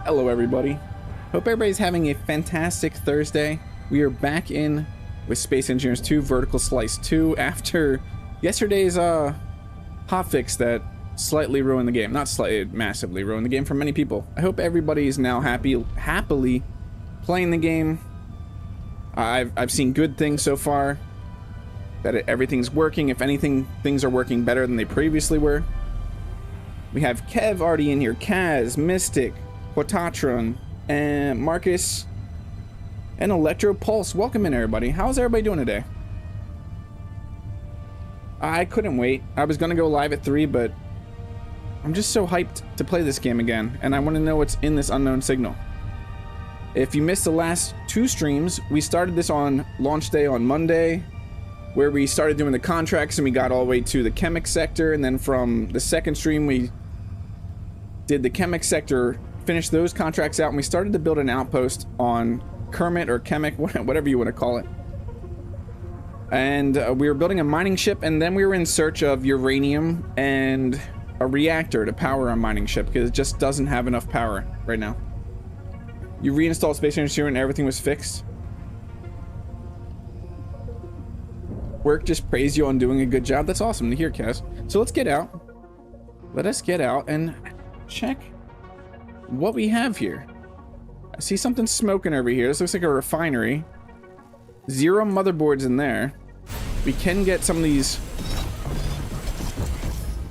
Hello everybody. Hope everybody's having a fantastic Thursday. We are back in with Space Engineers 2 Vertical Slice 2 after yesterday's hotfix that slightly ruined the game. Not slightly, massively ruined the game for many people. I hope everybody is now happily playing the game. I've seen good things so far. That everything's working. If anything, things are working better than they previously were. We have Kev already in here, Kaz, Mystic, Quatatron, and Marcus, and Electro Pulse. Welcome in, everybody. How's everybody doing today? I couldn't wait. I was gonna go live at 3, but I'm just so hyped to play this game again, and I want to know what's in this unknown signal. If you missed the last 2 streams, we started this on launch day on Monday, where we started doing the contracts and we got all the way to the Kemik sector, and then from the second stream we did the Kemik sector, finished those contracts out, and we started to build an outpost on Kermit or Kemik, whatever you want to call it. And we were building a mining ship, and then we were in search of uranium and a reactor to power our mining ship, because it just doesn't have enough power right now. You reinstalled Space Engineers and everything was fixed. Work just praised you on doing a good job. That's awesome to hear, Kaz. So let's get out. Let us get out and check what we have here. I see something smoking over here. This looks like a refinery. 0 motherboards in there. We can get some of these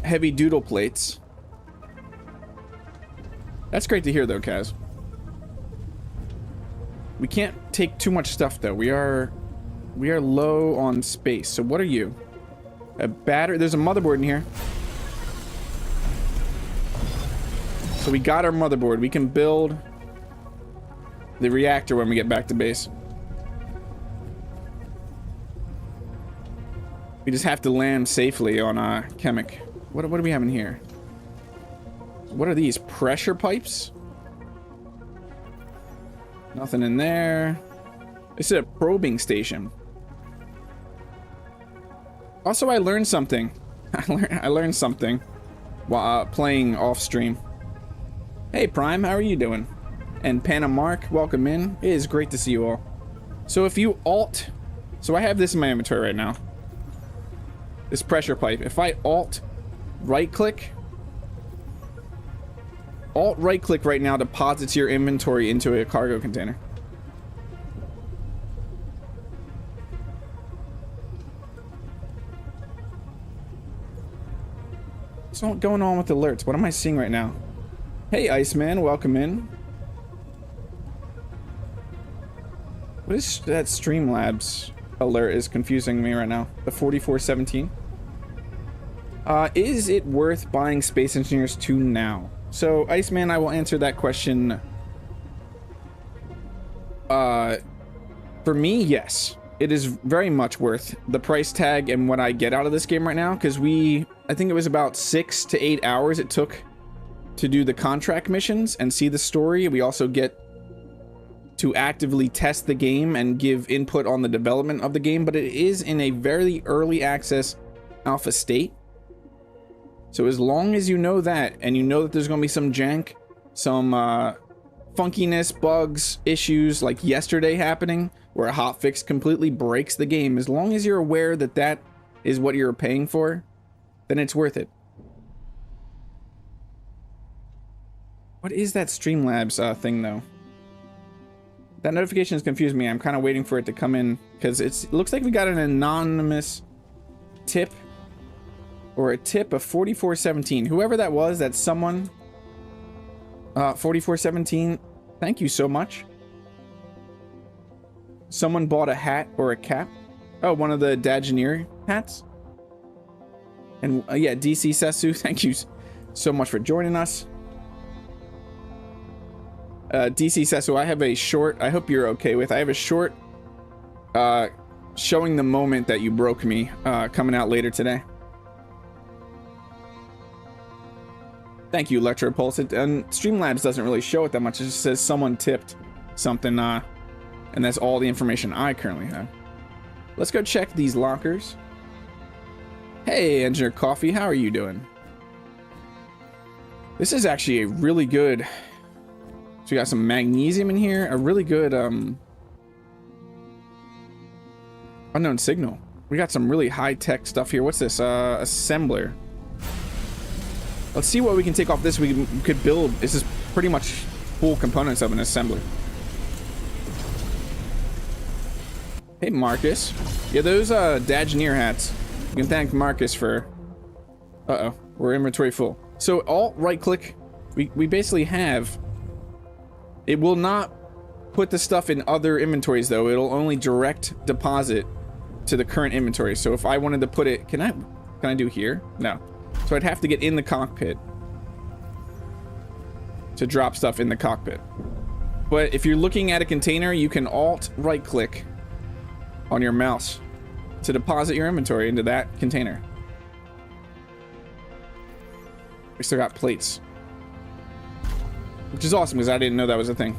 heavy doodle plates. That's great to hear though, Kaz. We can't take too much stuff though. We are low on space. So what are you? A battery. There's a motherboard in here. So we got our motherboard. We can build the reactor when we get back to base. We just have to land safely on Kemik. What do we have in here? What are these? Pressure pipes? Nothing in there. This is a probing station. Also, I learned something. I learned something while playing off stream. Hey Prime, how are you doing? And Panamark, welcome in. It is great to see you all. So if you alt, so I have this in my inventory right now. This pressure pipe. If I alt right click right now deposits your inventory into a cargo container. What's going on with alerts? What am I seeing right now? Hey Iceman, welcome in. What is that Streamlabs alert is confusing me right now? The 4417. Is it worth buying Space Engineers 2 now? So Iceman, I will answer that question. For me, yes. It is very much worth the price tag and what I get out of this game right now, because I think it was about 6 to 8 hours it took to do the contract missions and see the story. We also get to actively test the game and give input on the development of the game, but it is in a very early access alpha state. So as long as you know that, and you know that there's going to be some jank, some funkiness, bugs, issues like yesterday happening, where a hotfix completely breaks the game, as long as you're aware that that is what you're paying for, then it's worth it. What is that Streamlabs thing though? That notification has confused me. I'm kind of waiting for it to come in, because it looks like we got an anonymous tip, or a tip of 4417. Whoever that was, that's someone. 4417, thank you so much. Someone bought a hat or a cap. Oh, one of the Dageneer hats. And yeah, DC Sesu, thank you so much for joining us. DC Sesu, I have a short, I hope you're okay with, I have a short showing the moment that you broke me coming out later today. Thank you, Electro Pulse. And Streamlabs doesn't really show it that much. It just says someone tipped something, and that's all the information I currently have. Let's go check these lockers. Hey, Engineer Coffee, how are you doing? This is actually a really good So we got some magnesium in here, a really good unknown signal. We got some really high-tech stuff here. What's this? Assembler. Let's see what we can take off this. We could build. This is pretty much full components of an assembler. Hey, Marcus. Yeah, those Dageneer hats. You can thank Marcus for... Uh-oh. We're inventory full. So, alt right-click. We basically have... It will not put the stuff in other inventories, though. It'll only direct deposit to the current inventory. So if I wanted to put it... Can I do here? No. So I'd have to get in the cockpit to drop stuff in the cockpit. But if you're looking at a container, you can alt right-click on your mouse to deposit your inventory into that container. We still got plates, which is awesome because I didn't know that was a thing.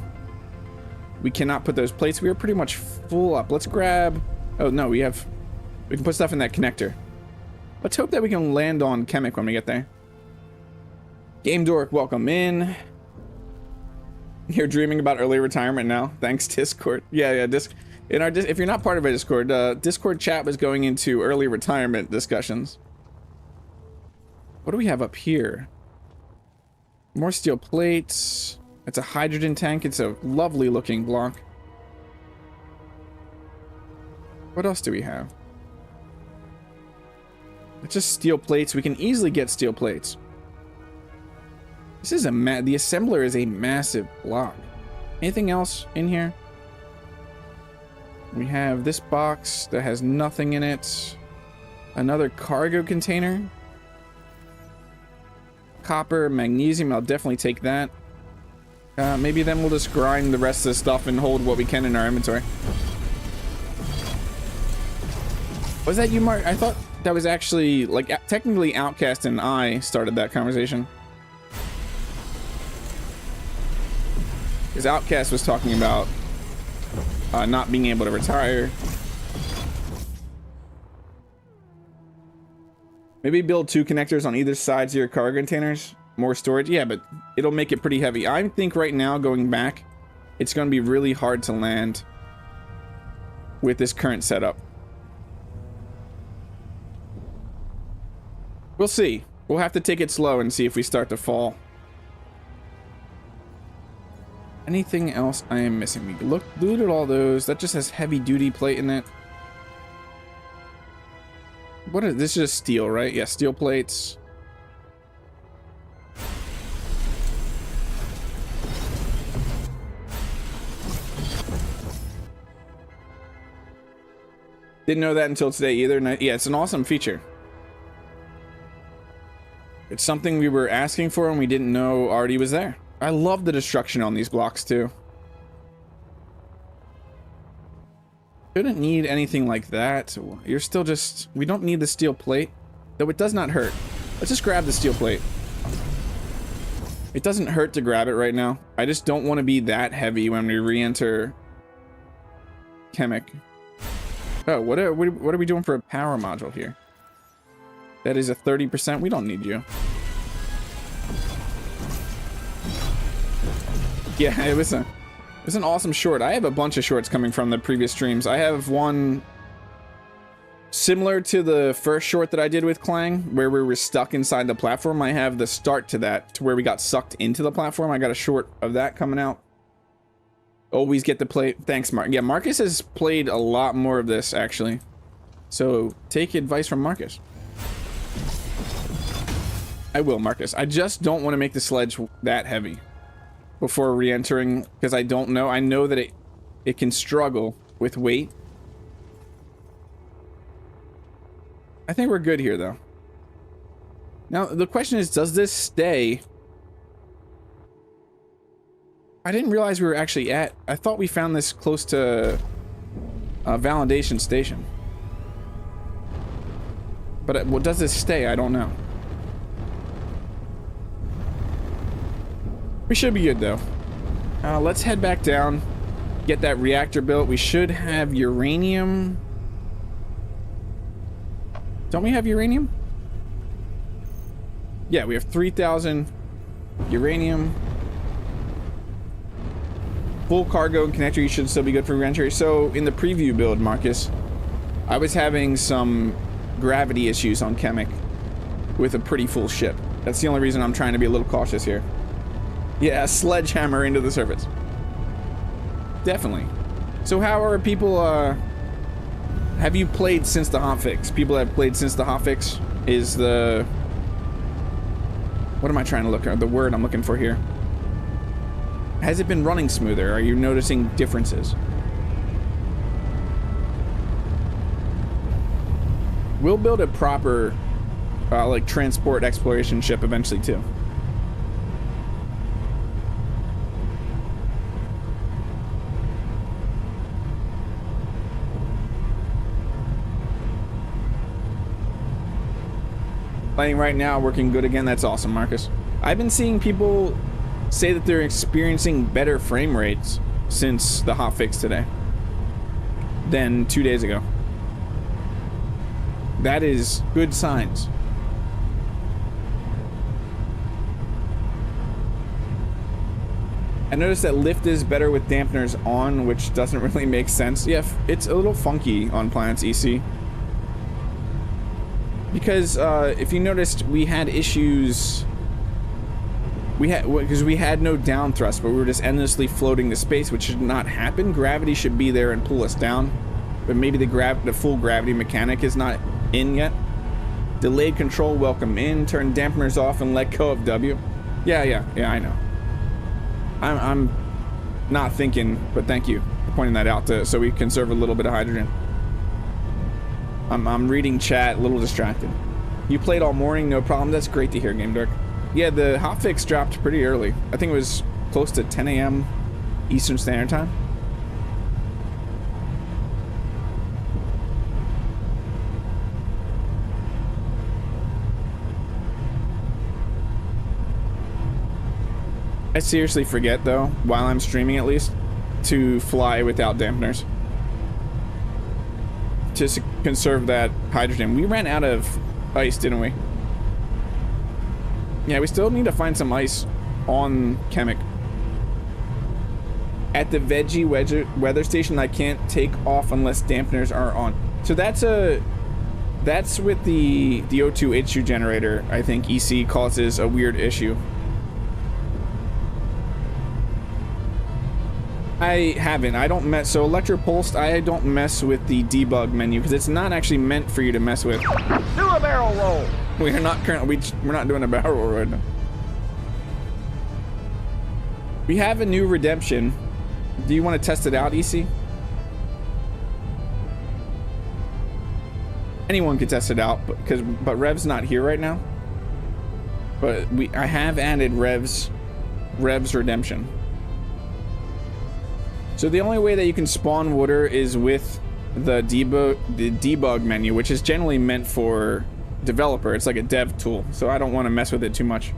We cannot put those plates. We are pretty much full up. Let's grab... Oh, no, we can put stuff in that connector. Let's hope that we can land on Kemik when we get there. Game Dork, welcome in. You're dreaming about early retirement now. Thanks, Discord. Yeah, if you're not part of a Discord, Discord chat was going into early retirement discussions. What do we have up here? More steel plates. It's a hydrogen tank. It's a lovely looking block. What else do we have? It's just steel plates. We can easily get steel plates. This is the assembler is a massive block. Anything else in here? We have this box that has nothing in it. Another cargo container. Copper, magnesium, I'll definitely take that. Maybe then we'll just grind the rest of the stuff and hold what we can in our inventory. Was that you, Mark? I thought that was actually, like, technically Outcast and I started that conversation. Because Outcast was talking about not being able to retire. Maybe build 2 connectors on either sides of your cargo containers. More storage. Yeah, but it'll make it pretty heavy. I think right now, going back, it's going to be really hard to land with this current setup. We'll see. We'll have to take it slow and see if we start to fall. Anything else I am missing? We looted all those. That just has heavy duty plate in it. What is this? Is just steel, right? Yeah, steel plates. Didn't know that until today either. Yeah, it's an awesome feature. It's something we were asking for and we didn't know already was there. I love the destruction on these blocks too. Shouldn't need anything like that. You're still just... We don't need the steel plate, though it does not hurt. Let's just grab the steel plate. It doesn't hurt to grab it right now. I just don't want to be that heavy when we re-enter Kemik. Oh, what are we doing for a power module here? That is a 30%. We don't need you. Yeah, it was an awesome short. I have a bunch of shorts coming from the previous streams. I have one similar to the first short that I did with Clang, where we were stuck inside the platform. I have the start to that, to where we got sucked into the platform. I got a short of that coming out. Always get the play. Thanks, Mark. Yeah, Marcus has played a lot more of this, actually. So take advice from Marcus. I will, Marcus. I just don't want to make the sledge that heavy before re-entering, because I don't know. I know that it can struggle with weight. I think we're good here, though. Now, the question is, does this stay? I didn't realize we were actually at... I thought we found this close to a validation station. But well, does this stay? I don't know. We should be good, though. Let's head back down, get that reactor built. We should have uranium. Don't we have uranium? Yeah, we have 3,000 uranium. full cargo and connector, you should still be good for reentry. So in the preview build, Marcus, I was having some gravity issues on Kemik with a pretty full ship. That's the only reason I'm trying to be a little cautious here. Yeah, sledgehammer into the surface. Definitely. So how are people, have you played since the hotfix? People that have played since the hotfix is the... What am I trying to look at? The word I'm looking for here. Has it been running smoother? Are you noticing differences? We'll build a proper, like, transport exploration ship eventually, too. Playing right now, working good again. That's awesome, Marcus. I've been seeing people say that they're experiencing better frame rates since the hotfix today than 2 days ago. That is good signs. I noticed that lift is better with dampeners on, which doesn't really make sense. Yeah, it's a little funky on planets EC. Because if you noticed, we had issues. Because we had no down thrust, but we were just endlessly floating to space, which should not happen. Gravity should be there and pull us down, but maybe the full gravity mechanic is not in yet. Delayed control, welcome in. Turn dampeners off and let go of W. Yeah, I know. I'm not thinking, but thank you for pointing that out so we conserve a little bit of hydrogen. I'm reading chat, a little distracted. You played all morning, no problem. That's great to hear, Game Dark. Yeah, the hotfix dropped pretty early. I think it was close to 10 a.m. Eastern Standard Time. I seriously forget, though, while I'm streaming at least, to fly without dampeners. Just to conserve that hydrogen. We ran out of ice, didn't we? Yeah, we still need to find some ice on Kemik. At the veggie weather station, I can't take off unless dampeners are on. So that's with the O2 issue generator. I think EC causes a weird issue. I haven't. I don't mess. So Electropulsed, I don't mess with the debug menu because it's not actually meant for you to mess with. Do a barrel roll. We're not currently. We're not doing a barrel roll right now. We have a new redemption. Do you want to test it out, EC? Anyone could test it out, but Rev's not here right now. But I have added Rev's redemption. So the only way that you can spawn water is with the debug menu, which is generally meant for developer. It's like a dev tool, so I don't want to mess with it too much.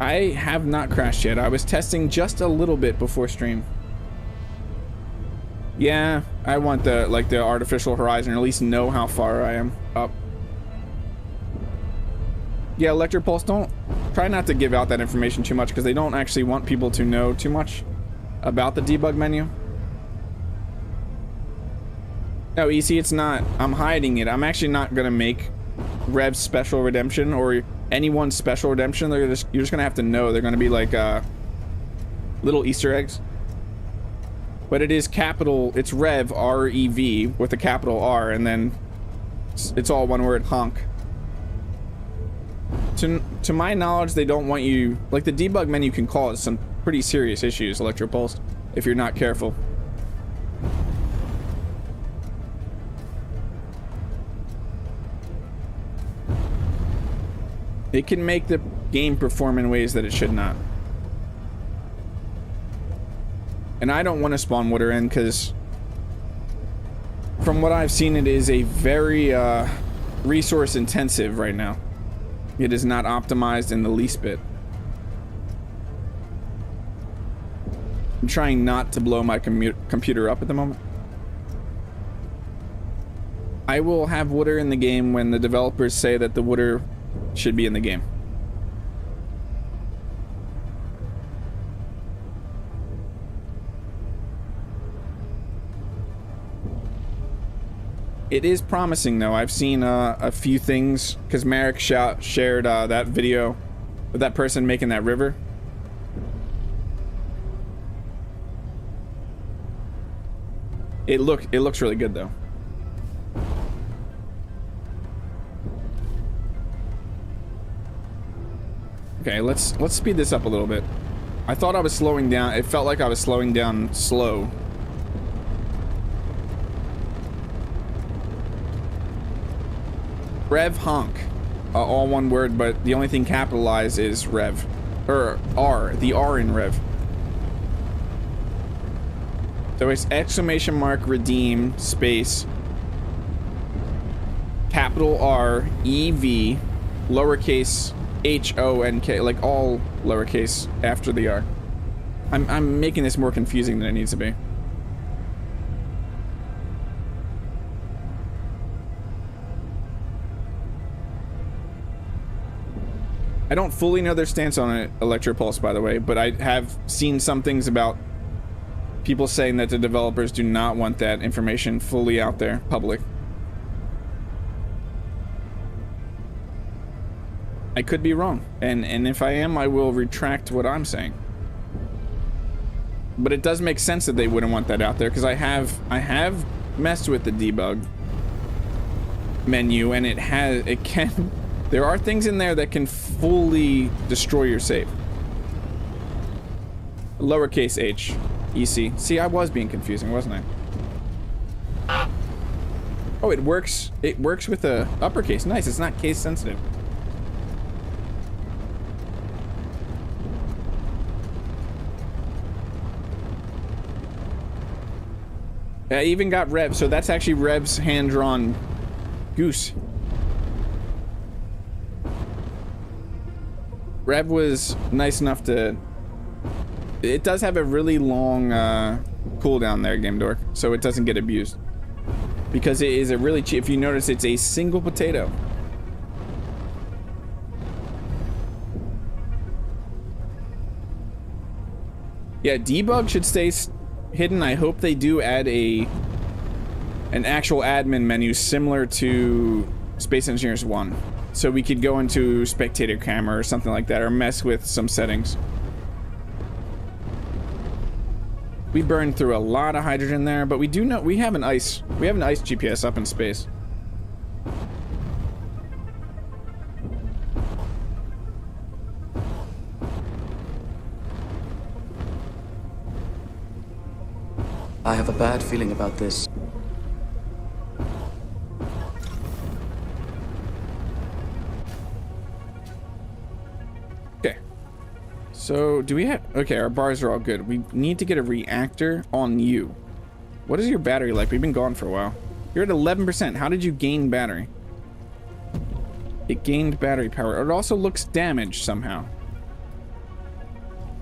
I have not crashed yet. I was testing just a little bit before stream. Yeah, I want the artificial horizon, or at least know how far I am up. Yeah, Electropulse, don't try not to give out that information too much because they don't actually want people to know too much about the debug menu. No, EC, it's not. I'm hiding it. I'm actually not gonna make Rev's special redemption or anyone's special redemption. You're just gonna have to know. They're gonna be like little Easter eggs. But it is capital. It's Rev, R-E-V, with a capital R, and then it's all one word, honk. To my knowledge, they don't want you, like, the debug menu can cause some pretty serious issues, Electropulse, if you're not careful. It can make the game perform in ways that it should not. And I don't want to spawn water in because from what I've seen, it is a very resource intensive right now. It is not optimized in the least bit. I'm trying not to blow my computer up at the moment. I will have water in the game when the developers say that the water should be in the game. It is promising, though. I've seen a few things, because Merrick shared that video with that person making that river. It looks really good, though. Okay, let's speed this up a little bit. I thought I was slowing down. It felt like I was slowing down slow. Rev honk. All one word, but the only thing capitalized is rev. Or R. The R in rev. So it's exclamation mark redeem space capital R E V lowercase H-O-N-K, like all lowercase after the R. I'm making this more confusing than it needs to be. I don't fully know their stance on it, Electropulse, by the way, but I have seen some things about people saying that the developers do not want that information fully out there, public. I could be wrong, and if I am, I will retract what I'm saying. But it does make sense that they wouldn't want that out there, because I have messed with the debug menu, and it can there are things in there that can fully destroy your save. Lowercase h, EC. See, I was being confusing, wasn't I? Oh, it works with the uppercase. Nice, it's not case sensitive. I even got Rev, so that's actually Rev's hand-drawn goose. Rev was nice enough to... It does have a really long cooldown there, Game Dork, so it doesn't get abused. Because it is a really cheap... If you notice, it's a single potato. Yeah, debug should stay hidden. I hope they do add an actual admin menu similar to Space Engineers 1. So we could go into spectator camera or something like that, or mess with some settings. We burned through a lot of hydrogen there, but we do know we have an ice GPS up in space. I have a bad feeling about this. Okay. So, do we have... Okay, our bars are all good. We need to get a reactor on you. What is your battery like? We've been gone for a while. You're at 11%. How did you gain battery? It gained battery power. It also looks damaged somehow.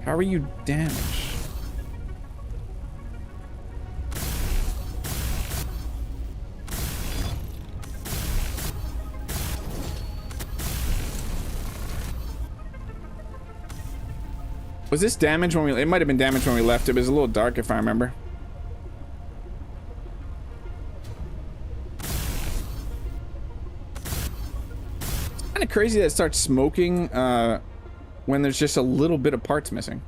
How are you damaged? Was this damaged when we... It might have been damaged when we left. It was a little dark, if I remember. It's kind of crazy that it starts smoking when there's just a little bit of parts missing.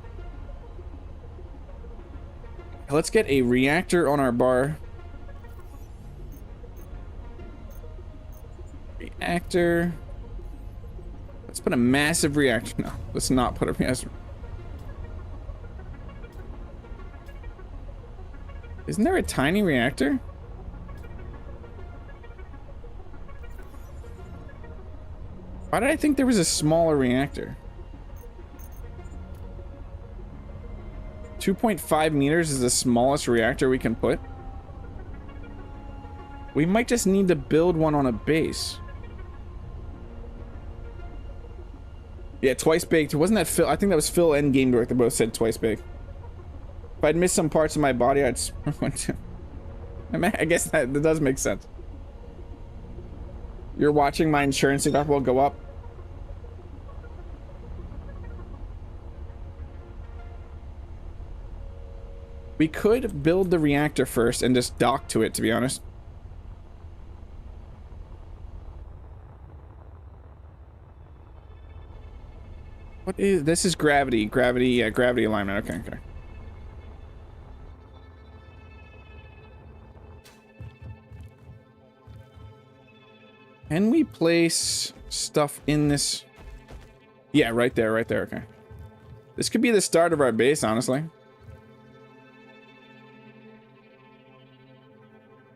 Let's get a reactor on our bar. Reactor. Let's put a massive reactor. No, let's not put a massive... Isn't there a tiny reactor? Why did I think there was a smaller reactor? 2.5 meters is the smallest reactor we can put. We might just need to build one on a base. Yeah, twice baked. Wasn't that Phil? I think that was Phil and Game Dork that both said twice baked. If I'd missed some parts of my body, I'd... I guess that does make sense. You're watching my insurance deductible go up. We could build the reactor first and just dock to it, to be honest. What is this? Is gravity. Yeah, gravity alignment. Okay. Can we place stuff in this? Yeah, right there. Okay. This could be the start of our base, honestly.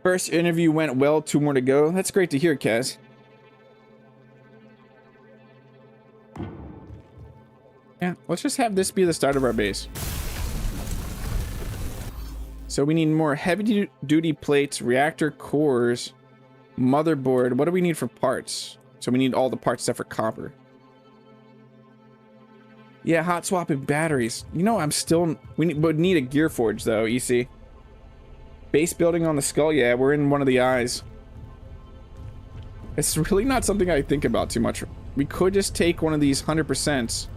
First interview went well, 2 more to go. That's great to hear, Kaz. Yeah, let's just have this be the start of our base. So we need more heavy duty plates, reactor cores, motherboard. What do we need for parts? So we need all the parts except for copper. Yeah, hot swapping batteries. You know, we would need a Gearforge though, EC. Base building on the skull. Yeah, we're in one of the eyes. It's really not something I think about too much. We could just take one of these 100%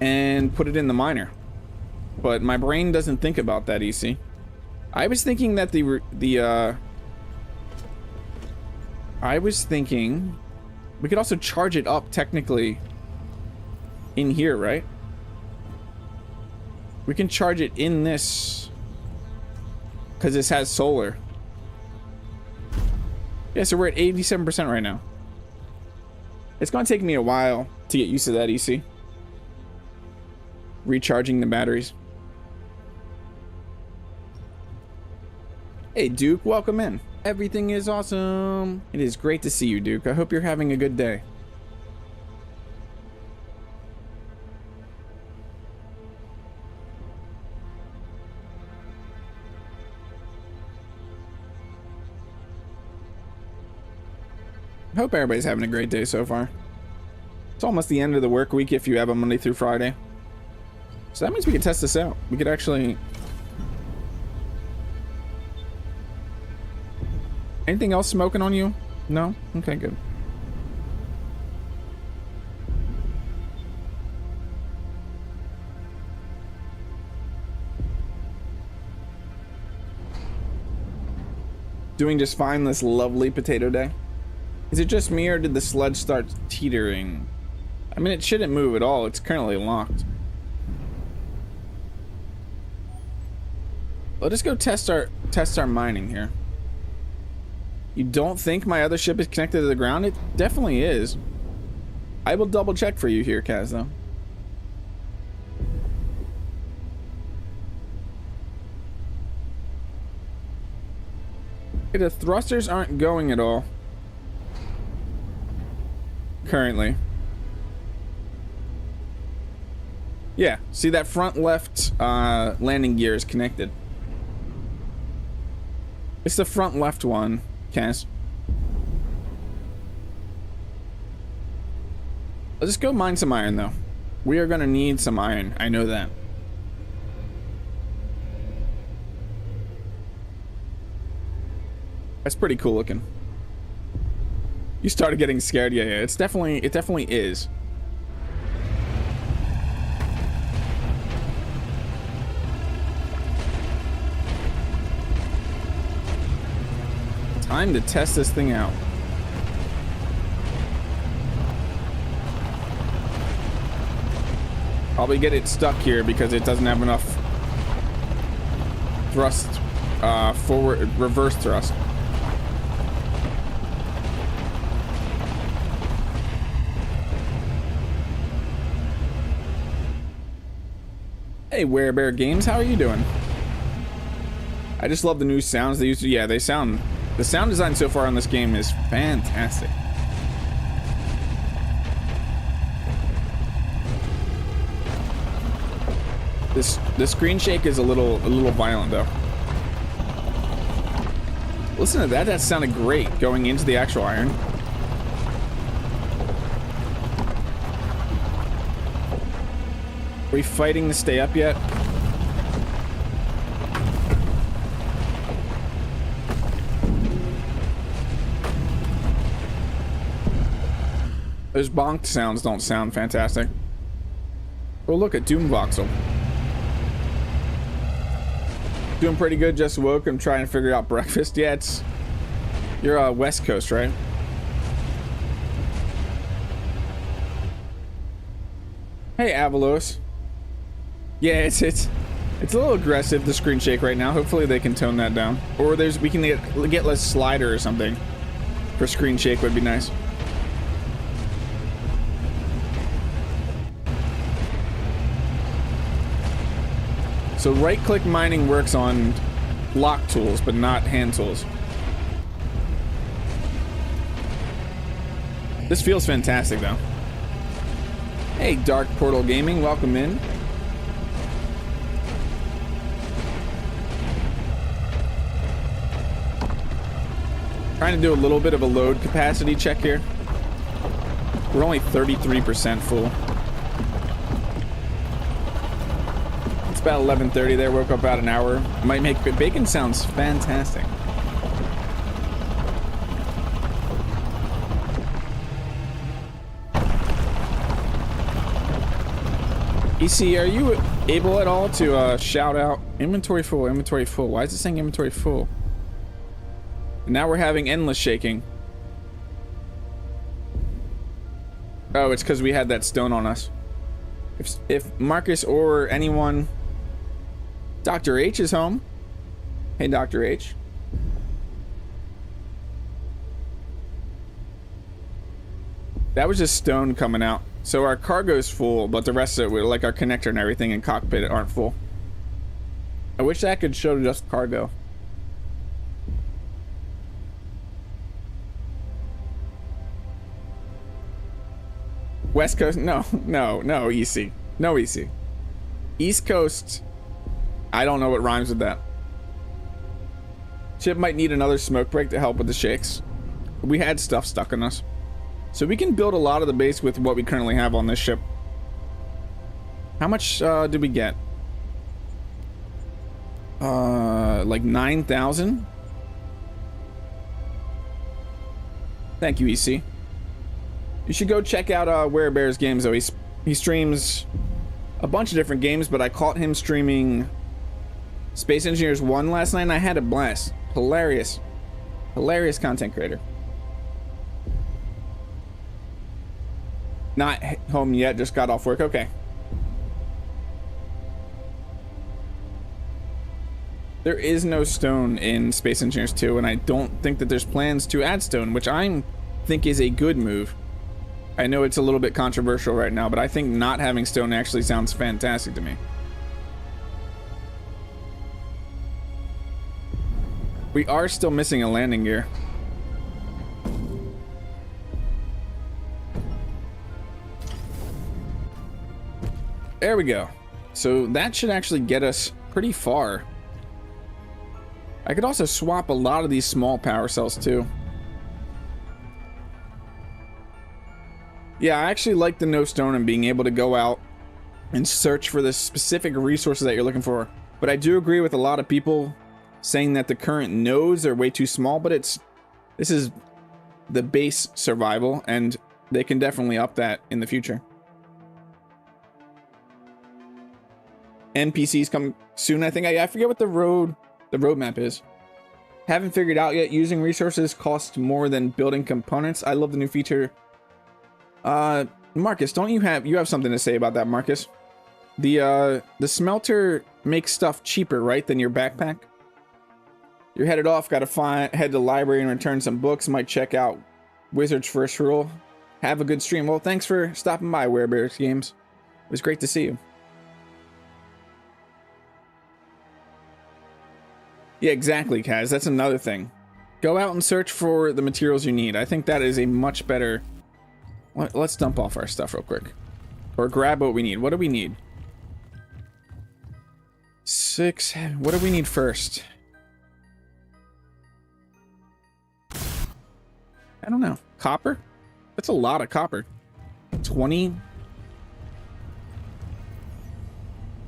and put it in the miner. But my brain doesn't think about that, EC. I was thinking that I was thinking we could also charge it up technically in here, right? We can charge it in this because this has solar. Yeah, so we're at 87% right now. It's gonna take me a while to get used to that, EC. Recharging the batteries. Hey Duke, welcome in. Everything is awesome. It is great to see you, Duke. I hope you're having a good day. I hope everybody's having a great day so far. It's almost the end of the work week if you have a Monday through Friday. So that means we can test this out. We could actually... Anything else smoking on you? No? Okay, good. Doing just fine this lovely potato day. Is it just me or did the sludge start teetering? I mean, it shouldn't move at all. It's currently locked. Let us go test our mining here. You don't think my other ship is connected to the ground? It definitely is. I will double check for you here, Kaz, though. Okay, the thrusters aren't going at all. Currently. Yeah, see that front left landing gear is connected. It's the front left one, Cass. Let's just go mine some iron though. We are gonna need some iron, I know that. That's pretty cool looking. You started getting scared, yeah, it definitely is. Time to test this thing out. Probably get it stuck here because it doesn't have enough thrust, forward, reverse thrust. Hey, Werebear Games, how are you doing? I just love the new sounds they used to. Yeah, they sound. The sound design so far on this game is fantastic. The screen shake is a little violent though. Listen to that. That sounded great going into the actual iron. Are we fighting to stay up yet? Those bonked sounds don't sound fantastic. Oh, look at Doom Voxel. Doing pretty good, just woke. I'm trying to figure out breakfast. Yeah, you're West Coast, right? Hey, Avalos. Yeah, it's a little aggressive, the screen shake right now. Hopefully they can tone that down. Or we can get less slider or something. For screen shake would be nice. So right-click mining works on block tools, but not hand tools. This feels fantastic, though. Hey, Dark Portal Gaming, welcome in. Trying to do a little bit of a load capacity check here. We're only 33% full. It's about 11:30 there, woke up about an hour. Might make bacon sounds fantastic. EC, are you able at all to shout out inventory full, inventory full? Why is it saying inventory full? And now we're having endless shaking. Oh, it's because we had that stone on us. If Marcus or anyone... Dr. H is home. Hey, Dr. H. That was just stone coming out. So our cargo's full, but the rest of it, like our connector and everything in cockpit, aren't full. I wish that could show just cargo. West Coast, no, EC. No, EC. East Coast, I don't know what rhymes with that. Chip might need another smoke break to help with the shakes. We had stuff stuck in us. So we can build a lot of the base with what we currently have on this ship. How much did we get? Like 9,000? Thank you, EC. You should go check out Werebear's games, though. He streams a bunch of different games, but I caught him streaming Space Engineers 1 last night, and I had a blast. Hilarious. Hilarious content creator. Not home yet, just got off work. Okay. There is no stone in Space Engineers 2, and I don't think that there's plans to add stone, which I think is a good move. I know it's a little bit controversial right now, but I think not having stone actually sounds fantastic to me. We are still missing a landing gear. There we go. So that should actually get us pretty far. I could also swap a lot of these small power cells too. Yeah, I actually like the no stone and being able to go out and search for the specific resources that you're looking for. But I do agree with a lot of people saying that the current nodes are way too small, but this is the base survival, and they can definitely up that in the future. NPCs come soon, I think. I forget what the roadmap is. Haven't figured out yet. Using resources costs more than building components. I love the new feature. Marcus, don't you have something to say about that, Marcus? The smelter makes stuff cheaper, right, than your backpack? You're headed off, head to the library and return some books. Might check out Wizard's First Rule. Have a good stream. Well, thanks for stopping by, Werebear's Games. It was great to see you. Yeah, exactly, Kaz. That's another thing. Go out and search for the materials you need. I think that is a much better... Let's dump off our stuff real quick. Or grab what we need. What do we need? 6. What do we need first? I don't know. Copper? That's a lot of copper. 20.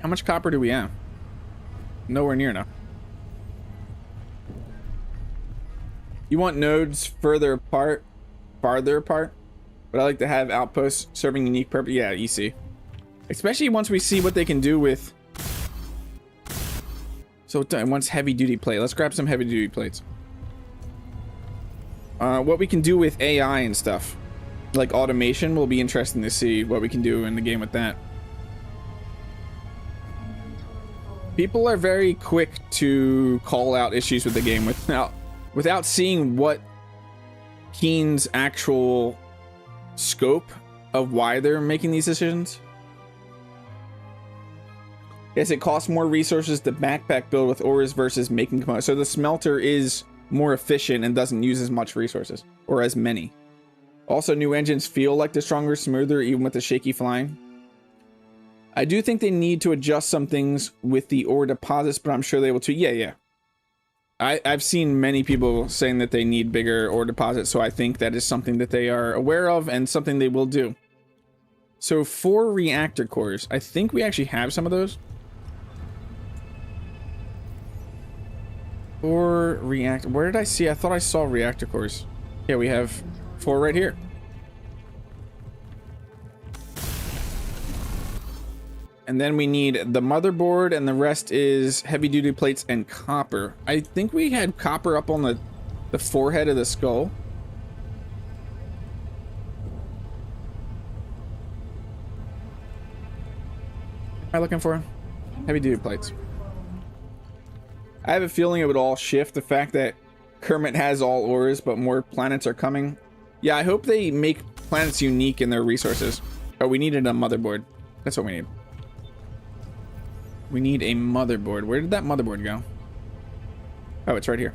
How much copper do we have? Nowhere near enough. You want nodes farther apart? But I like to have outposts serving unique purpose. Yeah, EC. Especially once we see what they can do with... So it wants heavy duty plate. Let's grab some heavy duty plates. What we can do with AI and stuff. Like automation will be interesting to see what we can do in the game with that. People are very quick to call out issues with the game without seeing what Keen's actual scope of why they're making these decisions. Yes, it costs more resources to backpack build with ores versus making components. So the smelter is more efficient and doesn't use as much resources, or as many. Also, new engines feel like they're stronger, smoother, even with the shaky flying. I do think they need to adjust some things with the ore deposits, but I'm sure they will too. Yeah. I've seen many people saying that they need bigger ore deposits, so I think that is something that they are aware of and something they will do. So 4 reactor cores. I think we actually have some of those. Or reactor. Where did I see? I thought I saw reactor cores. Yeah, we have 4 right here. And then we need the motherboard, and the rest is heavy duty plates and copper. I think we had copper up on the forehead of the skull. What am I looking for? Heavy duty plates. I have a feeling it would all shift. The fact that Kermit has all ores, but more planets are coming. Yeah, I hope they make planets unique in their resources. Oh, we needed a motherboard. That's what we need. We need a motherboard. Where did that motherboard go? Oh, it's right here.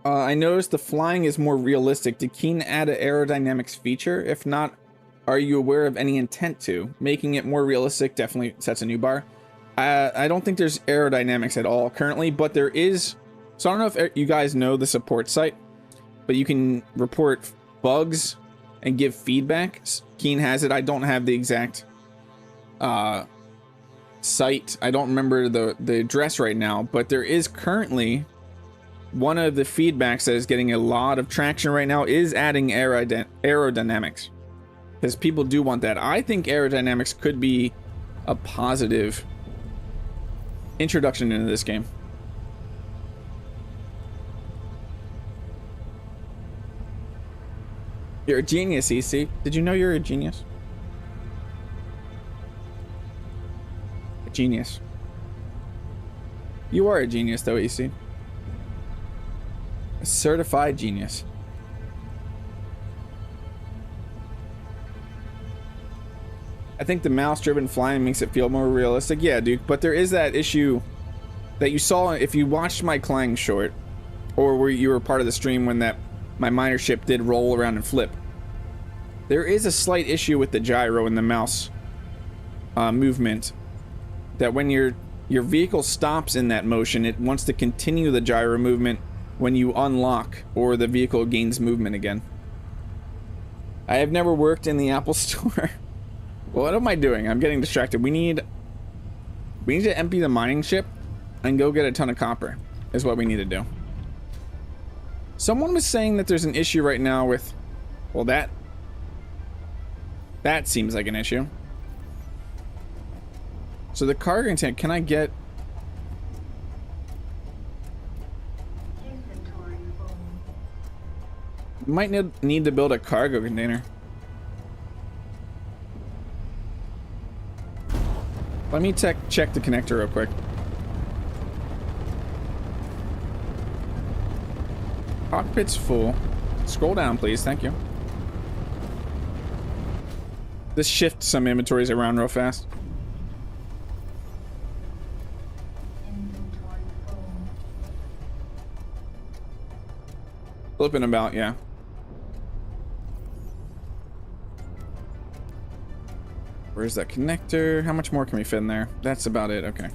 I noticed the flying is more realistic. Did Keen add an aerodynamics feature? If not, are you aware of any intent to? Making it more realistic definitely sets a new bar. I don't think there's aerodynamics at all currently, but there is. So I don't know if you guys know the support site, but you can report bugs and give feedback. Keen has it. I don't have the exact site. I don't remember the address right now, but there is currently one of the feedbacks that is getting a lot of traction right now is adding aerodynamics, because people do want that. I think aerodynamics could be a positive introduction into this game. You're a genius, EC. Did you know you're a genius? A genius. You are a genius, though, EC. A certified genius. I think the mouse-driven flying makes it feel more realistic. Yeah, dude, but there is that issue that you saw if you watched my Clang short, or where you were part of the stream when my miner ship did roll around and flip. There is a slight issue with the gyro and the mouse movement, that when your vehicle stops in that motion, it wants to continue the gyro movement when you unlock or the vehicle gains movement again. I have never worked in the Apple Store. What am I doing? I'm getting distracted. We need to empty the mining ship and go get a ton of copper is what we need to do. Someone was saying that there's an issue right now with, well, that seems like an issue. So the cargo tank, can I get... Might need to build a cargo container. Let me check the connector real quick. Cockpit's full. Scroll down, please. Thank you. Let's shift some inventories around real fast. Flipping about, yeah. Where's that connector? How much more can we fit in there? That's about it. Okay.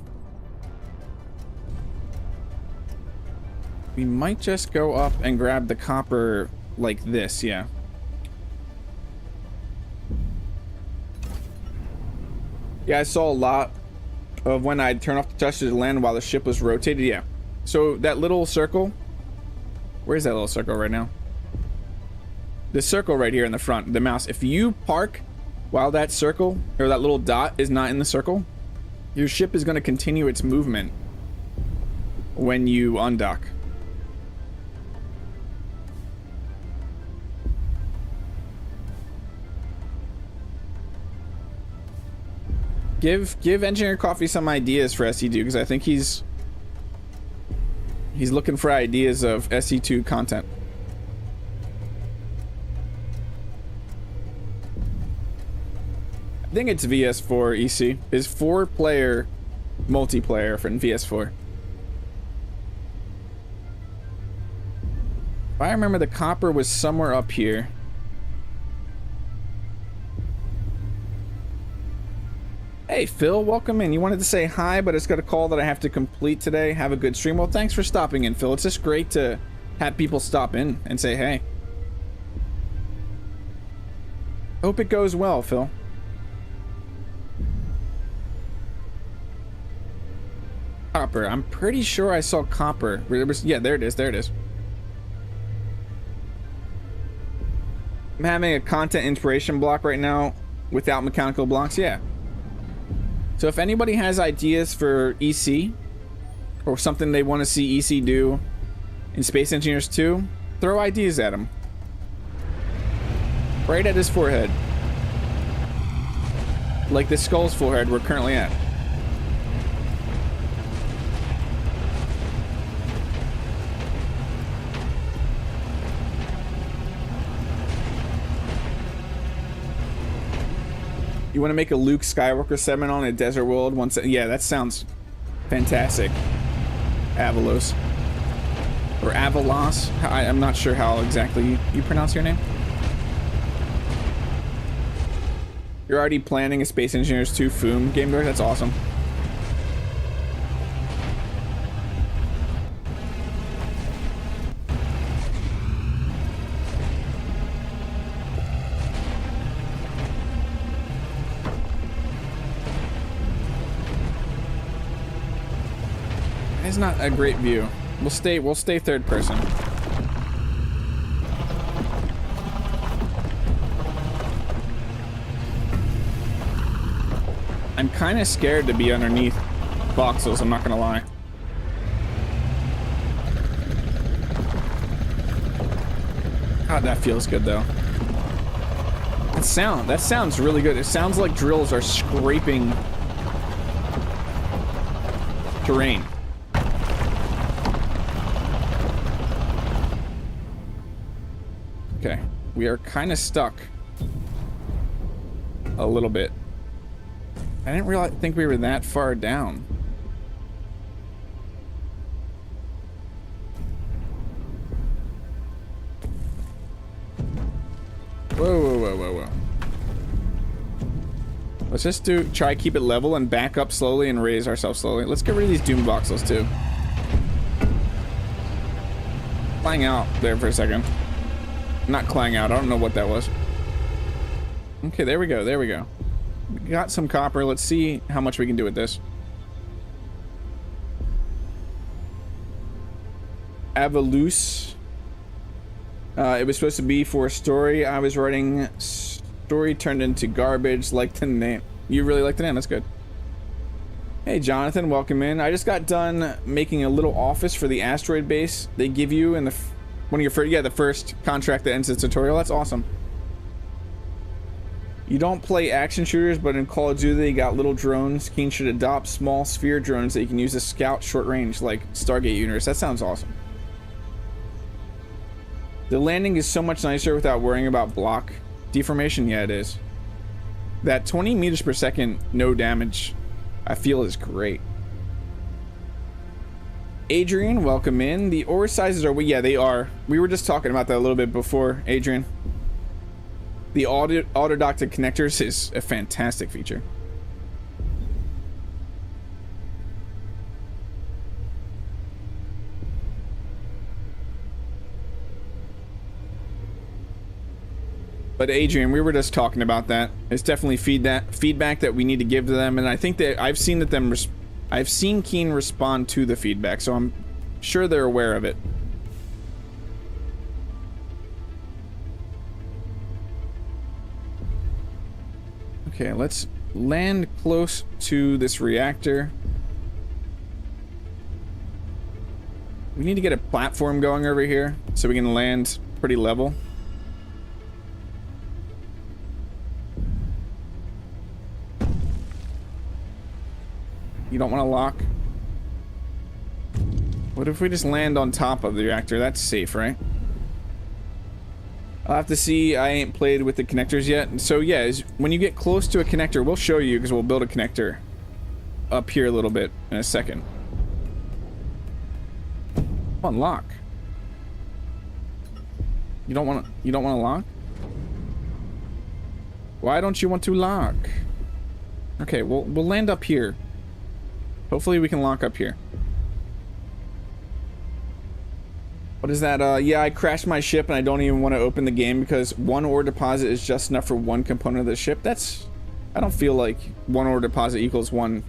We might just go up and grab the copper like this, yeah. Yeah, I saw a lot of when I'd turn off the touch to land while the ship was rotated, yeah. So that little circle, where's that little circle right now? The circle right here in the front, the mouse. If you park while that circle, or that little dot is not in the circle, your ship is going to continue its movement when you undock. Give Engineer Coffee some ideas for SE2 because I think he's looking for ideas of SE2 content. I think it's VS4 EC. Is 4-player multiplayer for VS4. If I remember, the copper was somewhere up here. Hey Phil, welcome in. You wanted to say hi, but it's got a call that I have to complete today. Have a good stream. Well, thanks for stopping in, Phil. It's just great to have people stop in and say hey. Hope it goes well, Phil. Copper. I'm pretty sure I saw copper. Yeah, there it is. There it is. I'm having a content inspiration block right now without mechanical blocks. Yeah. So if anybody has ideas for EC or something they want to see EC do in Space Engineers 2, throw ideas at him. Right at his forehead. Like the skull's forehead we're currently at. You want to make a Luke Skywalker segment on a desert world once? Yeah, that sounds fantastic. Avalos. Or Avalos. I'm not sure how exactly you pronounce your name. You're already planning a Space Engineers 2 Foom game door? That's awesome. It's not a great view. We'll stay third person. I'm kind of scared to be underneath voxels, I'm not gonna lie. God, that feels good though. That sounds really good. It sounds like drills are scraping terrain. Okay, we are kind of stuck a little bit. I didn't think we were that far down. Whoa. Let's just try keep it level and back up slowly and raise ourselves slowly. Let's get rid of these doom voxels too. Flying out there for a second. Not Clang out. I don't know what that was. Okay, there we go. There we go. We got some copper. Let's see how much we can do with this. Avalus. It was supposed to be for a story I was writing. Story turned into garbage. Like the name. You really like the name. That's good. Hey, Jonathan. Welcome in. I just got done making a little office for the asteroid base they give you in the... One of your first, the first contract that ends the tutorial. That's awesome. You don't play action shooters, but in Call of Duty, you got little drones. Keen should adopt small sphere drones that you can use to scout short range, like Stargate Universe. That sounds awesome. The landing is so much nicer without worrying about block deformation. Yeah, it is. That 20 meters per second, no damage, I feel is great. Adrian, welcome in. The ore sizes are, yeah, they are. We were just talking about that a little bit before, Adrian. The auto-docted connectors is a fantastic feature. But Adrian, we were just talking about that. It's definitely feedback that we need to give to them, and I think that I've seen Keen respond to the feedback, so I'm sure they're aware of it. Okay, let's land close to this reactor. We need to get a platform going over here so we can land pretty level. You don't want to lock? What if we just land on top of the reactor? That's safe, right? I'll have to see. I ain't played with the connectors yet. So yeah, when you get close to a connector, we'll show you because we'll build a connector up here a little bit in a second. Come on, lock. You don't want to lock? Why don't you want to lock? Okay, we'll land up here. Hopefully we can lock up here. What is that? Yeah, I crashed my ship and I don't even want to open the game because one ore deposit is just enough for one component of the ship. I don't feel like one ore deposit equals one.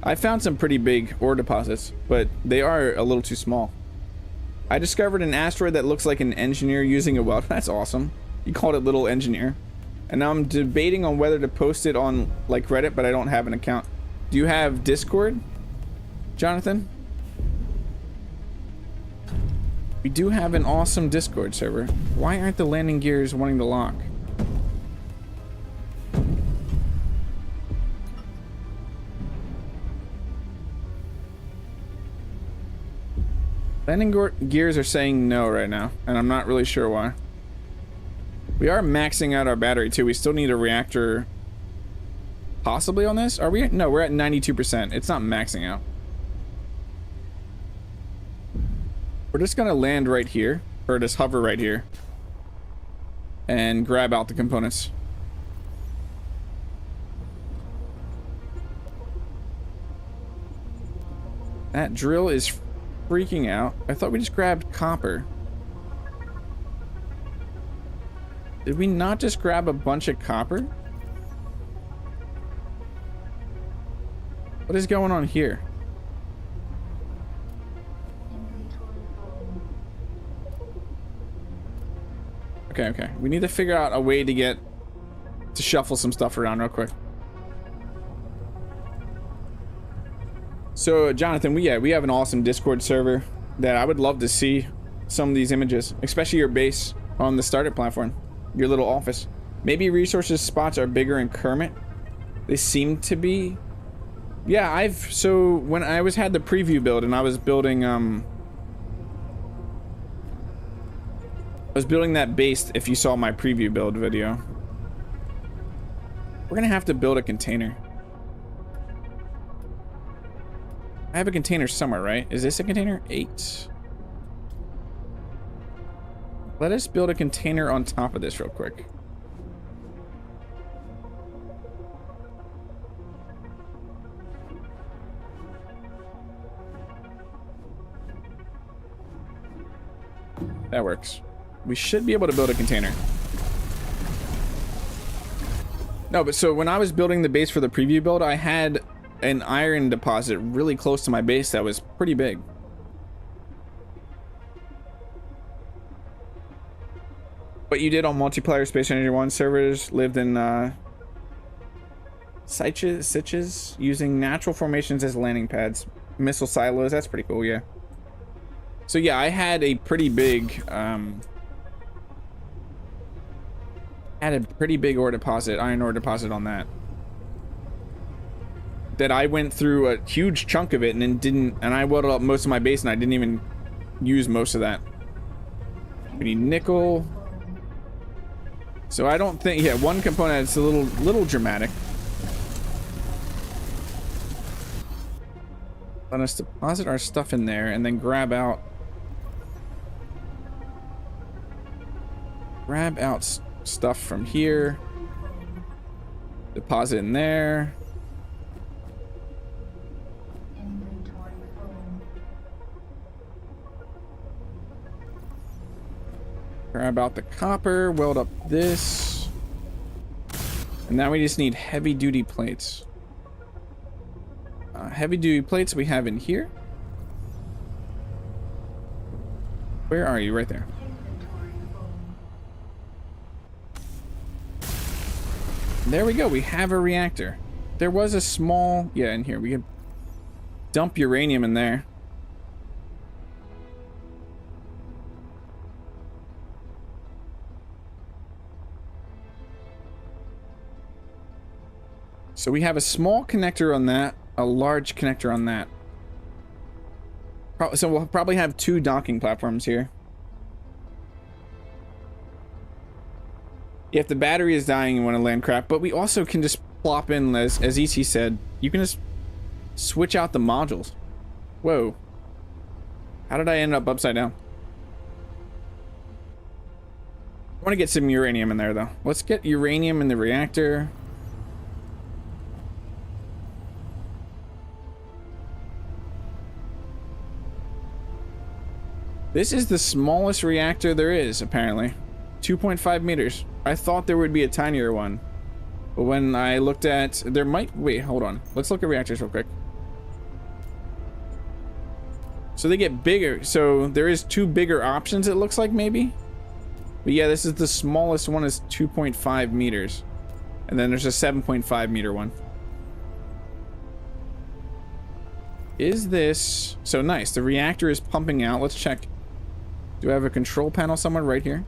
I found some pretty big ore deposits, but they are a little too small. I discovered an asteroid that looks like an engineer using a welder. That's awesome. You called it Little Engineer. And now I'm debating on whether to post it on like Reddit, but I don't have an account. Do you have Discord, Jonathan? We do have an awesome Discord server. Why aren't the landing gears wanting to lock? Landing gears are saying no right now, and I'm not really sure why. We are maxing out our battery too. We still need a reactor possibly on this. Are we? No, we're at 92%. It's not maxing out. We're just gonna land right here, or just hover right here and grab out the components. That drill is freaking out. I thought we just grabbed copper. Did we not just grab a bunch of copper? What is going on here? Okay. We need to figure out a way to shuffle some stuff around real quick. So, Jonathan, we have an awesome Discord server that I would love to see some of these images, especially your base on the startup platform, your little office. Maybe resources spots are bigger in Kermit. They seem to be. Yeah, so when I had the preview build and I was building that base. If you saw my preview build video, we're gonna have to build a container. I have a container somewhere, right? Is this a container? 8. Let us build a container on top of this real quick. That works. We should be able to build a container. No, but so when I was building the base for the preview build, I had an iron deposit really close to my base that was pretty big. What you did on multiplayer Space Ranger 1 servers, lived in sitches using natural formations as landing pads, missile silos. That's pretty cool, yeah. So yeah, I had a pretty big ore deposit, iron ore deposit on that I went through a huge chunk of it and then I welded up most of my base and I didn't even use most of that. We need nickel. So I don't think, yeah, one component, it's a little dramatic. Let us deposit our stuff in there and then grab out stuff from here. Deposit in there. Grab out the copper, weld up this. And now we just need heavy duty plates. Heavy duty plates we have in here. Where are you? Right there. There we go. We have a reactor. There was a small, yeah, in here. We can dump uranium in there. So we have a small connector on that. a large connector on that. So we'll probably have 2 docking platforms here. If the battery is dying, you want to land craft, but we also can just plop in, as EC said, you can just switch out the modules. Whoa. How did I end up upside down? I want to get some uranium in there, though. Let's get uranium in the reactor. This is the smallest reactor there is, apparently. 2.5 meters. I thought there would be a tinier one. But when I looked at... There might... Wait, hold on. Let's look at reactors real quick. So they get bigger. So there is 2 bigger options, it looks like, maybe? But yeah, this is the smallest one, is 2.5 meters. And then there's a 7.5 meter one. Is this... So nice. The reactor is pumping out. Let's check. Do I have a control panel somewhere? Right here.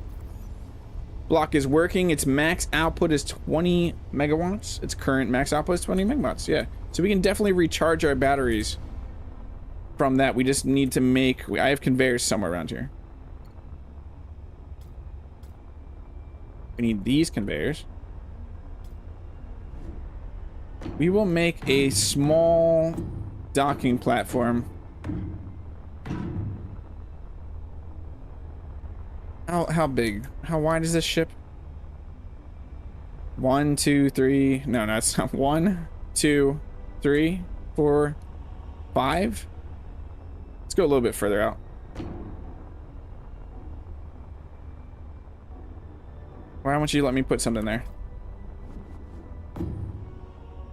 Block is working. Its max output is 20 megawatts. Its current max output is 20 megawatts. Yeah. So we can definitely recharge our batteries from that. We just need to make... I have conveyors somewhere around here. We need these conveyors. We will make a small docking platform. How big? How wide is this ship? 1, 2, 3. No, it's not. 1, 2, 3, 4, 5. Let's go a little bit further out. Why don't you let me put something there?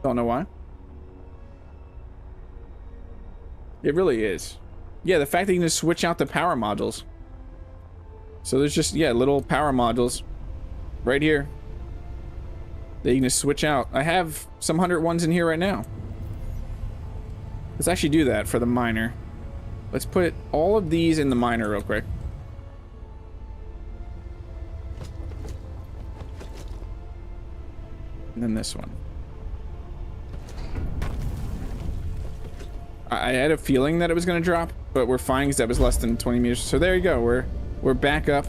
Don't know why. It really is. Yeah, the fact that you can just switch out the power modules. So there's just, yeah, little power modules right here that you can just switch out. I have some 101s in here right now. Let's actually do that for the miner. Let's put all of these in the miner real quick. And then this one. I had a feeling that it was going to drop, but we're fine because that was less than 20 meters. So there you go. We're back up.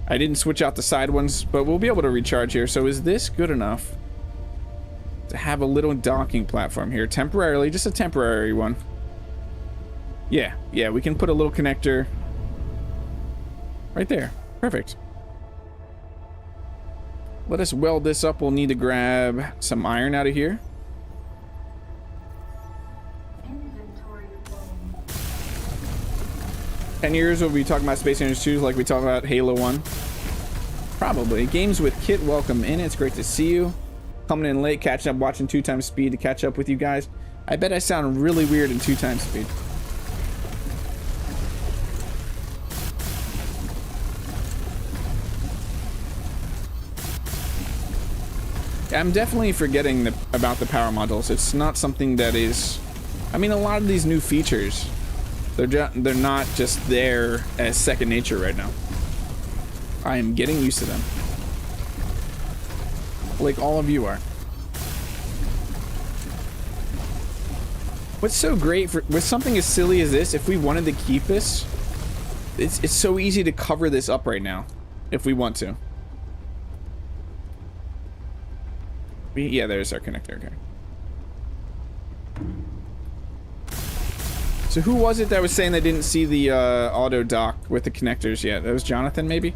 I didn't switch out the side ones, but we'll be able to recharge here. So is this good enough to have a little docking platform here temporarily? Just a temporary one. Yeah, we can put a little connector right there. Perfect. Let us weld this up. We'll need to grab some iron out of here. 10 years we'll be talking about Space Invaders 2 like we talk about Halo 1. Probably. Games with Kit, welcome in. It's great to see you. Coming in late, catching up, watching 2 times speed to catch up with you guys. I bet I sound really weird in 2 times speed. I'm definitely forgetting about the power modules. It's not something that is... I mean, a lot of these new features... They're not just there as second nature right now. I am getting used to them. Like all of you are. What's so great with something as silly as this, if we wanted to keep this, it's so easy to cover this up right now, if we want to. Yeah, there's our connector. Okay. So who was it that was saying they didn't see the auto dock with the connectors yet? That was Jonathan, maybe?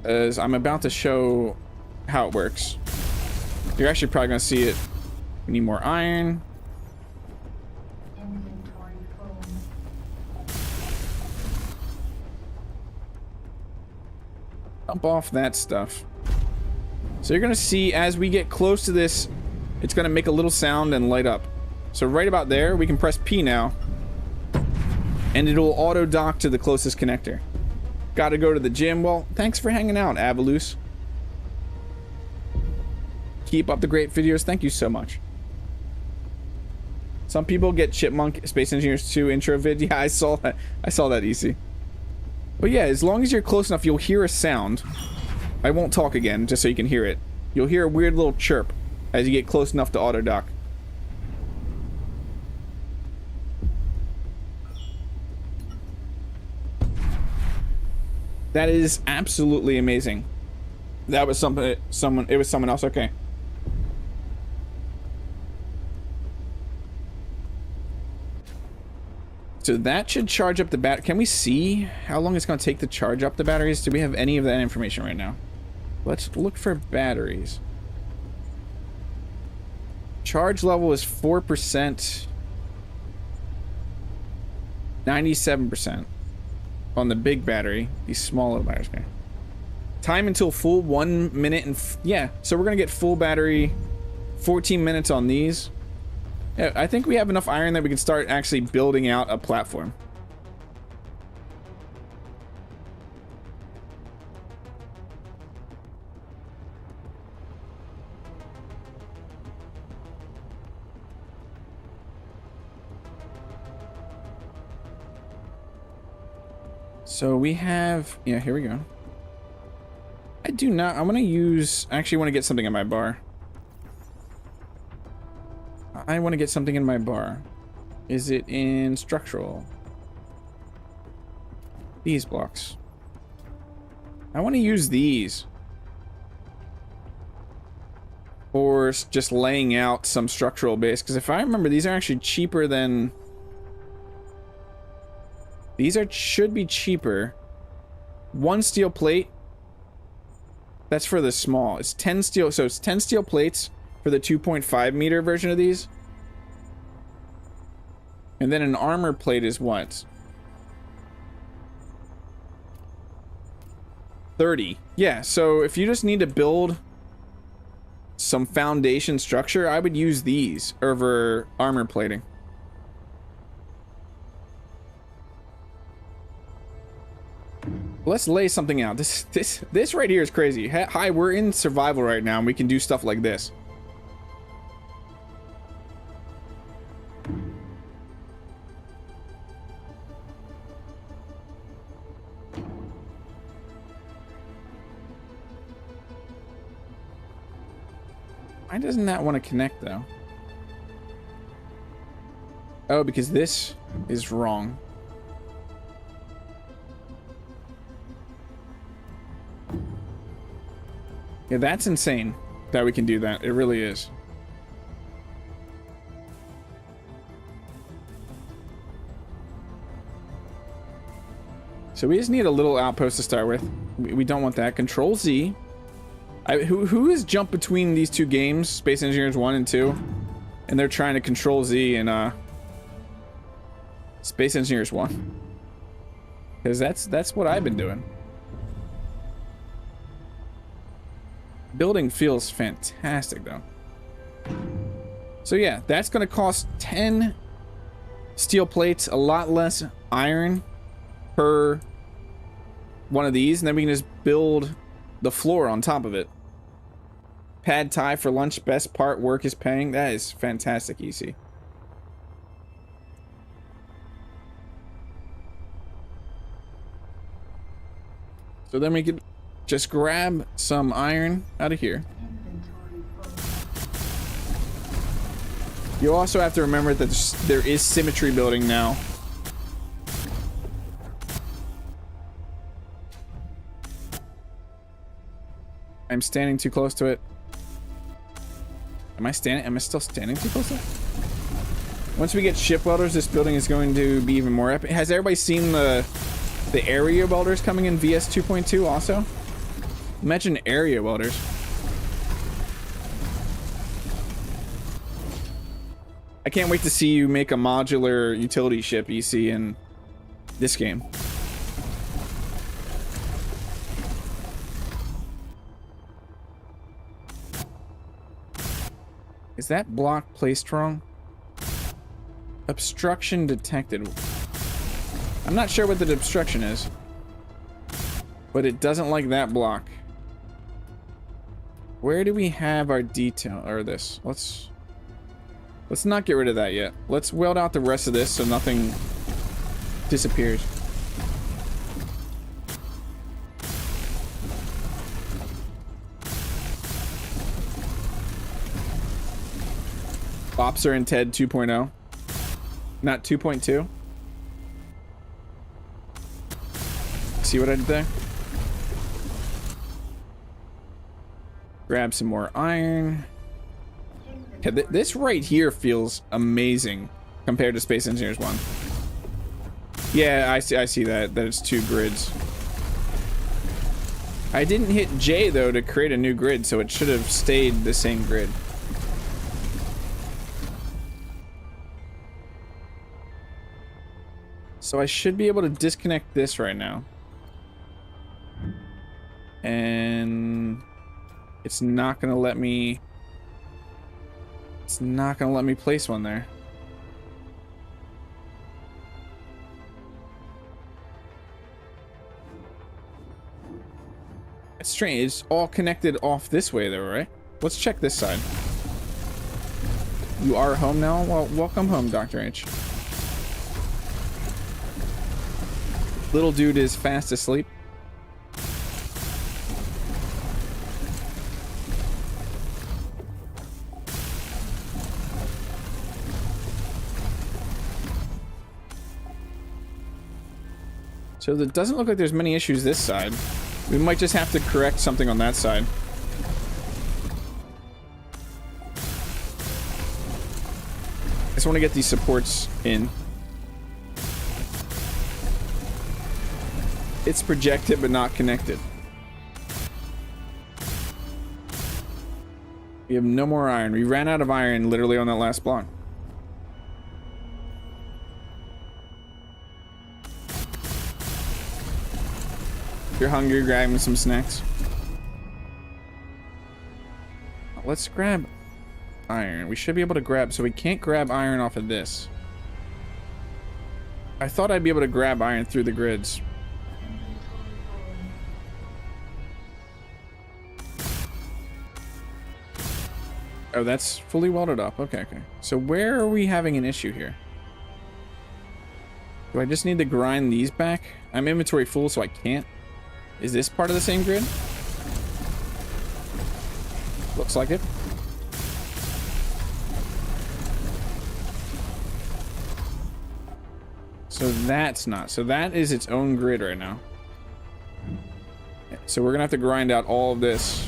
As I'm about to show how it works. You're actually probably going to see it. We need more iron. Dump off that stuff. So you're going to see as we get close to this, it's going to make a little sound and light up. So right about there, we can press P now, and it'll auto dock to the closest connector. Gotta go to the gym. Well, thanks for hanging out, Avalus. Keep up the great videos. Thank you so much. Some people get Chipmunk Space Engineers 2 intro vid. Yeah, I saw that. I saw that, EC. But yeah, as long as you're close enough, you'll hear a sound. I won't talk again, just so you can hear it. You'll hear a weird little chirp. as you get close enough to auto dock. That is absolutely amazing. That was it was someone else. Okay. So that should charge up the bat. Can we see how long it's going to take to charge up the batteries? Do we have any of that information right now? Let's look for batteries. Charge level is 4%. 97% on the big battery. These smaller batteries. Okay. Time until full 1 minute and yeah. So we're going to get full battery 14 minutes on these. Yeah, I think we have enough iron that we can start actually building out a platform. So we have, yeah, here we go. I do not, I want to use, I actually want to get something in my bar. I want to get something in my bar. Is it in structural? These blocks. I want to use these. Or just laying out some structural base. Because if I remember, these are actually cheaper than... These should be cheaper. 1 steel plate. That's for the small. It's 10 steel. So it's 10 steel plates for the 2.5 meter version of these. And then an armor plate is what? 30. Yeah, so if you just need to build some foundation structure, I would use these over armor plating. Let's lay something out. This right here is crazy. Hi, we're in survival right now and we can do stuff like this. Why doesn't that want to connect though? Oh, because this is wrong. Yeah, that's insane that we can do that. It really is. So we just need a little outpost to start with. We don't want that. Control Z. Who has jumped between these two games, Space Engineers 1 and 2? And they're trying to Control Z in Space Engineers 1. Because that's what I've been doing. Building feels fantastic though. So yeah, that's gonna cost 10 steel plates, a lot less iron per one of these, and then we can just build the floor on top of it. Pad Thai for lunch, best part, work is paying. That is fantastic, EC. So then we could just grab some iron out of here. You also have to remember that there is symmetry building now. I'm standing too close to it. Am I still standing too close to it? Once we get ship welders, this building is going to be even more epic. Has everybody seen the area welders coming in VS 2.2 also? Imagine area welders. I can't wait to see you make a modular utility ship, EC, in this game. Is that block placed wrong? Obstruction detected. I'm not sure what the obstruction is, but it doesn't like that block. Where do we have our detail or this? Let's not get rid of that yet. Let's weld out the rest of this so nothing disappears. Bopser and Ted 2.0. Not 2.2. See what I did there? Grab some more iron. Yeah, this right here feels amazing compared to Space Engineers 1. Yeah, I see that it's 2 grids. I didn't hit J though to create a new grid, so it should have stayed the same grid. So I should be able to disconnect this right now. And it's not gonna let me place one there. It's strange. It's all connected off this way though, right? Let's check this side. You are home now? Well, welcome home, Dr. H. Little dude is fast asleep. So it doesn't look like there's many issues this side. We might just have to correct something on that side. I just want to get these supports in. It's projected but not connected. We have no more iron. We ran out of iron literally on that last block. If you're hungry, grab some snacks. Let's grab iron. We should be able to grab, so we can't grab iron off of this. I thought I'd be able to grab iron through the grids. Oh, that's fully welded up. Okay, okay. So where are we having an issue here? Do I just need to grind these back? I'm inventory full, so I can't. Is this part of the same grid? Looks like it. So that's not. So that is its own grid right now. So we're gonna have to grind out all of this.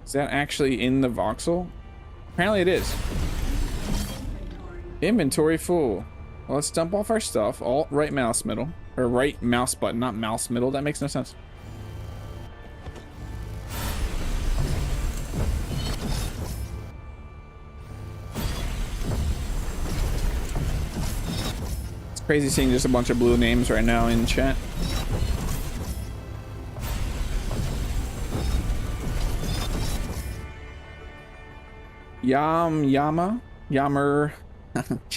Is that actually in the voxel? Apparently it is. Inventory full. Well, let's dump off our stuff. Alt right mouse middle. Or right mouse button, not mouse middle. That makes no sense. It's crazy seeing just a bunch of blue names right now in chat. Yammer.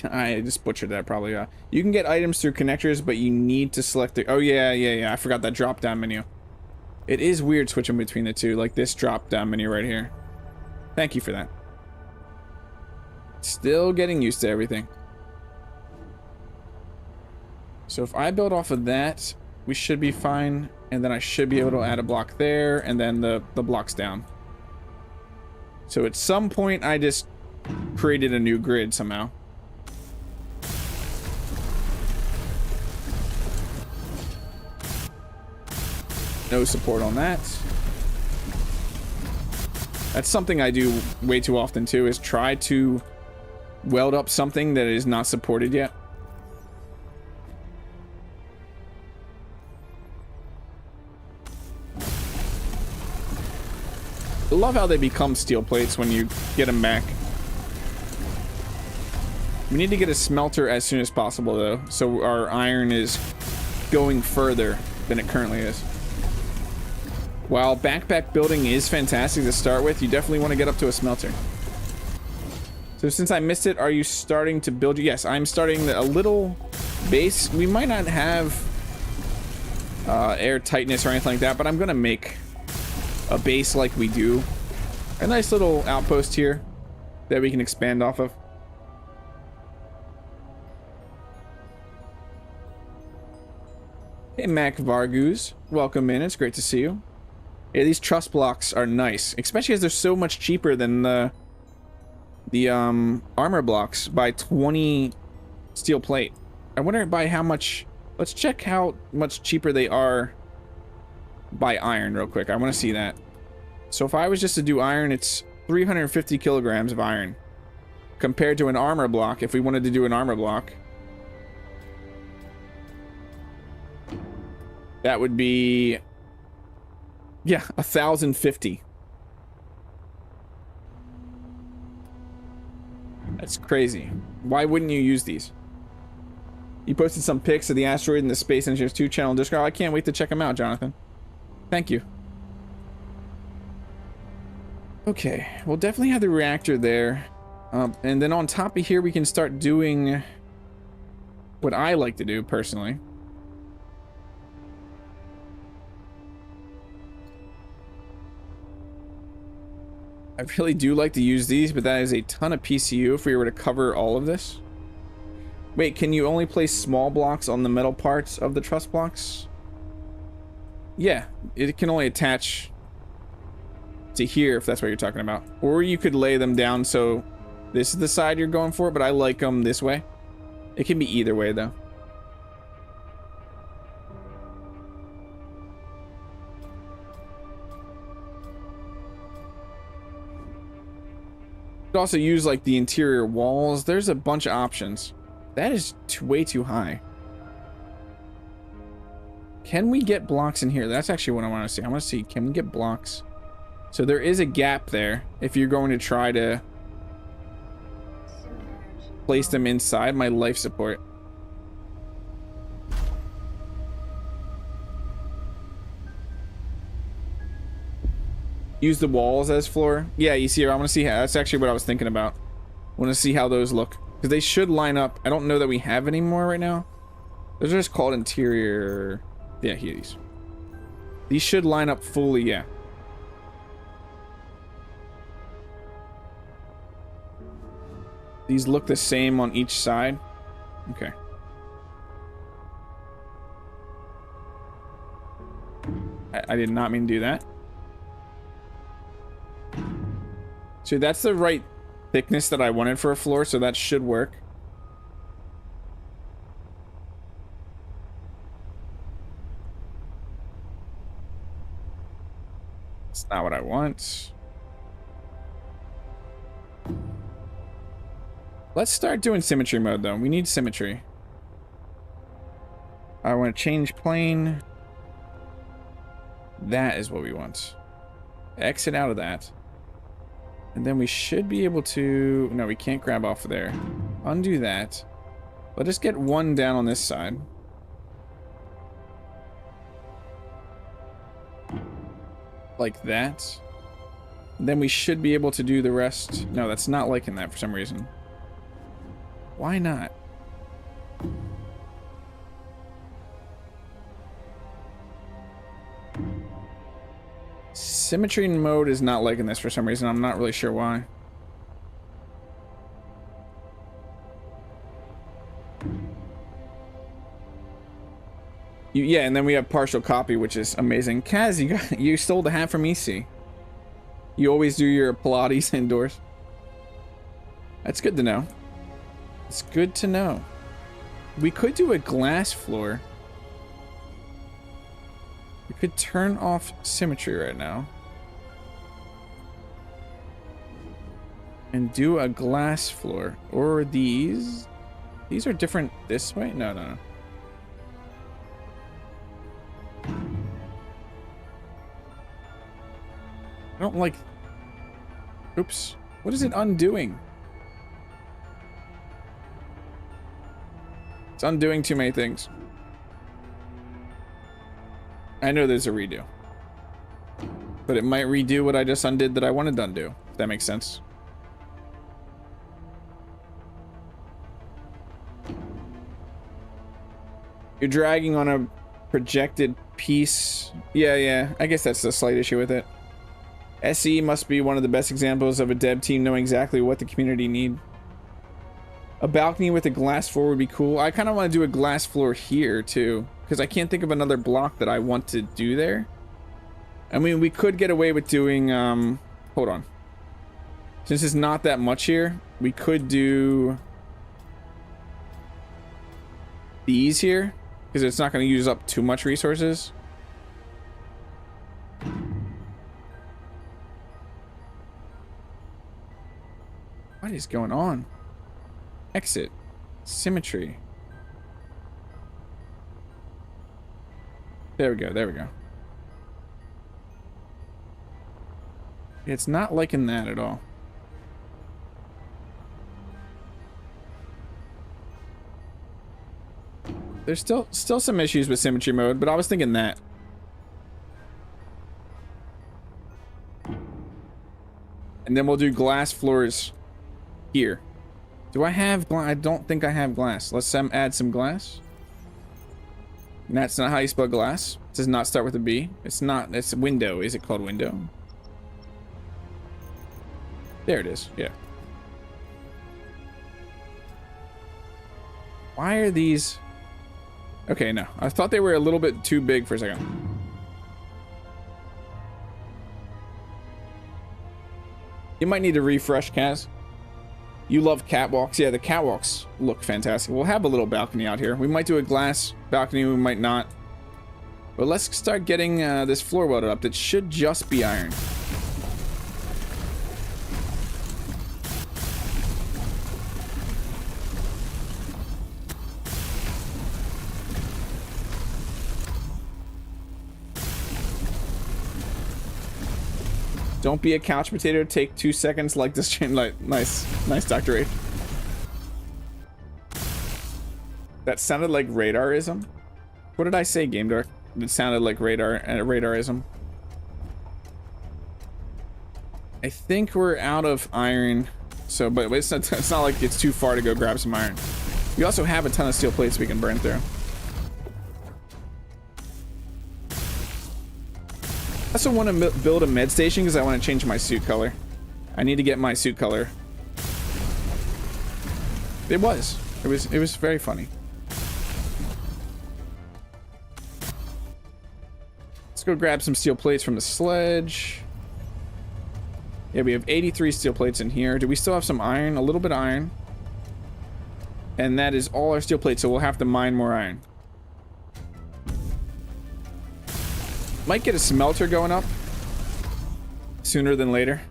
I just butchered that probably. You can get items through connectors, but you need to select the. Oh yeah. I forgot that drop down menu. It is weird switching between the two, like this drop down menu right here. Thank you for that. Still getting used to everything. So if I build off of that, we should be fine, and then I should be able to add a block there, and then the blocks down. So at some point, I just created a new grid somehow. No support on that. That's something I do way too often too, is try to weld up something that is not supported yet. I love how they become steel plates when you get them back. We need to get a smelter as soon as possible though, so our iron is going further than it currently is. While backpack building is fantastic to start with, you definitely want to get up to a smelter. So since I missed it, are you starting to build? Yes, I'm starting a little base. We might not have air tightness or anything like that, but I'm gonna make a base like we do. A nice little outpost here that we can expand off of. Hey, Mac Vargus. Welcome in. It's great to see you. Yeah, these truss blocks are nice, especially as they're so much cheaper than the armor blocks by 20 steel plate. I wonder by how much. Let's check how much cheaper they are by iron real quick. I want to see that. So if I was just to do iron, it's 350 kilograms of iron compared to an armor block. If we wanted to do an armor block, that would be, yeah, 1,050. That's crazy. Why wouldn't you use these? You posted some pics of the asteroid in the Space Engineers 2 channel Discord. I can't wait to check them out, Jonathan. Thank you. Okay, we'll definitely have the reactor there. And then on top of here, we can start doing what I like to do, personally. I really do like to use these, but that is a ton of PCU if we were to cover all of this. Wait, can you only place small blocks on the metal parts of the truss blocks? Yeah, it can only attach to here if that's what you're talking about. Or you could lay them down so this is the side you're going for, but I like them this way. It can be either way though. You could also use like the interior walls. There's a bunch of options. That is way too high. Can we get blocks in here? That's actually what I want to see. I want to see, can we get blocks? So there is a gap there if you're going to try to place them inside my life support. Use the walls as floor. Yeah, you see, I want to see how, that's actually what I was thinking about. I want to see how those look. Because they should line up. I don't know that we have any more right now. Those are just called interior. Yeah, here these. These should line up fully, yeah. These look the same on each side. Okay. I did not mean to do that. So that's the right thickness that I wanted for a floor, so that should work. It's not what I want. Let's start doing symmetry mode though. We need symmetry. I want to change plane. That is what we want. Exit out of that. And then we should be able to... No, we can't grab off of there. Undo that. Let us get one down on this side. Like that. And then we should be able to do the rest. No, that's not liking that for some reason. Why not? Symmetry mode is not liking this for some reason. I'm not really sure why. Yeah, and then we have partial copy, which is amazing. Kaz, you stole the hat from EC. You always do your Pilates indoors. That's good to know. It's good to know. We could do a glass floor. We could turn off symmetry right now. And do a glass floor. Or these. These are different this way? No, no, no. I don't like... Oops. What is it undoing? It's undoing too many things. I know there's a redo. But it might redo what I just undid that I wanted to undo. If that makes sense. You're dragging on a projected piece. Yeah. I guess that's the slight issue with it. SE must be one of the best examples of a dev team knowing exactly what the community need. A balcony with a glass floor would be cool. I kind of want to do a glass floor here too, because I can't think of another block that I want to do there. I mean, we could get away with doing, hold on. Since it's not that much here, we could do these here, because it's not going to use up too much resources. What is going on? Exit. Symmetry. There we go, there we go. It's not liking that at all. There's still some issues with symmetry mode, but I was thinking that. And then we'll do glass floors here. Do I have glass? I don't think I have glass. Let's add some glass. And that's not how you spell glass. It does not start with a B. It's not. It's a window. Is it called window? There it is. Yeah. Why are these? Okay, no. I thought they were a little bit too big for a second. You might need to refresh, Kaz. You love catwalks. Yeah, the catwalks look fantastic. We'll have a little balcony out here. We might do a glass balcony, we might not. But let's start getting this floor welded up. That should just be iron. Don't be a couch potato. Take 2 seconds like this chain. Like, nice, Dr. H. That sounded like radarism. What did I say, Game Dark? It sounded like radarism. I think we're out of iron. So, but it's not like it's too far to go grab some iron. We also have a ton of steel plates we can burn through. I also want to build a med station because I want to change my suit color. I need to get my suit color. It was very funny. Let's go grab some steel plates from the sledge. Yeah, we have 83 steel plates in here. Do we still have some iron? A little bit of iron. And that is all our steel plates, so we'll have to mine more iron. Might get a smelter going up sooner than later.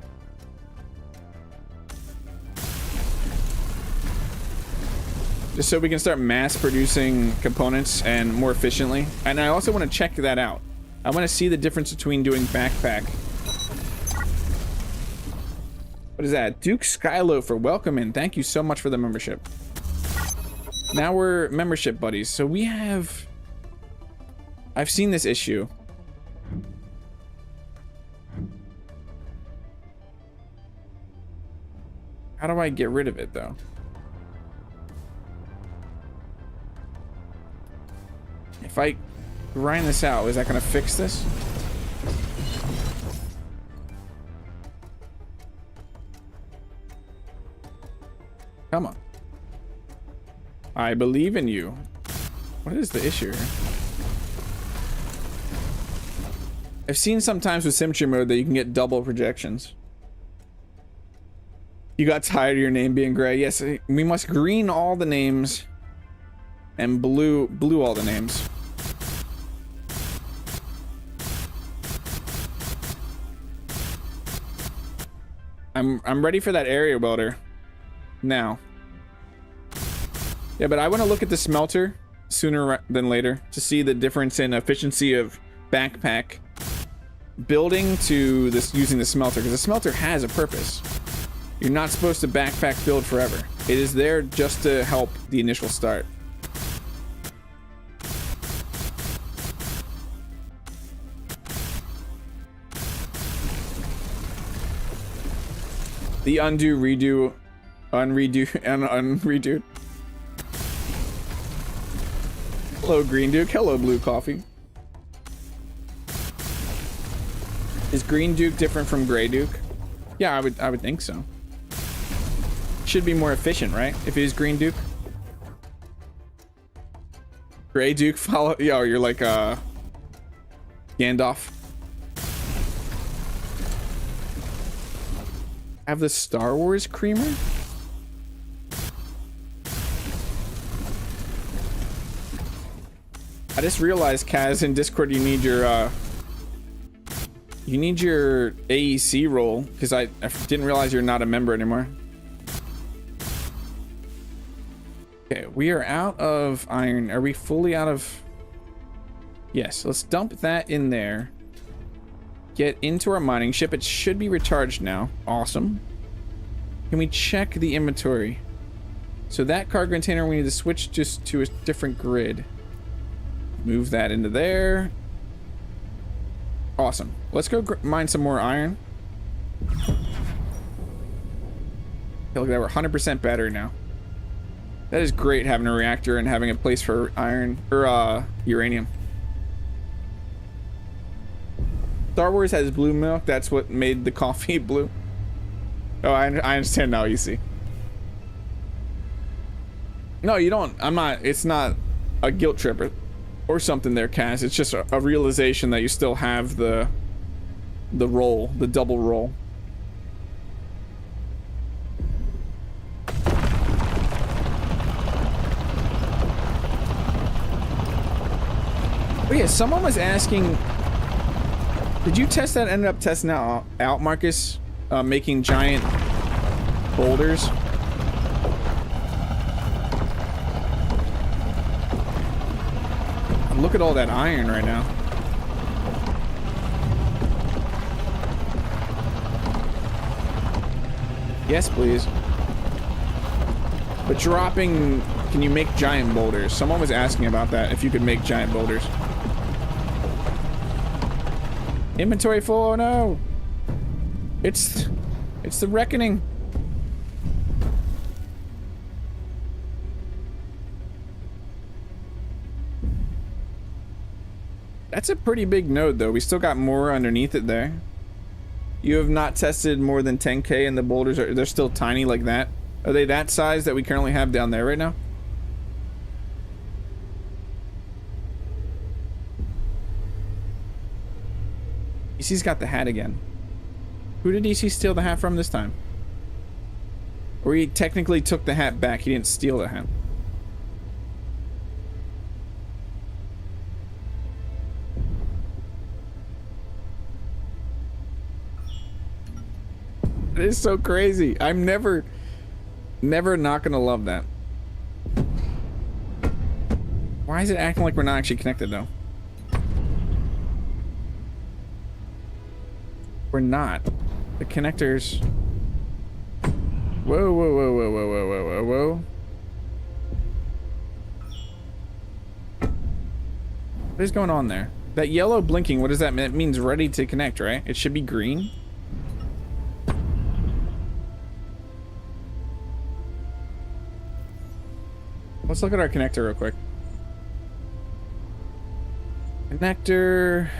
Just so we can start mass producing components and more efficiently. And I also want to check that out. I want to see the difference between doing backpack. What is that? Duke Skylo for welcome in. Thank you so much for the membership. Now we're membership buddies. So we have... I've seen this issue. How do I get rid of it, though? If I grind this out, is that going to fix this? Come on. I believe in you. What is the issue here? I've seen sometimes with Symmetry Mode that you can get double projections. You got tired of your name being gray. Yes, we must green all the names and blue all the names. I'm ready for that area welder now. Yeah, but I want to look at the smelter sooner than later to see the difference in efficiency of backpack building to this using the smelter, because the smelter has a purpose. You're not supposed to backpack build forever. It is there just to help the initial start. The undo, redo, unredo, and unredo. Hello, Green Duke. Hello, Blue Coffee. Is Green Duke different from Gray Duke? Yeah, I would think so. Should be more efficient, right? If it is Green Duke. Grey Duke follow. Yo, you're like Gandalf. Have the Star Wars creamer? I just realized, Kaz, in Discord you need your AEC role, because I didn't realize you're not a member anymore. Okay, we are out of iron. Are we fully out of... Yes, let's dump that in there. Get into our mining ship. It should be recharged now. Awesome. Can we check the inventory? So that cargo container, we need to switch just to a different grid. Move that into there. Awesome. Let's go mine some more iron. Okay, look at that. We're 100% battery now. That is great, having a reactor and having a place for iron or uranium. Star Wars has blue milk. That's what made the coffee blue. Oh, I understand now. You see. No, you don't. I'm not. It's not a guilt trip or something there, Cass. It's just a realization that you still have the roll, the double roll. Oh yeah, someone was asking, did you test that? Ended up testing out, Marcus, making giant boulders. Look at all that iron right now. Yes, please. But dropping, can you make giant boulders? Someone was asking about that, if you could make giant boulders. Inventory full, oh no! It's the reckoning. That's a pretty big node though. We still got more underneath it there. You have not tested more than 10k and the boulders they're still tiny like that. Are they that size that we currently have down there right now? EC's got the hat again. Who did EC steal the hat from this time? Or he technically took the hat back, he didn't steal the hat. It is so crazy. I'm never not gonna love that. Why is it acting like we're not actually connected though? We're not. The connectors. Whoa, whoa, whoa, whoa, whoa, whoa, whoa, whoa, whoa. What is going on there? That yellow blinking, what does that mean? It means ready to connect, right? It should be green. Let's look at our connector real quick. Connector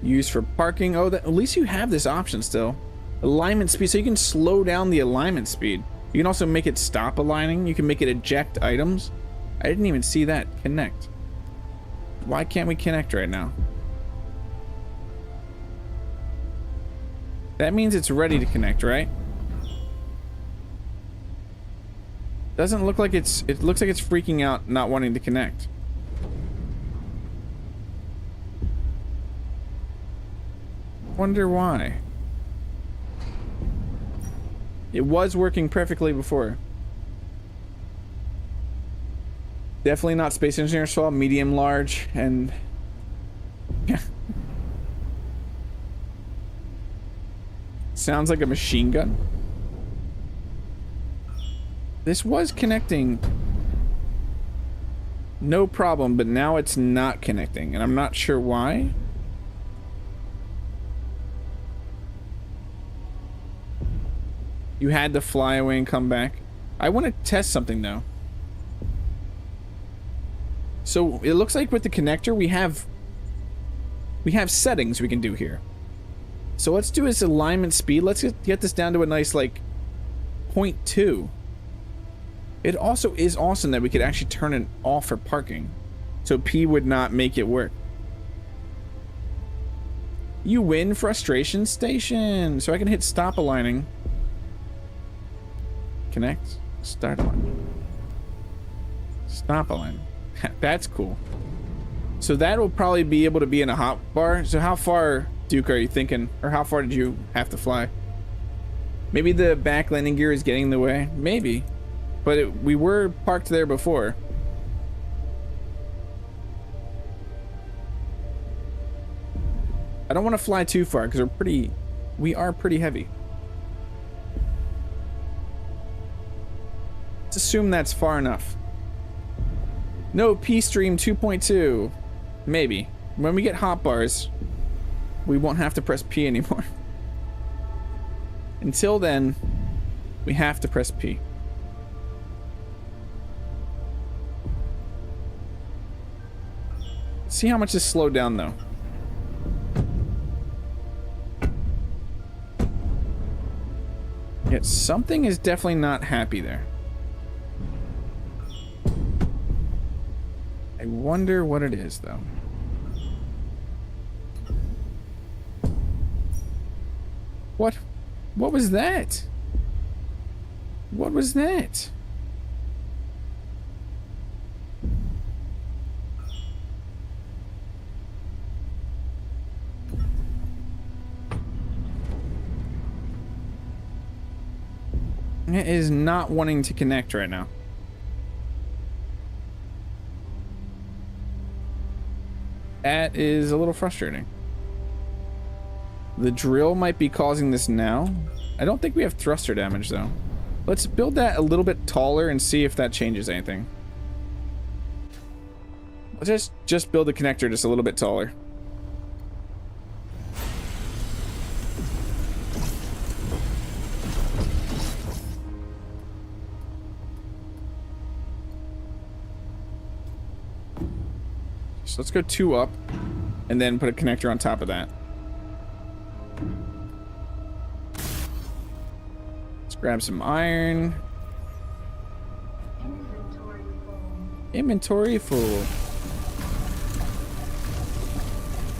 used for parking. Oh, at least you have this option still. Alignment speed, so you can slow down the alignment speed. You can also make it stop aligning. You can make it eject items. I didn't even see that. Connect. Why can't we connect right now? That means it's ready to connect, right? Doesn't look like it looks like it's freaking out, not wanting to connect. Wonder why. It was working perfectly before. Definitely not Space Engineer's fault. Medium, large, and yeah. Sounds like a machine gun. This was connecting no problem, but now it's not connecting, and I'm not sure why. You had to fly away and come back. I want to test something though. So it looks like with the connector we have settings we can do here. So let's do this alignment speed. Let's get this down to a nice like 0.2. It also is awesome that we could actually turn it off for parking, so P would not make it work. You win frustration station. So I can hit stop aligning. Connect. Start align. Stop align. That's cool. So that will probably be able to be in a hot bar. So how far, Duke, are you thinking? Or how far did you have to fly? Maybe the back landing gear is getting in the way. Maybe. But we were parked there before. I don't want to fly too far because we are pretty heavy. Let's assume that's far enough. No P stream 2.2. Maybe. When we get hotbars, we won't have to press P anymore. Until then, we have to press P. See how much is slowed down though. Yet something is definitely not happy there. I wonder what it is though. What was that? What was that? It is not wanting to connect right now. That is a little frustrating. The drill might be causing this now. I don't think we have thruster damage though. Let's build that a little bit taller and see if that changes anything. Let's just build the connector just a little bit taller. So let's go 2 up and then put a connector on top of that. Let's grab some iron. Inventory full.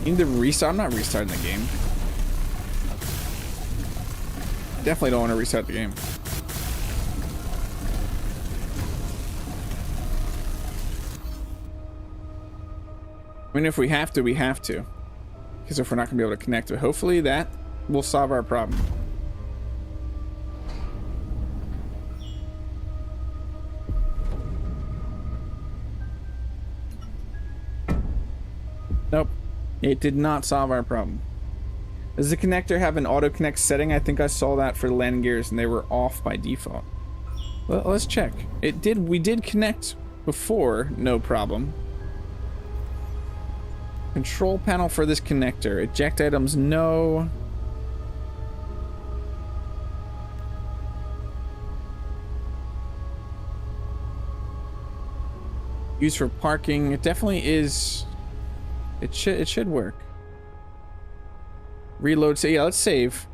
Need to restart. I'm not restarting the game. Definitely don't want to restart the game. I mean, if we have to, we have to. Because if we're not going to be able to connect it, hopefully that will solve our problem. Nope. It did not solve our problem. Does the connector have an auto connect setting? I think I saw that for the landing gears and they were off by default. Well, let's check. It did. We did connect before, no problem. Control panel for this connector. Eject items, no. Used for parking. It definitely is. It should work. Reload. So yeah, let's save.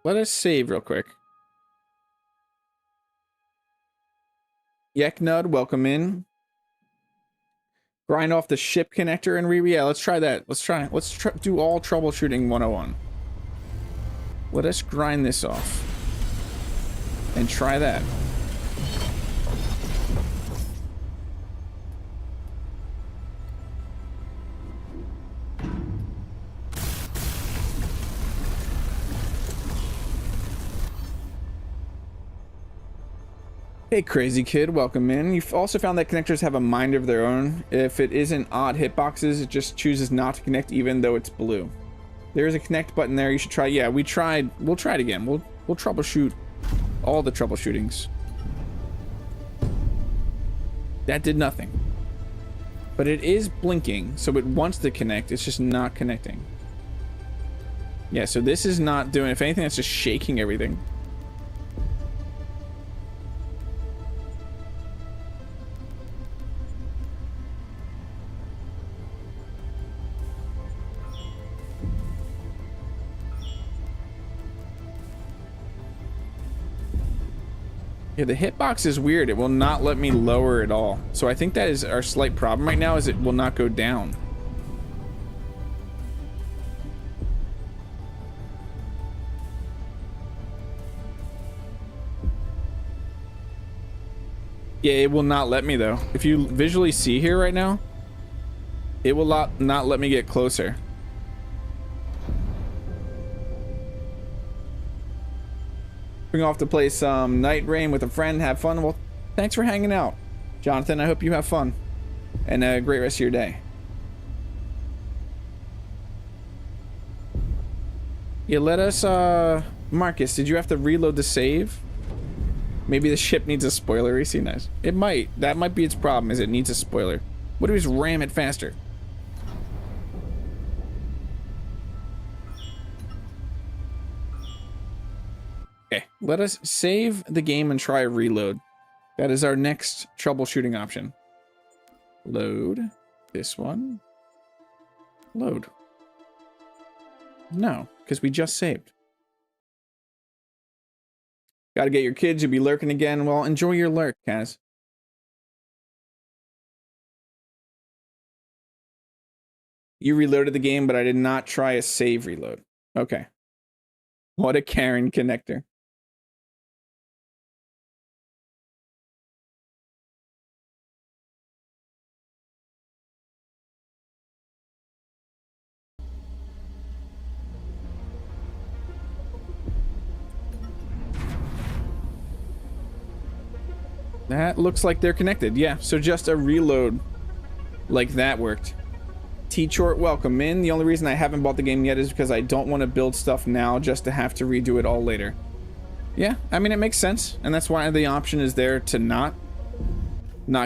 Let us save real quick. Yeknud, welcome in. Grind off the ship connector and yeah, let's try that. Let's do all troubleshooting 101. Let us grind this off and try that. Hey crazy kid, welcome in. You've also found that connectors have a mind of their own. If it isn't odd hitboxes, it just chooses not to connect even though it's blue. There is a connect button there. You should try. Yeah, we tried. We'll try it again. We'll troubleshoot all the troubleshootings. That did nothing. But it is blinking, so it wants to connect. It's just not connecting. Yeah, so this is not doing. If anything, it's just shaking everything. Yeah, the hitbox is weird. It will not let me lower at all. So I think that is our slight problem right now, is it will not go down. Yeah, it will not let me though. If you visually see here right now, it will not let me get closer. Going off to play some Night Rain with a friend, have fun. Well, thanks for hanging out, Jonathan. I hope you have fun and a great rest of your day. Yeah, let us, Marcus, did you have to reload the save? Maybe the ship needs a spoiler. You nice. It might. That might be its problem, is it needs a spoiler. What do we just ram it faster? Okay, let us save the game and try a reload. That is our next troubleshooting option. Load. This one. Load. No, because we just saved. Gotta get your kids, you'll be lurking again. Well, enjoy your lurk, Kaz. You reloaded the game, but I did not try a save reload. Okay. What a Karen connector. That looks like they're connected. Yeah, so just a reload like that worked. T-Chort, welcome in. The only reason I haven't bought the game yet is because I don't want to build stuff now just to have to redo it all later. Yeah, I mean, it makes sense. And that's why the option is there to not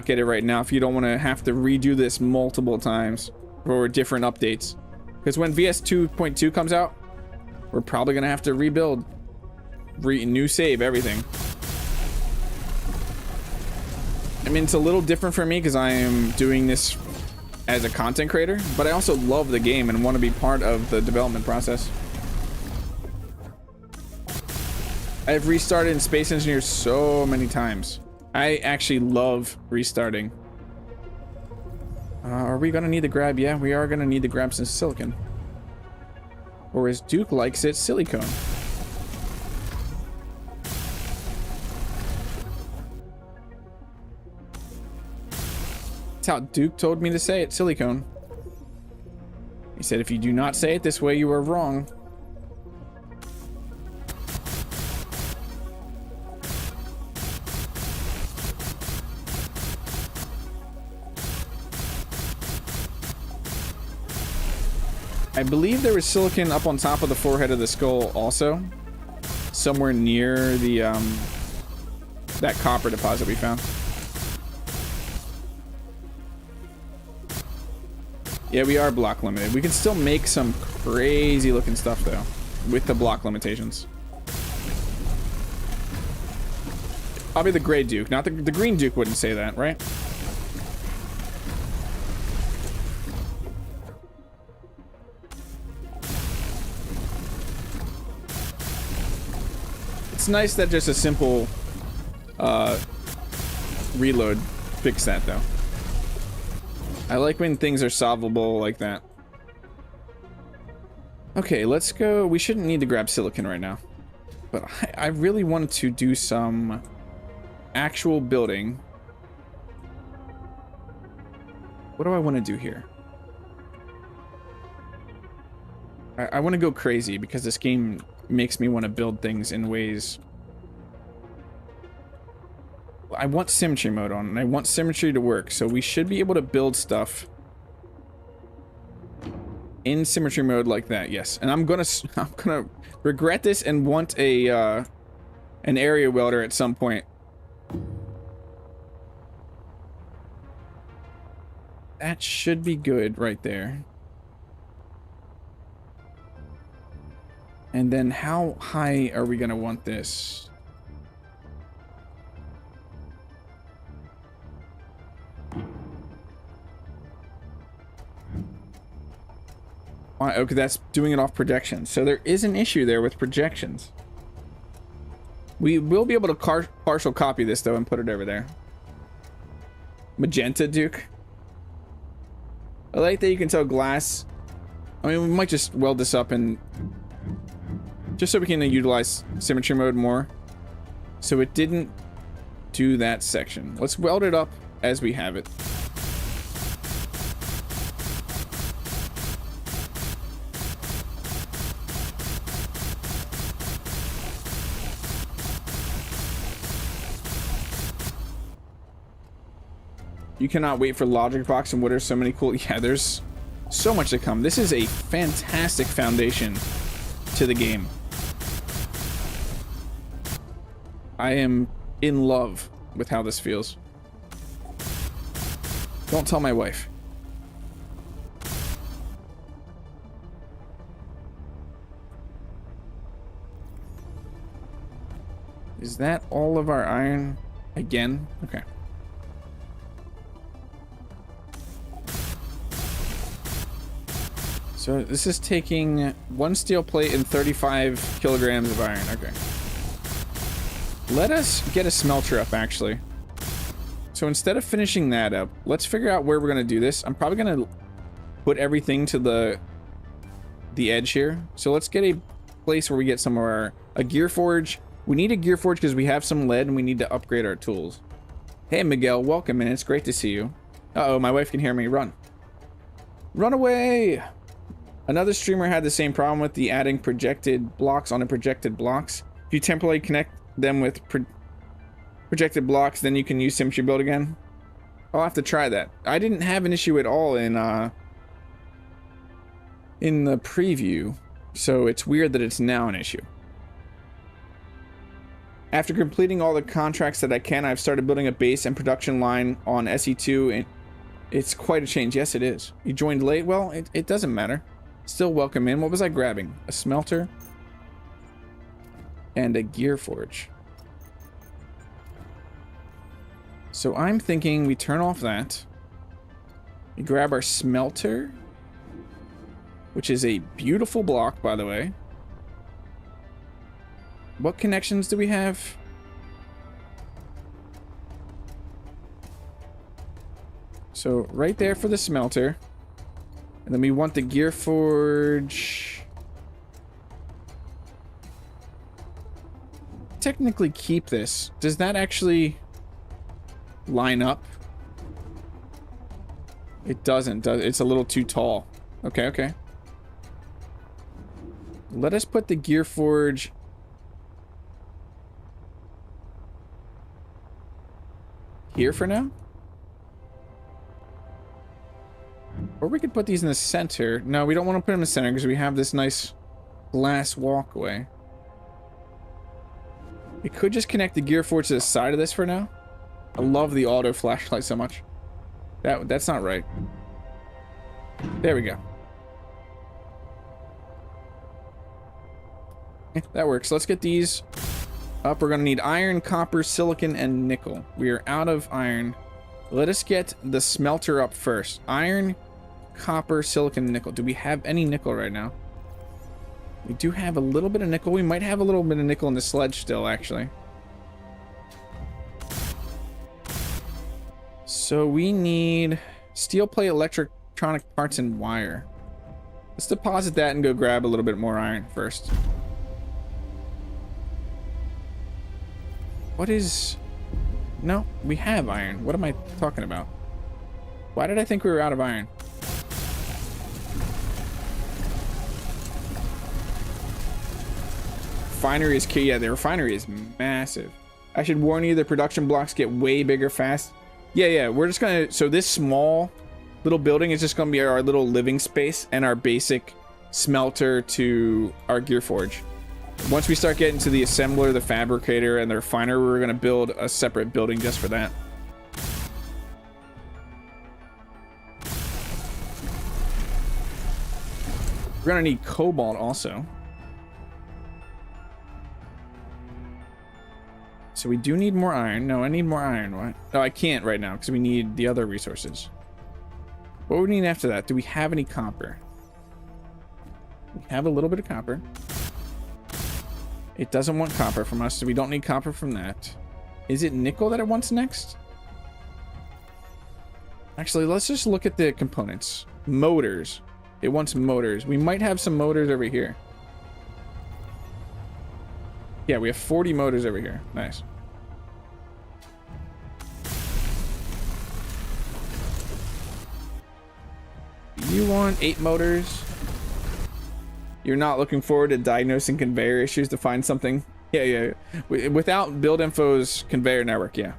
get it right now if you don't want to have to redo this multiple times for different updates. Because when VS 2.2 comes out, we're probably going to have to rebuild. New save, everything. I mean, it's a little different for me because I am doing this as a content creator, but I also love the game and want to be part of the development process. I've restarted in Space Engineers so many times. I actually love restarting. Are we gonna need to grab? Yeah, we are gonna need to grab some silicon. Or as Duke likes it, silicone. That's how Duke told me to say it, silicone. He said, if you do not say it this way, you are wrong. I believe there was silicon up on top of the forehead of the skull also. Somewhere near the, that copper deposit we found. Yeah, we are block limited. We can still make some crazy looking stuff though, with the block limitations. Probably the gray Duke, not the green Duke wouldn't say that, right? It's nice that just a simple reload fixed that though. I like when things are solvable like that. Okay, let's go. We shouldn't need to grab silicon right now. But I really wanted to do some actual building. What do I want to do here? I want to go crazy because this game makes me want to build things in ways. I want Symmetry Mode on, and I want Symmetry to work, so we should be able to build stuff in Symmetry Mode like that. Yes, and I'm gonna regret this and want a an area welder at some point. That should be good right there. And then how high are we gonna want this? Okay, that's doing it off projections. So there is an issue there with projections. We will be able to partial copy this though and put it over there. Magenta Duke. I like that you can tell glass. I mean, we might just weld this up and just so we can utilize symmetry mode more. So it didn't do that section. Let's weld it up as we have it. You cannot wait for Logic Box and what are so many cool... Yeah, there's so much to come. This is a fantastic foundation to the game. I am in love with how this feels. Don't tell my wife. Is that all of our iron again? Okay. So this is taking 1 steel plate and 35 kilograms of iron. Okay. Let us get a smelter up, actually. So instead of finishing that up, let's figure out where we're going to do this. I'm probably going to put everything to the edge here. So let's get a place where we get some of a Gearforge. We need a Gearforge because we have some lead and we need to upgrade our tools. Hey, Miguel, welcome in. It's great to see you. Uh-oh, my wife can hear me. Run. Run away! Another streamer had the same problem with the adding projected blocks on the projected blocks. If you temporarily connect them with projected blocks, then you can use Symmetry Build again. I'll have to try that. I didn't have an issue at all in the preview, so it's weird that it's now an issue. After completing all the contracts that I can, I've started building a base and production line on SE2, and it's quite a change. Yes, it is. You joined late? Well, it doesn't matter. Still welcome in. What was I grabbing? A smelter and a Gearforge. So I'm thinking we turn off that. We grab our smelter, which is a beautiful block, by the way. What connections do we have? So right there for the smelter. And then we want the Gearforge. Technically keep this. Does that actually line up? It doesn't. It's a little too tall. Okay, okay. Let us put the Gearforge here for now. Or we could put these in the center. No, we don't want to put them in the center because we have this nice glass walkway. We could just connect the Gearforge to the side of this for now. I love the auto flashlight so much. That's not right. There we go. That works. Let's get these up. We're going to need iron, copper, silicon, and nickel. We are out of iron. Let us get the smelter up first. Iron, copper, silicon, nickel. Do we have any nickel right now? We do have a little bit of nickel. We might have a little bit of nickel in the sledge still, actually. So we need steel plate, electronic parts, and wire. Let's deposit that and go grab a little bit more iron first. What is... No, we have iron. What am I talking about? Why did I think we were out of iron? Refinery is key. Yeah, the refinery is massive. I should warn you, the production blocks get way bigger fast. Yeah, we're just gonna... So this small little building is just gonna be our little living space and our basic smelter to our Gearforge. Once we start getting to the assembler, the fabricator, and the refiner, we're gonna build a separate building just for that. We're gonna need cobalt also. So we do need more iron. No, I need more iron. What? No, I can't right now because we need the other resources. What would we need after that? Do we have any copper? We have a little bit of copper. It doesn't want copper from us, so we don't need copper from that. Is it nickel that it wants next? Actually, let's just look at the components. Motors. It wants motors. We might have some motors over here. Yeah, we have 40 motors over here. Nice. You want 8 motors? You're not looking forward to diagnosing conveyor issues to find something? Yeah. Without build info's conveyor network, yeah.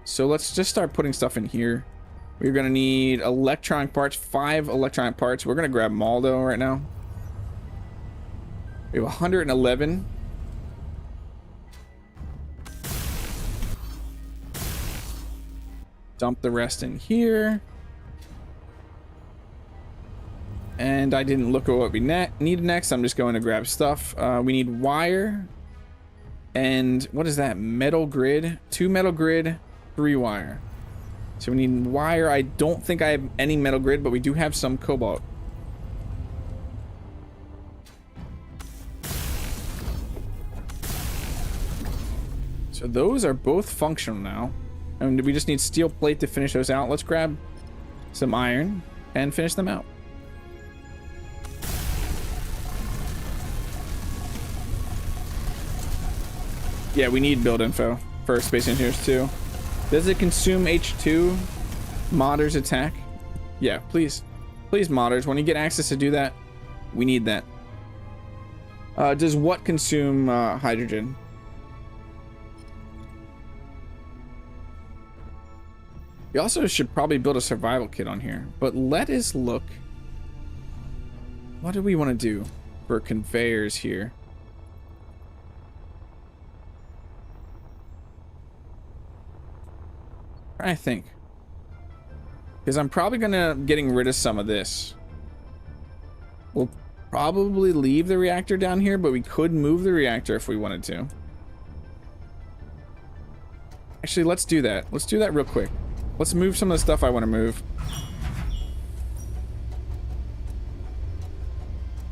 So let's just start putting stuff in here. We're gonna need electronic parts, 5 electronic parts. We're gonna grab them all though right now. We have 111. Dump the rest in here. And I didn't look at what we need next. I'm just going to grab stuff. We need wire. And what is that? Metal grid. 2 metal grid, 3 wire. So we need wire. I don't think I have any metal grid, but we do have some cobalt. So those are both functional now. And we just need steel plate to finish those out. Let's grab some iron and finish them out. Yeah, we need build info for Space Engineers 2. Does it consume H2? Modders attack? Yeah, please. Please, modders, when you get access to do that, we need that. Does what consume hydrogen? We also should probably build a survival kit on here, but let us look. What do we want to do for conveyors here? I think, because I'm probably gonna getting rid of some of this. We'll probably leave the reactor down here, but we could move the reactor if we wanted to. Actually, let's do that. Let's do that real quick. Let's move some of the stuff I want to move.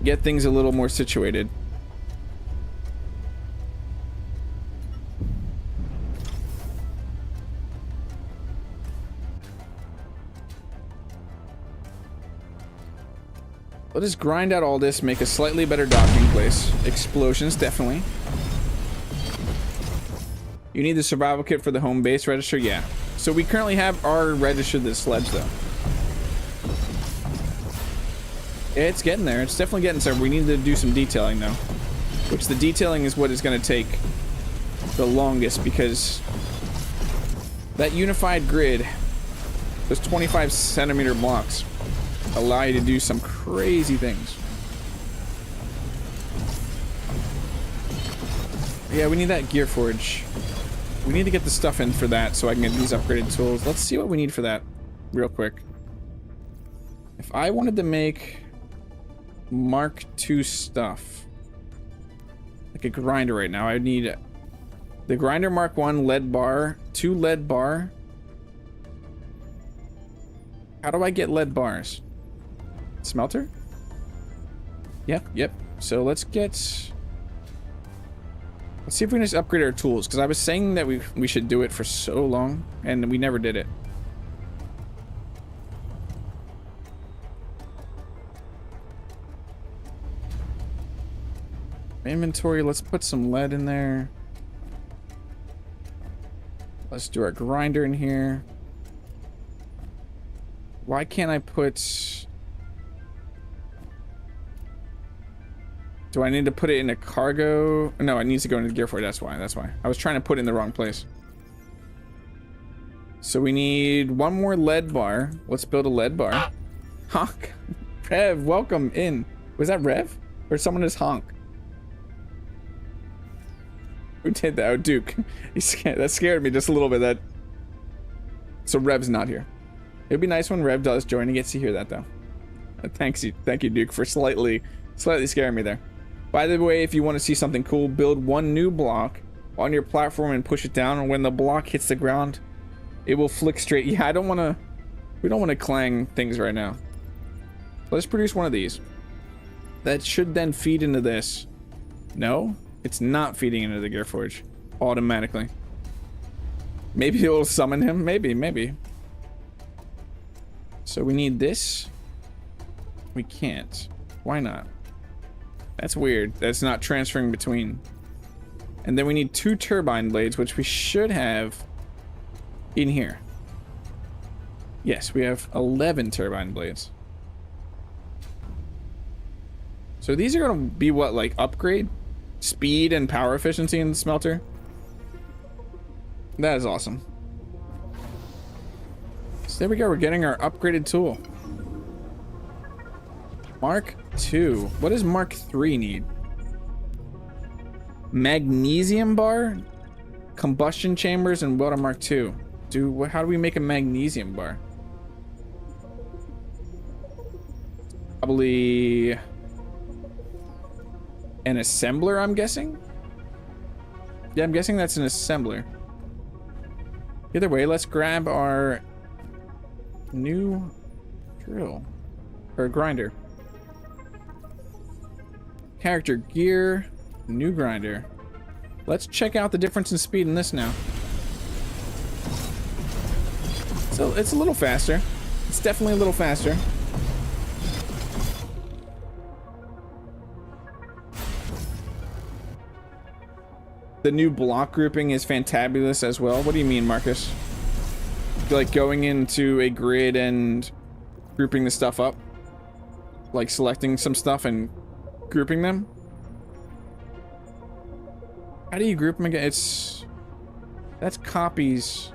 Get things a little more situated. Let us grind out all this, make a slightly better docking place. Explosions, definitely. You need the survival kit for the home base register? Yeah. So we currently have our registered the sledge, though. Yeah, it's getting there. It's definitely getting there. We need to do some detailing, though. Which the detailing is what is going to take the longest, because that unified grid, those 25 centimeter blocks, allow you to do some crazy things. Yeah, we need that Gearforge. We need to get the stuff in for that so I can get these upgraded tools. Let's see what we need for that real quick. If I wanted to make Mark II stuff, like a grinder right now, I would need the grinder Mark I lead bar, 2 lead bar. How do I get lead bars? Smelter? Yep. So let's see if we can just upgrade our tools, because I was saying that we should do it for so long and we never did it. Inventory, let's put some lead in there. Let's do our grinder in here. Why can't I put... Do I need to put it in a cargo? No, it needs to go into Gearforge. That's why. I was trying to put it in the wrong place. So we need 1 more lead bar. Let's build a lead bar. Honk. Rev, welcome in. Was that Rev? Or someone just honk? Who did that? Oh, Duke. That scared me just a little bit. So Rev's not here. It'd be nice when Rev does join and gets to hear that, though. Thank you, Duke, for slightly scaring me there. By the way, if you want to see something cool, build 1 new block on your platform and push it down, and when the block hits the ground, it will flick straight. Yeah, we don't want to clang things right now. Let's produce one of these. That should then feed into this. No? It's not feeding into the Gearforge automatically. Maybe it'll summon him. Maybe. So we need this. We can't. Why not? That's weird. That's not transferring between. And then we need 2 turbine blades, which we should have in here. Yes, we have 11 turbine blades. So these are going to be what, like upgrade? Speed and power efficiency in the smelter? That is awesome. So there we go. We're getting our upgraded tool. Mark 2. What does Mark 3 need? Magnesium bar, combustion chambers, and Welder Mark 2. How do we make a magnesium bar? Probably an assembler, I'm guessing. Yeah, I'm guessing that's an assembler. Either way, let's grab our new drill or grinder. Character gear, new grinder. Let's check out the difference in speed in this now. So it's a little faster. It's definitely a little faster. The new block grouping is fantabulous as well. What do you mean, Marcus? Like going into a grid and grouping the stuff up? Like selecting some stuff and grouping them? How do you group them again? That's copies.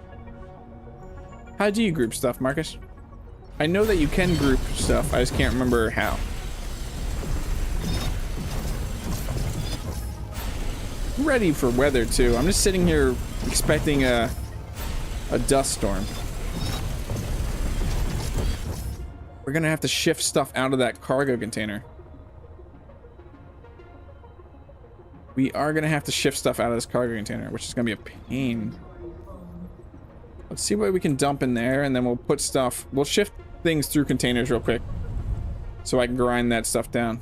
How do you group stuff, Marcus? I know that you can group stuff. I just can't remember how. I'm ready for weather too. I'm just sitting here expecting a dust storm. We're gonna have to shift stuff out of that cargo container. We are gonna have to shift stuff out of this cargo container, which is gonna be a pain. Let's see what we can dump in there, and then we'll put stuff. We'll shift things through containers real quick, so I can grind that stuff down.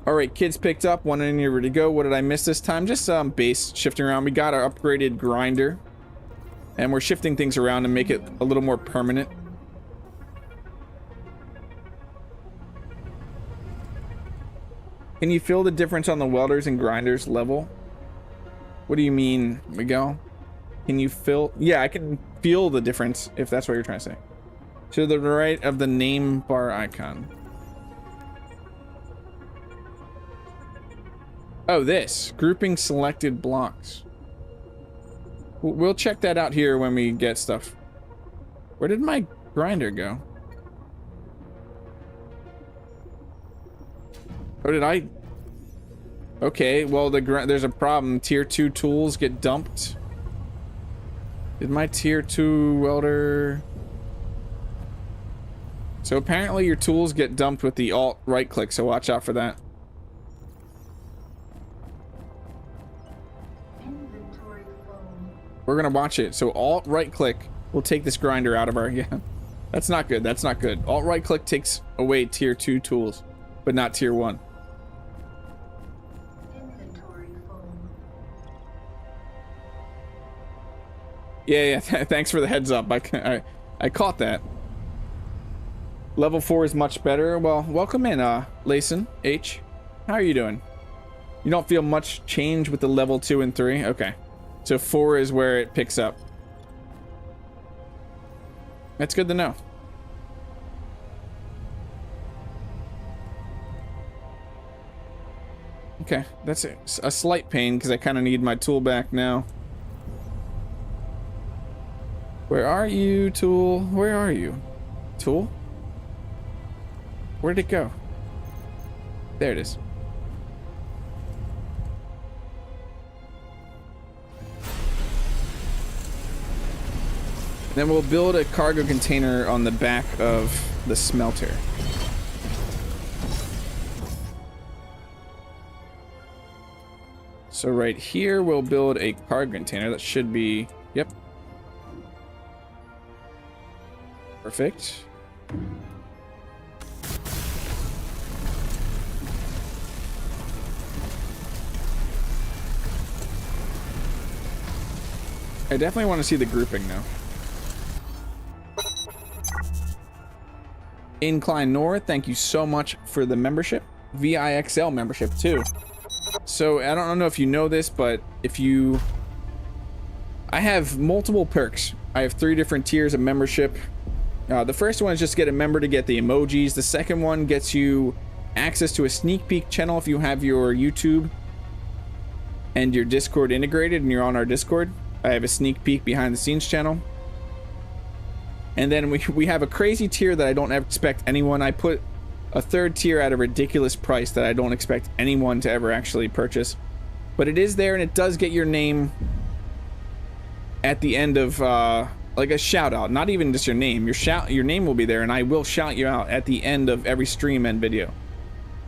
All right, kids picked up. One in here, ready to go. What did I miss this time? Just base shifting around. We got our upgraded grinder, and we're shifting things around to make it a little more permanent. Can you feel the difference on the welders and grinders level? What do you mean, Miguel? Can you feel? Yeah, I can feel the difference, if that's what you're trying to say. To the right of the name bar icon. Oh, this. Grouping selected blocks. We'll check that out here when we get stuff. Where did my grinder go? Oh, did I? Okay, well, there's a problem. Tier 2 tools get dumped. Did my tier 2 welder... So apparently your tools get dumped with the alt right click, so watch out for that. We're gonna watch it. So alt right click will take this grinder out of our... Yeah, that's not good. That's not good. Alt right click takes away tier 2 tools, but not tier 1. Yeah. Thanks for the heads up. I caught that. Level 4 is much better. Well, welcome in, Layson H. How are you doing? You don't feel much change with the level 2 and 3? Okay. So 4 is where it picks up. That's good to know. Okay, that's a slight pain because I kind of need my tool back now. Where are you, tool? Where are you? Tool? Where'd it go? There it is. Then we'll build a cargo container on the back of the smelter. So right here, we'll build a cargo container that should be, yep. Perfect. I definitely want to see the grouping now. Incline North, thank you so much for the membership. VIXL membership too. So I don't know if you know this, but I have multiple perks. I have 3 different tiers of membership. The first one is just get a member to get the emojis. The second one gets you access to a sneak peek channel if you have your YouTube and your Discord integrated and you're on our Discord. I have a sneak peek behind the scenes channel. And then we have a crazy tier that I don't expect anyone. I put a 3rd tier at a ridiculous price that I don't expect anyone to ever actually purchase. But it is there, and it does get your name at the end of like a shout out. Not even just your name. Your name will be there, and I will shout you out at the end of every stream and video.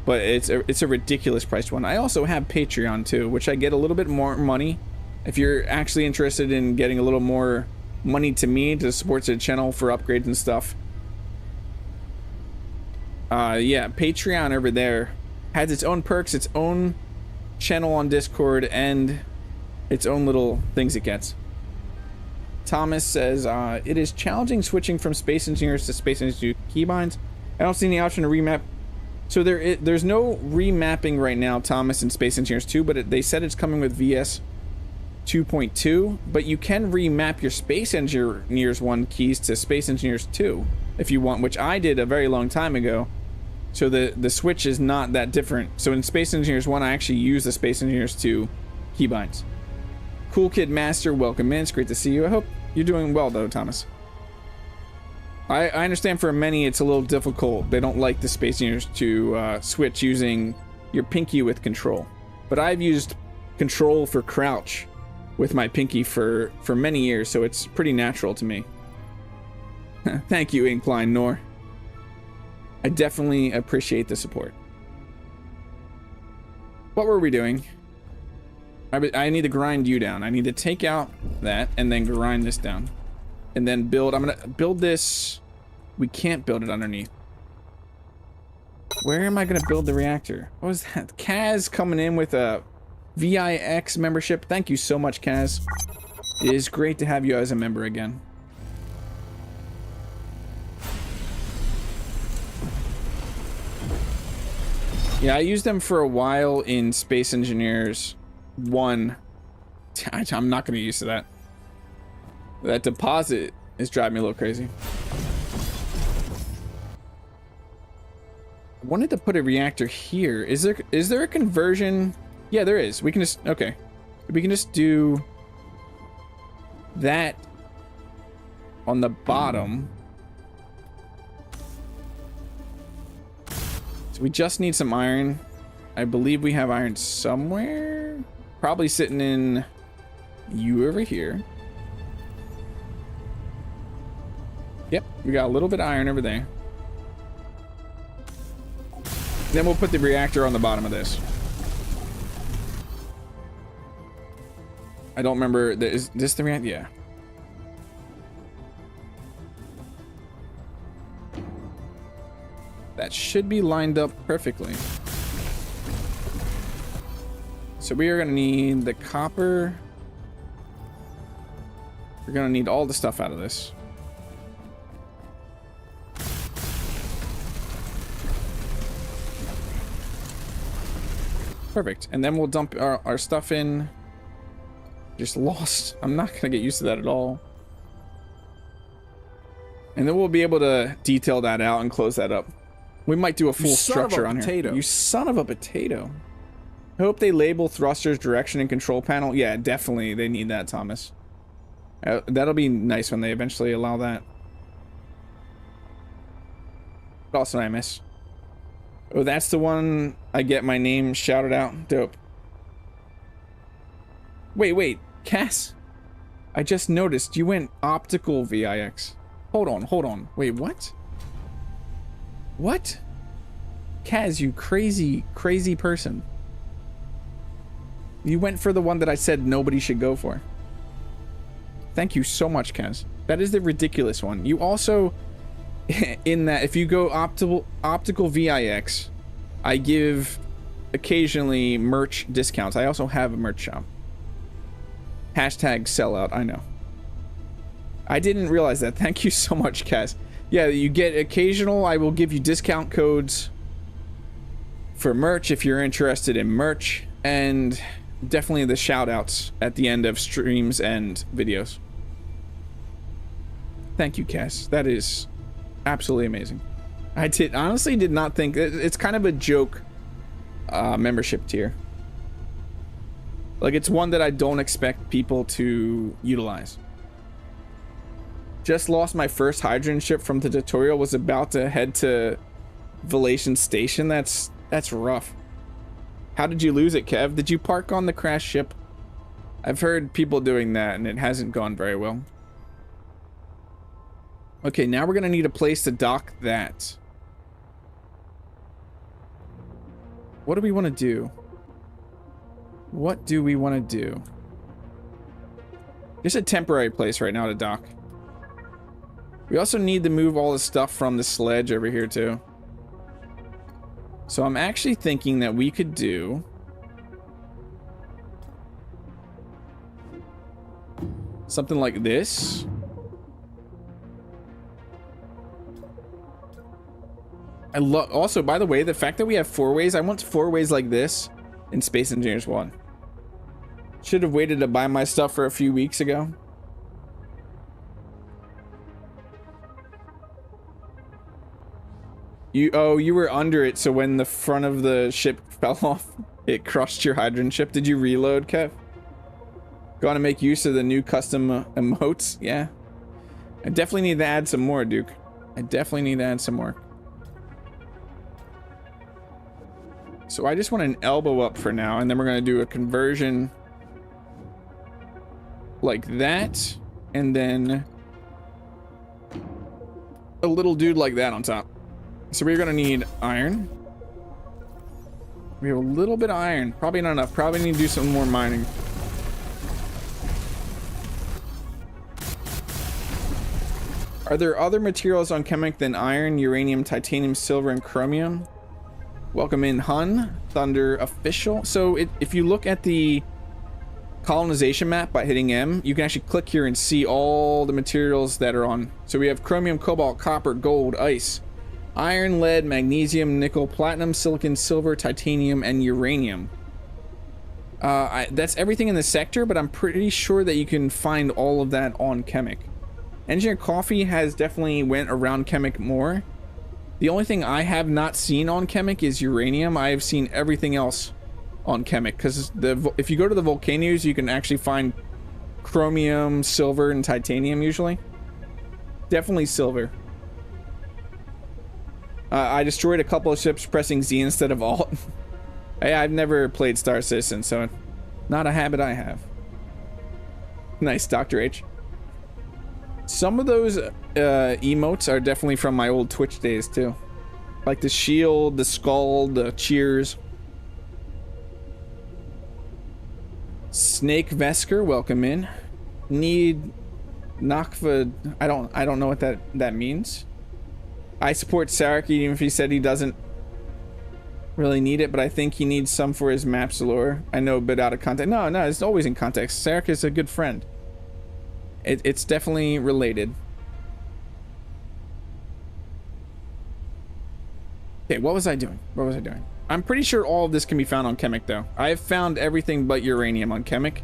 But it's a ridiculous priced one. I also have Patreon too, which I get a little bit more money. If you're actually interested in getting a little more money to me to support the channel for upgrades and stuff. Yeah, Patreon over there has its own perks, its own channel on Discord, and its own little things it gets. Thomas says, it is challenging switching from Space Engineers to Space Engineers keybinds. I don't see any option to remap. So there's no remapping right now, Thomas, in Space Engineers 2, but they said it's coming with VS 2.2, but you can remap your Space Engineers 1 keys to Space Engineers 2 if you want, which I did a very long time ago. So the switch is not that different. So in Space Engineers 1, I actually use the Space Engineers 2 keybinds. Cool Kid Master, welcome in. It's great to see you. I hope you're doing well, though, Thomas. I understand for many it's a little difficult. They don't like the Space Engineers to switch using your pinky with control. But I've used control for crouch with my pinky for many years, so it's pretty natural to me. Thank you, Incline Nor. I definitely appreciate the support. What were we doing? I need to grind you down. I need to take out that and then grind this down. And then build. I'm gonna build this. We can't build it underneath. Where am I gonna build the reactor? What was that? Kaz coming in with a VIX membership. Thank you so much, Kaz. It is great to have you as a member again. Yeah, I used them for a while in Space Engineers 1. I'm not going to use that. That deposit is driving me a little crazy. I wanted to put a reactor here. Is there a conversion? Yeah, there is. We can just, okay. We can just do that on the bottom. So we just need some iron. I believe we have iron somewhere. Probably sitting in you over here. Yep, we got a little bit of iron over there. Then we'll put the reactor on the bottom of this. I don't remember. Is this the reactor? Yeah. That should be lined up perfectly. So we are going to need the copper. We're going to need all the stuff out of this. Perfect. And then we'll dump our stuff in. Just lost. I'm not going to get used to that at all. And then we'll be able to detail that out and close that up. We might do a full structure on here. You son of a potato. I hope they label thrusters, direction, and control panel. Yeah, definitely. They need that, Thomas. That'll be nice when they eventually allow that. What else did I miss? Oh, that's the one I get my name shouted out. Dope. Wait. Cass. I just noticed you went optical VIX. Hold on. Wait, what? What? Kaz, you crazy person. You went for the one that I said nobody should go for. Thank you so much, Kaz. That is the ridiculous one. You also, in that, if you go optical VIX, I give occasionally merch discounts. I also have a merch shop. Hashtag sellout, I know. I didn't realize that. Thank you so much, Cass. Yeah, you get occasional. I will give you discount codes for merch if you're interested in merch, and definitely the shout outs at the end of streams and videos. Thank you, Cass. That is absolutely amazing. I honestly did not think it's kind of a joke membership tier. Like, it's one that I don't expect people to utilize. Just lost my first hydrogen ship from the tutorial. Was about to head to Velation Station. That's rough. How did you lose it, Kev? Did you park on the crashed ship? I've heard people doing that, and it hasn't gone very well. Okay, now we're gonna need a place to dock that. What do we want to do? What do we want to do? Just a temporary place right now to dock. We also need to move all the stuff from the sledge over here too. So I'm actually thinking that we could do something like this. I love, also, by the way, the fact that we have 4-ways, I want 4-ways like this in Space Engineers 1. Should have waited to buy my stuff for a few weeks ago. You were under it, so when the front of the ship fell off, it crushed your hydrogen ship. Did you reload, Kev? Going to make use of the new custom emotes? Yeah. I definitely need to add some more, Duke. I definitely need to add some more. So I just want an elbow up for now, and then we're going to do a conversion like that, and then a little dude like that on top. So we're gonna need iron. We have a little bit of iron. Probably not enough. Probably need to do some more mining. Are there other materials on Kemik than iron, uranium, titanium, silver, and chromium? Welcome in, Hun. Thunder Official. So if you look at the colonization map by hitting M, you can actually click here and see all the materials that are on. So we have chromium, cobalt, copper, gold, ice, iron, lead, magnesium, nickel, platinum, silicon, silver, titanium, and uranium. That's everything in the sector, but I'm pretty sure that you can find all of that on Kemik. Engineer Coffee has definitely went around Kemik more. The only thing I have not seen on Kemik is uranium. I have seen everything else on Kemik, because if you go to the volcanoes, you can actually find chromium, silver, and titanium usually. Definitely silver. I destroyed a couple of ships pressing Z instead of Alt. I've never played Star Citizen, so not a habit I have. Nice, Dr. H. Some of those emotes are definitely from my old Twitch days too. Like the shield, the skull, the cheers. Snake Vesker, welcome in. Need Nakva, I don't know what that means. I support Sarek even if he said he doesn't really need it, but I think he needs some for his maps lore. I know a bit out of context. No, it's always in context. Sarek is a good friend. It's definitely related. Okay, what was I doing? I'm pretty sure all of this can be found on Kemik, though. I have found everything but uranium on Kemik.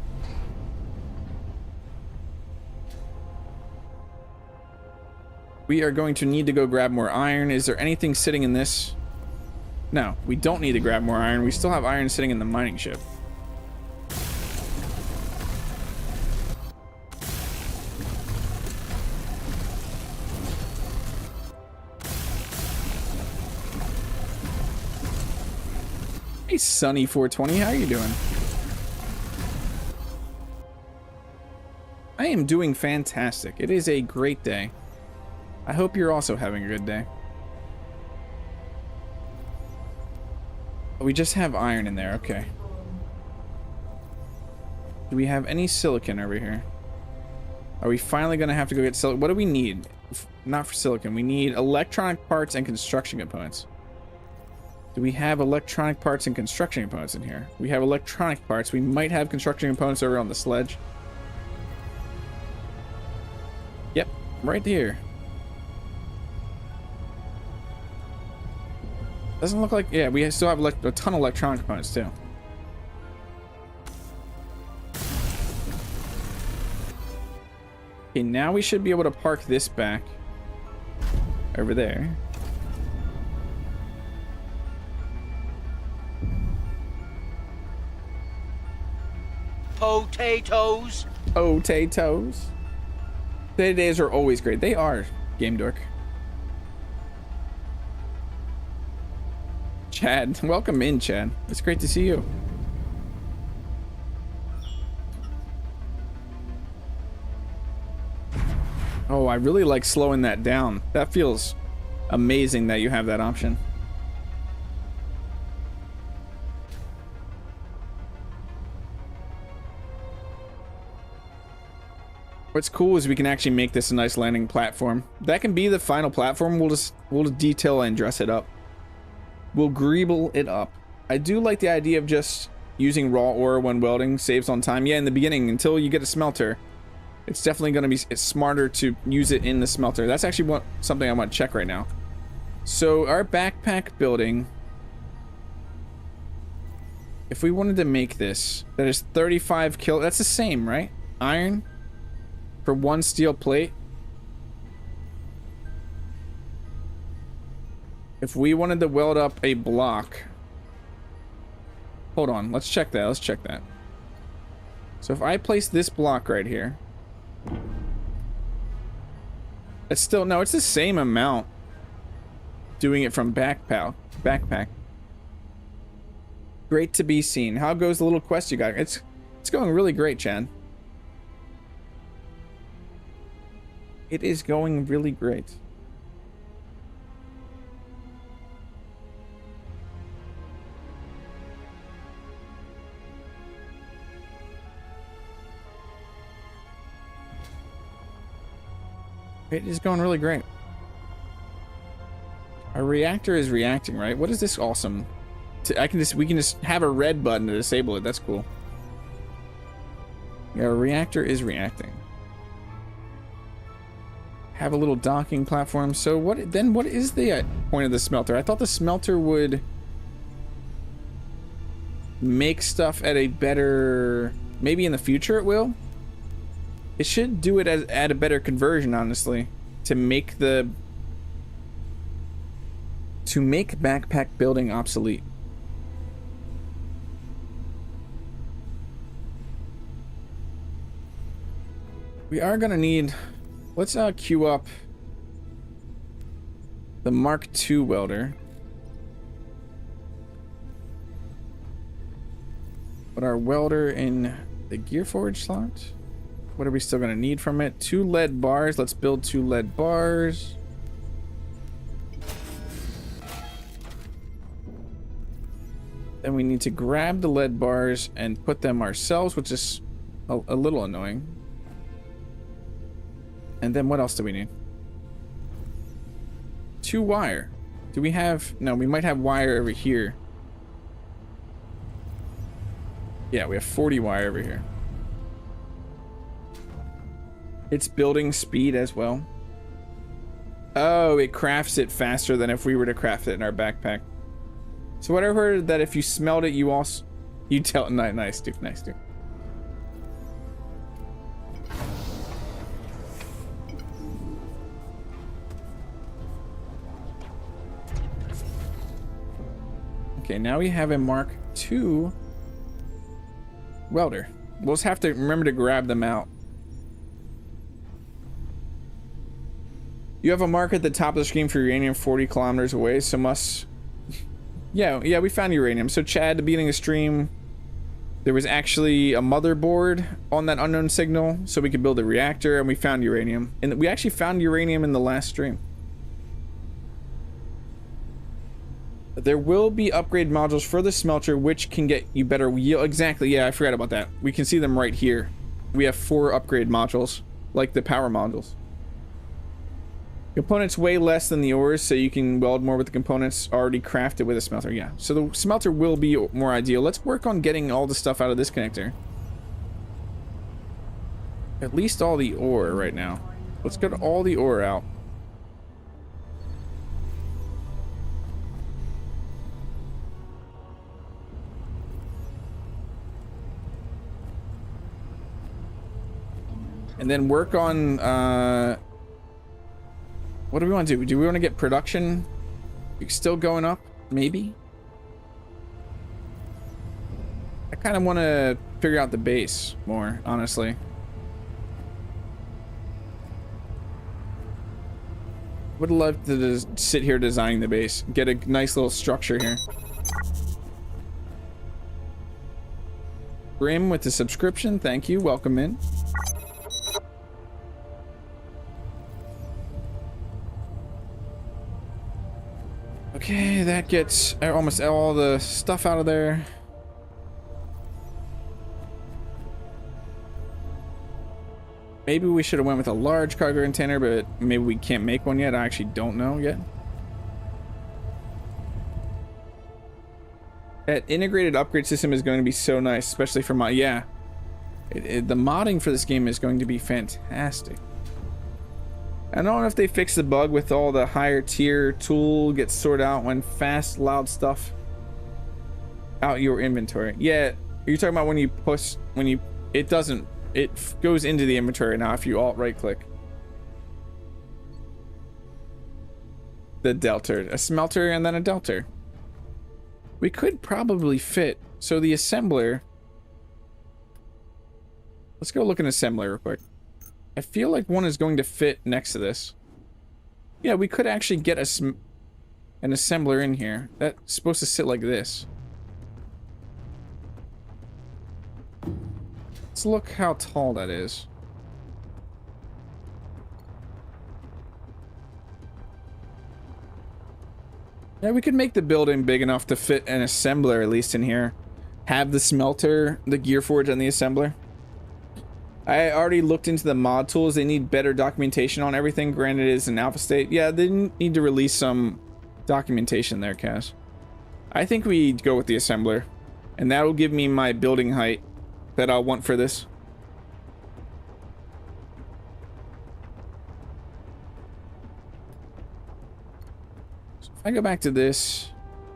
We are going to need to go grab more iron. Is there anything sitting in this? No, we don't need to grab more iron. We still have iron sitting in the mining ship. Hey, Sunny420, how are you doing? I am doing fantastic. It is a great day. I hope you're also having a good day. We just have iron in there, okay. Do we have any silicon over here? Are we finally gonna have to go get silicon? What do we need? Not for silicon, we need electronic parts and construction components. Do we have electronic parts and construction components in here? We have electronic parts. We might have construction components over on the sledge. Yep, Right here. Doesn't look like... Yeah, we still have a ton of electronic components, too. Okay, now we should be able to park this back over there. Potatoes. Potatoes. Days are always great. They are, Game Dork. Chad, welcome in, Chad. It's great to see you. Oh, I really like slowing that down. That feels amazing that you have that option. What's cool is we can actually make this a nice landing platform. That can be the final platform. We'll just detail and dress it up. We'll greeble it up. I do like the idea of just using raw ore when welding saves on time. Yeah, in the beginning until you get a smelter. It's definitely going to be smarter to use it in the smelter. That's actually something I want to check right now. So our backpack building, if we wanted to make this, that is 35 kilo. That's the same, right? Iron for 1 steel plate. If we wanted to weld up a block, hold on, let's check that. Let's check that. So if I place this block right here, it's still, no, it's the same amount doing it from backpack. Great to be seen. How goes the little quest you got? It's going really great, Chad. It is going really great. It is going really great. Our reactor is reacting, right? What is this awesome? We can just have a red button to disable it. That's cool. Yeah, our reactor is reacting. Have a little docking platform. So what is the point of the smelter? I thought the smelter would make stuff at a better, maybe in the future it will. It should do it at a better conversion, honestly, to make backpack building obsolete. We are gonna need, let's queue up the Mark II welder. Put our welder in the Gearforge slot. What are we still going to need from it? 2 lead bars. Let's build 2 lead bars. Then we need to grab the lead bars and put them ourselves, which is a little annoying. And then what else do we need? 2 wire. Do we have... No, we might have wire over here. Yeah, we have 40 wire over here. It's building speed as well. Oh, it crafts it faster than if we were to craft it in our backpack. So what I heard that if you smelt it, you tell. Nice, dude. Nice, dude. Okay, now we have a Mark II welder. We'll just have to remember to grab them out. You have a mark at the top of the screen for uranium 40 kilometers away, so must... Yeah, we found uranium. So Chad, at the beginning of the stream, there was actually a motherboard on that unknown signal, so we could build a reactor, and we found uranium. And we actually found uranium in the last stream. There will be upgrade modules for the smelter, which can get you better yield. Exactly, yeah, I forgot about that. We can see them right here. We have 4 upgrade modules, like the power modules. Components weigh less than the ores, so you can weld more with the components already crafted with a smelter. Yeah, so the smelter will be more ideal. Let's work on getting all the stuff out of this connector. At least all the ore right now. Let's get all the ore out. And then work on, what do we want to do? Do we want to get production still going up? Maybe? I kind of want to figure out the base more, honestly. Would love to just sit here designing the base. Get a nice little structure here. Grim with the subscription, thank you. Welcome in. Okay, that gets almost all the stuff out of there. Maybe we should have went with a large cargo container, but maybe we can't make one yet. I actually don't know yet. That integrated upgrade system is going to be so nice, especially for mod. Yeah, the modding for this game is going to be fantastic. I don't know if they fix the bug with all the higher tier tool gets sorted out when fast, loud stuff out your inventory. Yeah, you're talking about when you push, it doesn't, it goes into the inventory now if you alt right click. The delta, a smelter and then a delta. We could probably fit, so the assembler, let's go look at an assembler real quick. I feel like one is going to fit next to this. Yeah, we could actually get an assembler in here. That's supposed to sit like this. Let's look how tall that is. Yeah, we could make the building big enough to fit an assembler at least in here. Have the smelter, the Gearforge, and the assembler. I already looked into the mod tools. They need better documentation on everything. Granted, it is an alpha state. Yeah, they need to release some documentation there, Kaz. I think we go with the assembler. And that will give me my building height that I'll want for this. So if I go back to this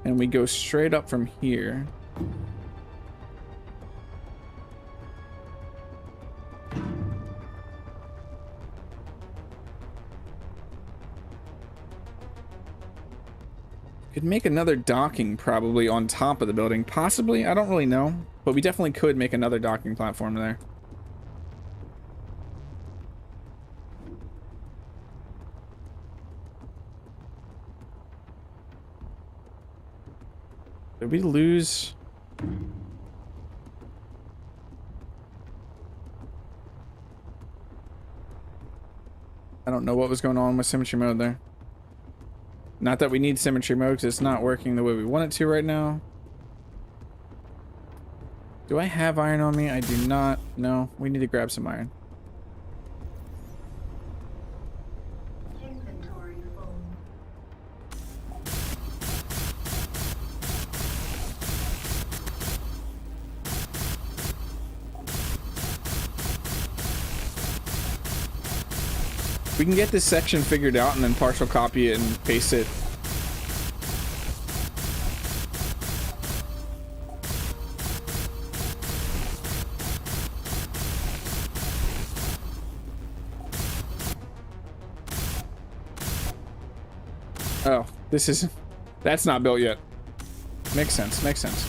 and we go straight up from here. Could make another docking probably on top of the building. Possibly, I don't really know. But we definitely could make another docking platform there. Did we lose? I don't know what was going on with Symmetry Mode there. Not that we need Symmetry Mode because it's not working the way we want it to right now. Do I have iron on me? I do not. No, we need to grab some iron. Inventory full. We can get this section figured out and then partial copy it and paste it. Oh, this is... That's not built yet. Makes sense, makes sense.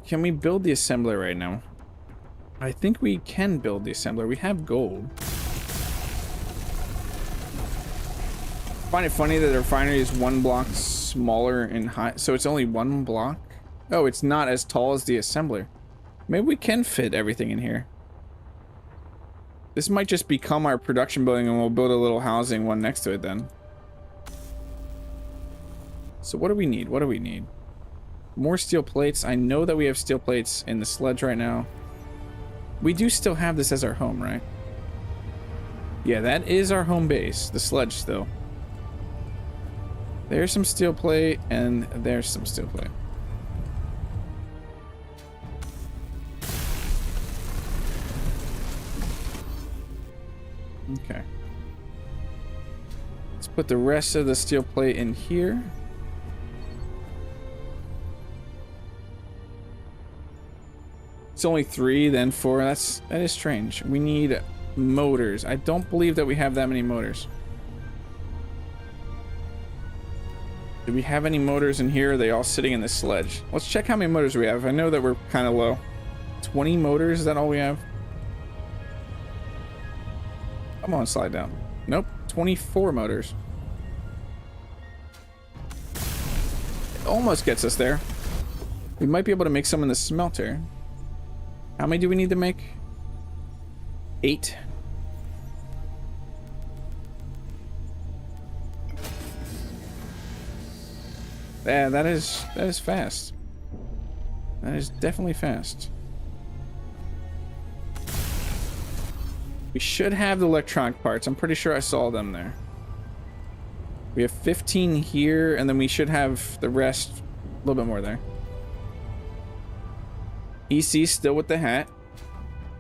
Can we build the assembler right now? I think we can build the assembler. We have gold. I find it funny that the refinery is one block smaller in height, so it's only one block. Oh, it's not as tall as the assembler. Maybe we can fit everything in here. This might just become our production building and we'll build a little housing one next to it then. So what do we need? What do we need? More steel plates. I know that we have steel plates in the sledge right now. We do still have this as our home, right? Yeah, that is our home base. The sludge still. There's some steel plate, and there's some steel plate. Okay. Let's put the rest of the steel plate in here. It's only 3, then 4. That is strange. We need motors. I don't believe that we have that many motors. Do we have any motors in here? Or are they all sitting in this sledge? Let's check how many motors we have. I know that we're kind of low. 20 motors, is that all we have? Come on, slide down. Nope, 24 motors. It almost gets us there. We might be able to make some in the smelter. How many do we need to make? 8. Yeah, that is fast. That is definitely fast. We should have the electronic parts. I'm pretty sure I saw them there. We have 15 here, and then we should have the rest, a little bit more there. EC still with the hat.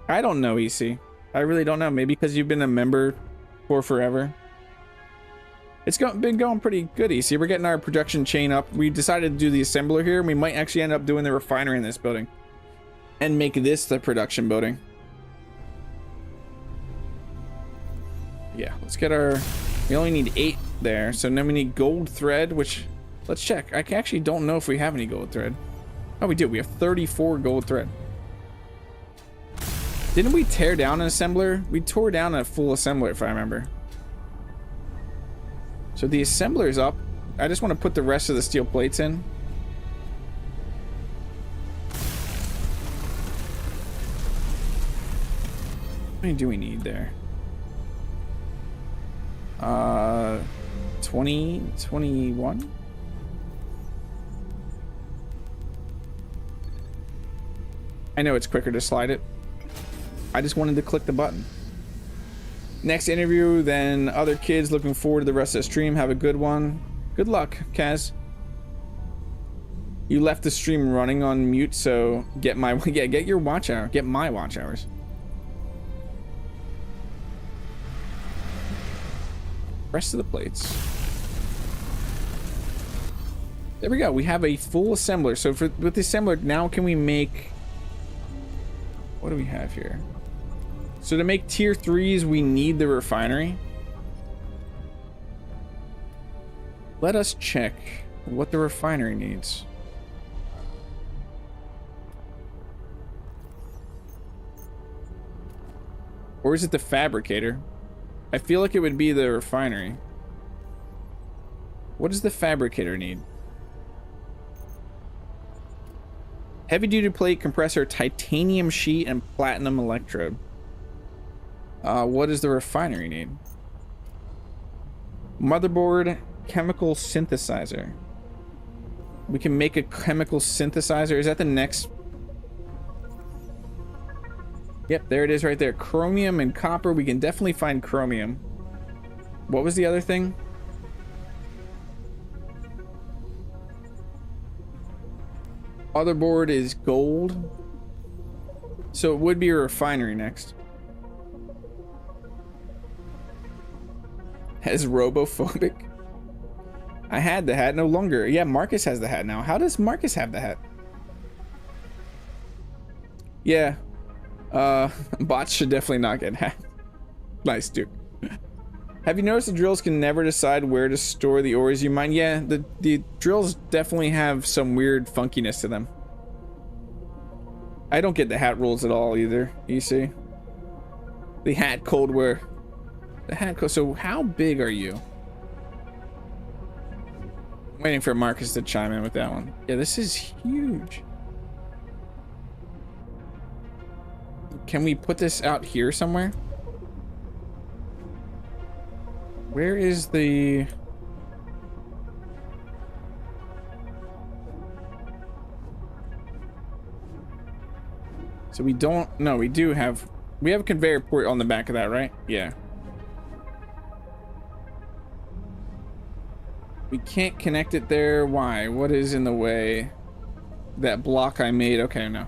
I don't know, EC. I really don't know. Maybe because you've been a member for forever. It's been going pretty good, EC. We're getting our production chain up. We decided to do the assembler here, and we might actually end up doing the refinery in this building. And make this the production building. Yeah, let's get our... We only need 8 there, so then we need gold thread, which... Let's check. I actually don't know if we have any gold thread. Oh, we do. We have 34 gold thread. Didn't we tear down an assembler? We tore down a full assembler, if I remember. So the assembler is up. I just want to put the rest of the steel plates in. How many do we need there? 20, 21? I know it's quicker to slide it. I just wanted to click the button. Next interview, then other kids. Looking forward to the rest of the stream. Have a good one. Good luck, Kaz. You left the stream running on mute, so get my get your watch hour. Get my watch hours. Rest of the plates. There we go. We have a full assembler. So with the assembler, now can we make... What do we have here? So to make tier 3s, we need the refinery. Let us check what the refinery needs. Or is it the fabricator? I feel like it would be the refinery. What does the fabricator need? Heavy duty plate, compressor, titanium sheet, and platinum electrode. What does the refinery need? Motherboard, chemical synthesizer. We can make a chemical synthesizer. Is that the next? Yep, there it is right there. Chromium and copper. We can definitely find chromium. What was the other thing? Motherboard is gold. So it would be a refinery next. Has robophobic? I had the hat, no longer. Yeah, Marcus has the hat now. How does Marcus have the hat? Yeah. Bots should definitely not get hacked. Nice, dude. Have you noticed the drills can never decide where to store the ores you mine? Yeah, the drills definitely have some weird funkiness to them. I don't get the hat rules at all either, you see. The hat cold wear. The hat cold. So how big are you? I'm waiting for Marcus to chime in with that one. Yeah, this is huge. Can we put this out here somewhere? Where is the... So we don't... No, we do have... We have a conveyor port on the back of that, right? Yeah. We can't connect it there. Why? What is in the way? That block I made. Okay, no.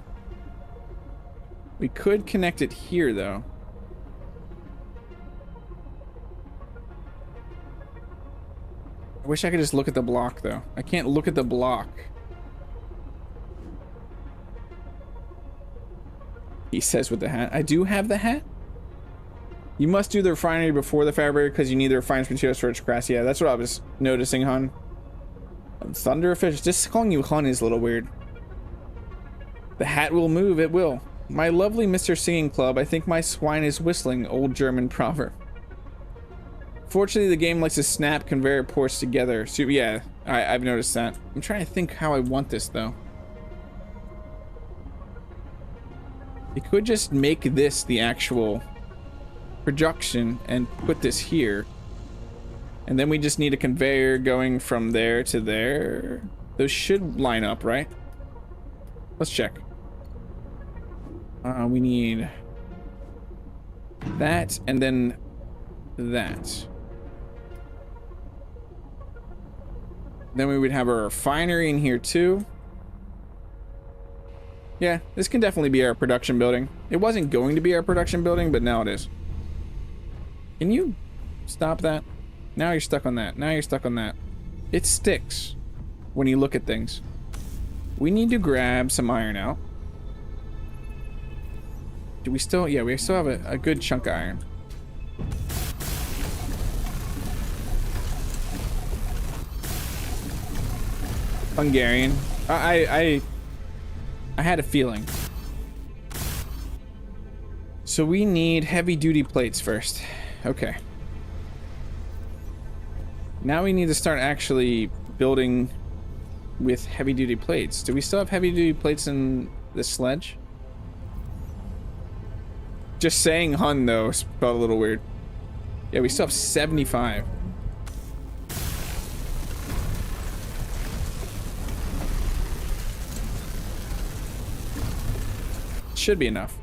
We could connect it here, though. I wish I could just look at the block, though. I can't look at the block. He says with the hat. I do have the hat? You must do the refinery before the fabricator because you need the refined materials for its grass. Yeah, that's what I was noticing, Hun. Thunderfish. Just calling you Hun is a little weird. The hat will move. It will. My lovely Mr. Singing Club, I think my swine is whistling, old German proverb. Fortunately, the game likes to snap conveyor ports together. So, yeah, I've noticed that. I'm trying to think how I want this, though. You could just make this the actual production and put this here. And then we just need a conveyor going from there to there. Those should line up, right? Let's check. We need that and then that. Then we would have a refinery in here too. Yeah, this can definitely be our production building. It wasn't going to be our production building, but now it is. Can you stop that? Now you're stuck on that. Now you're stuck on that. It sticks when you look at things. We need to grab some iron out. Do we still? Yeah, we still have a good chunk of iron. Hungarian. I had a feeling. So we need heavy duty plates first. Okay. Now we need to start actually building with heavy duty plates. Do we still have heavy duty plates in the sledge? Just saying Hun though felt a little weird. Yeah, we still have 75. Should be enough.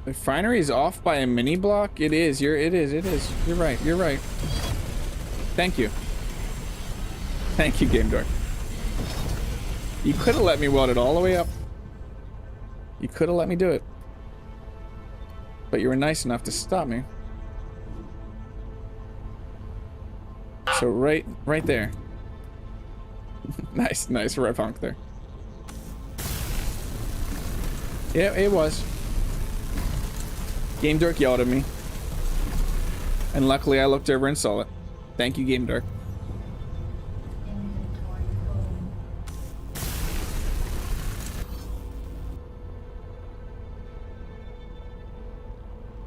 The refinery is off by a mini block. It is. It is. You're right. You're right. Thank you. Thank you, Game Dork. You could have let me weld it all the way up. You could have let me do it. But you were nice enough to stop me. So right there. Nice red honk there. Yeah, it was. Game Dork yelled at me. And luckily I looked over and saw it. Thank you, Game Dork.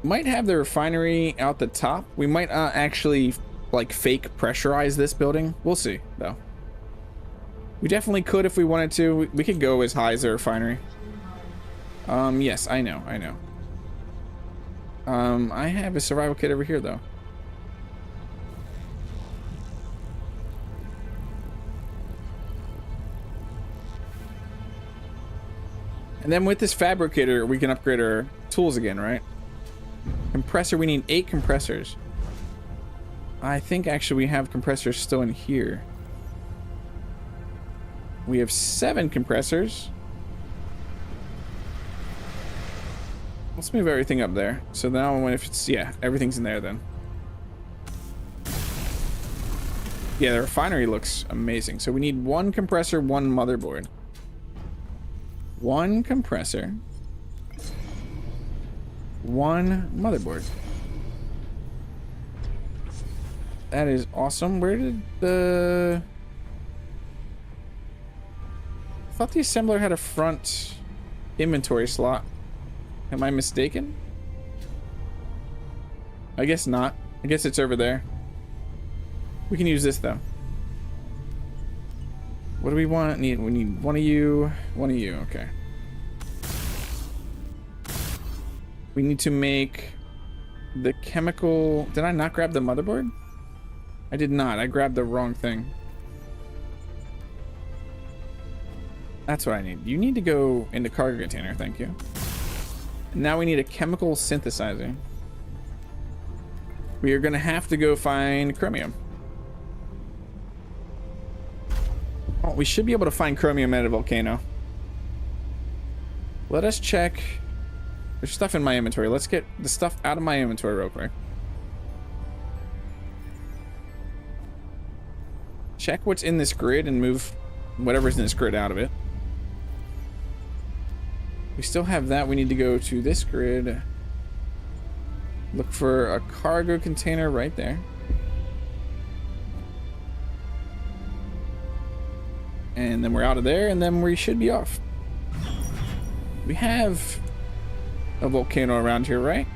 Might have the refinery out the top. We might actually like fake pressurize this building. We'll see though. We definitely could if we wanted to. We could go as high as the refinery. Yes, I know. I have a survival kit over here though. And then with this fabricator, we can upgrade our tools again, right? Compressor, we need 8 compressors. I think actually we have compressors still in here. We have 7 compressors. Let's move everything up there. So now when if it's, yeah, everything's in there then. Yeah, the refinery looks amazing. So we need 1 compressor, 1 motherboard. 1 compressor. 1 motherboard. That is awesome. Where did the... I thought the assembler had a front inventory slot. Am I mistaken? I guess not. I guess it's over there. We can use this though. What do we want? We need one of you. Okay. We need to make the chemical... Did I not grab the motherboard? I did not. I grabbed the wrong thing. That's what I need. You need to go into cargo container. Thank you. Now we need a chemical synthesizer. we are gonna have to go find Chromium. Oh, we should be able to find Chromium at a volcano. Let us check. There's stuff in my inventory. Let's get the stuff out of my inventory real quick. Check what's in this grid and move whatever's in this grid out of it. We still have that. We need to go to this grid. Look for a cargo container right there. And then we're out of there, and then we should be off. We have a volcano around here, right?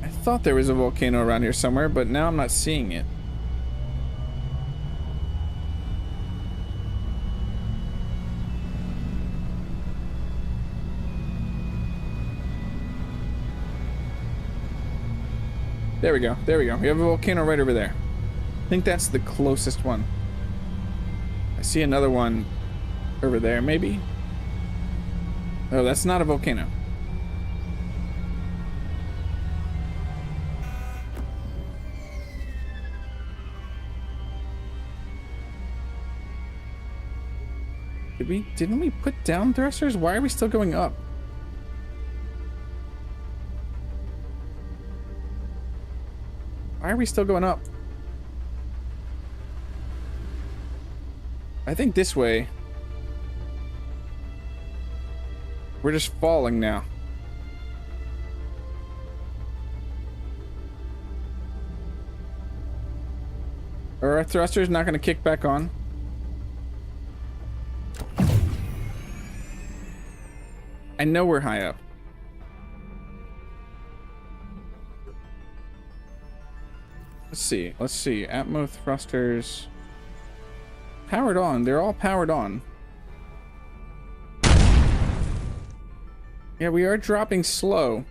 I thought there was a volcano around here somewhere, but now I'm not seeing it. There we go. There we go. We have a volcano right over there. I think that's the closest one. I see another one over there, maybe? Oh, that's not a volcano. Didn't we put down thrusters? Why are we still going up? Why are we still going up? I think this way. We're just falling now. Are our thrusters not going to kick back on? I know we're high up. Let's see. Let's see. Atmo thrusters. Powered on. They're all powered on. Yeah, we are dropping slow.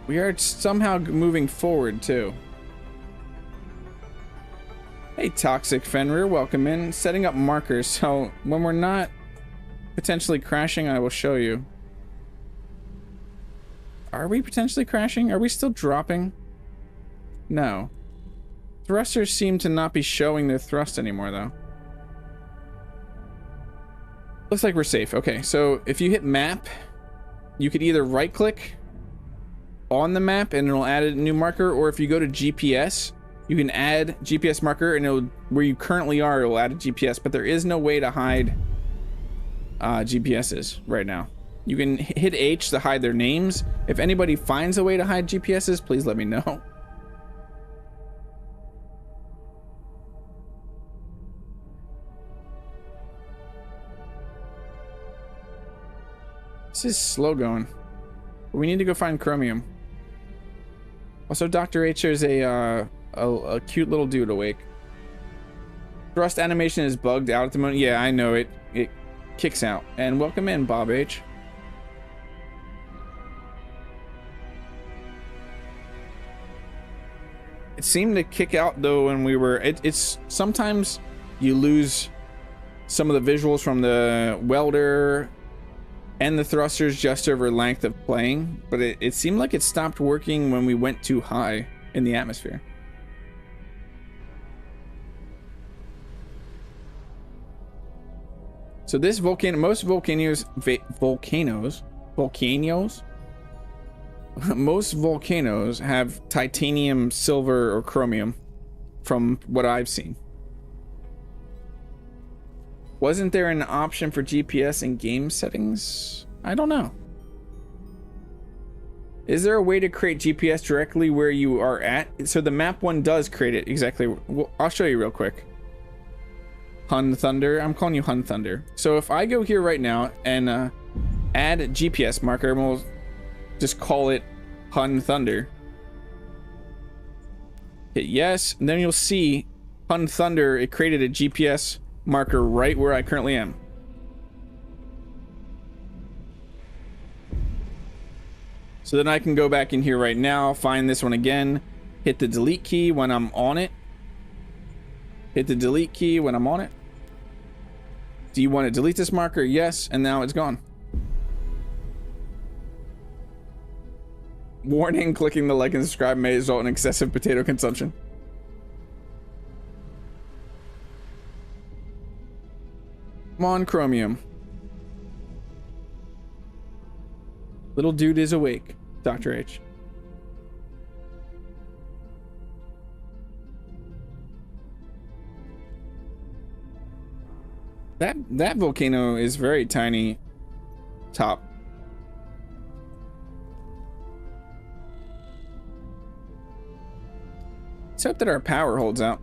We are somehow moving forward, too. Hey, Toxic Fenrir. Welcome in. Setting up markers. So, when we're not potentially crashing, I will show you. Are we potentially crashing? Are we still dropping? No. Thrusters seem to not be showing their thrust anymore, though. Looks like we're safe. Okay, so if you hit map, you could either right-click on the map and it'll add a new marker, or if you go to GPS, you can add GPS marker and it'll, where you currently are, it'll add a GPS, but there is no way to hide GPSs right now. You can hit H to hide their names. If anybody finds a way to hide GPSs, please let me know. This is slow going. We need to go find Chromium. Also, Dr. H is a cute little dude awake. Thrust animation is bugged out at the moment. Yeah, I know it. It kicks out. And welcome in, Bob H. It seemed to kick out though when we were. It's sometimes you lose some of the visuals from the welder and the thrusters just over length of playing, but it seemed like it stopped working when we went too high in the atmosphere. So this volcano, most volcanoes, most volcanoes have titanium, silver, or chromium from what I've seen. Wasn't there an option for GPS in game settings? I don't know. Is there a way to create GPS directly where you are at? So the map one does create it exactly. Well, I'll show you real quick. Hun Thunder. I'm calling you Hun Thunder. So if I go here right now and add a GPS marker, and we'll just call it Hun Thunder. Hit yes, and then you'll see Hun Thunder. It created a GPS marker right where I currently am. So then I can go back in here right now, find this one again, hit the delete key when I'm on it. Hit the delete key when I'm on it. Do you want to delete this marker? Yes, and now it's gone. Warning, clicking the like and subscribe may result in excessive potato consumption. Come on, Chromium. Little dude is awake, Dr. H. That volcano is very tiny top. Let's hope that our power holds out.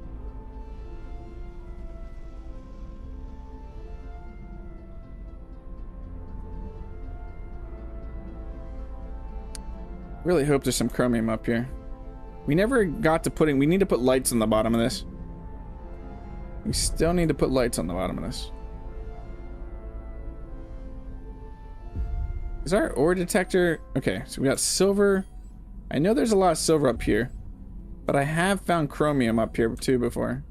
Really hope there's some chromium up here. We never got to putting, we need to put lights on the bottom of this. We still need to put lights on the bottom of this. Is our ore detector, okay, so we got silver. I know there's a lot of silver up here, but I have found chromium up here too before.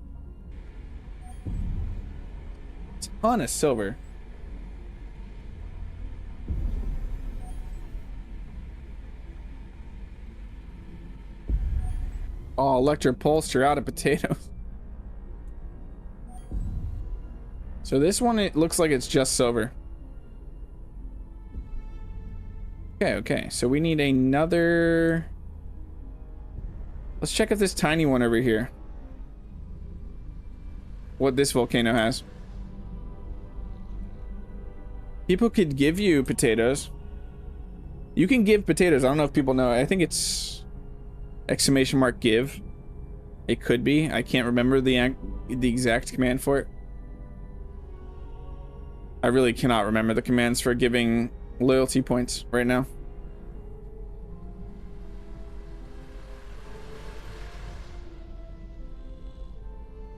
Ton of silver. Oh, electropulse, you're out of potatoes. So this one, it looks like it's just silver. Okay, so we need another. Let's check if this tiny one over here, what this volcano has. People could give you potatoes. You can give potatoes. I don't know if people know. I think it's exclamation mark give. It could be. I can't remember the exact command for it. I really cannot remember the commands for giving loyalty points right now.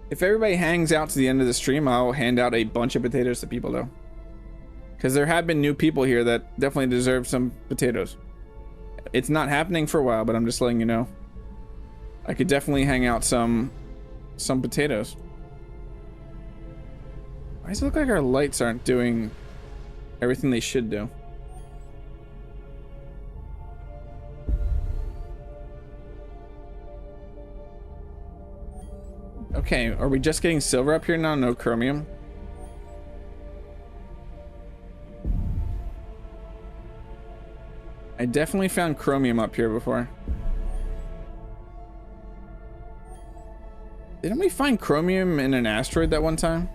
If everybody hangs out to the end of the stream, I'll hand out a bunch of potatoes to people though. Because there have been new people here that definitely deserve some potatoes. It's not happening for a while, but I'm just letting you know. I could definitely hang out some potatoes. Why does it look like our lights aren't doing everything they should do? Okay, are we just getting silver up here now? No chromium? I definitely found chromium up here before. Didn't we find chromium in an asteroid that one time?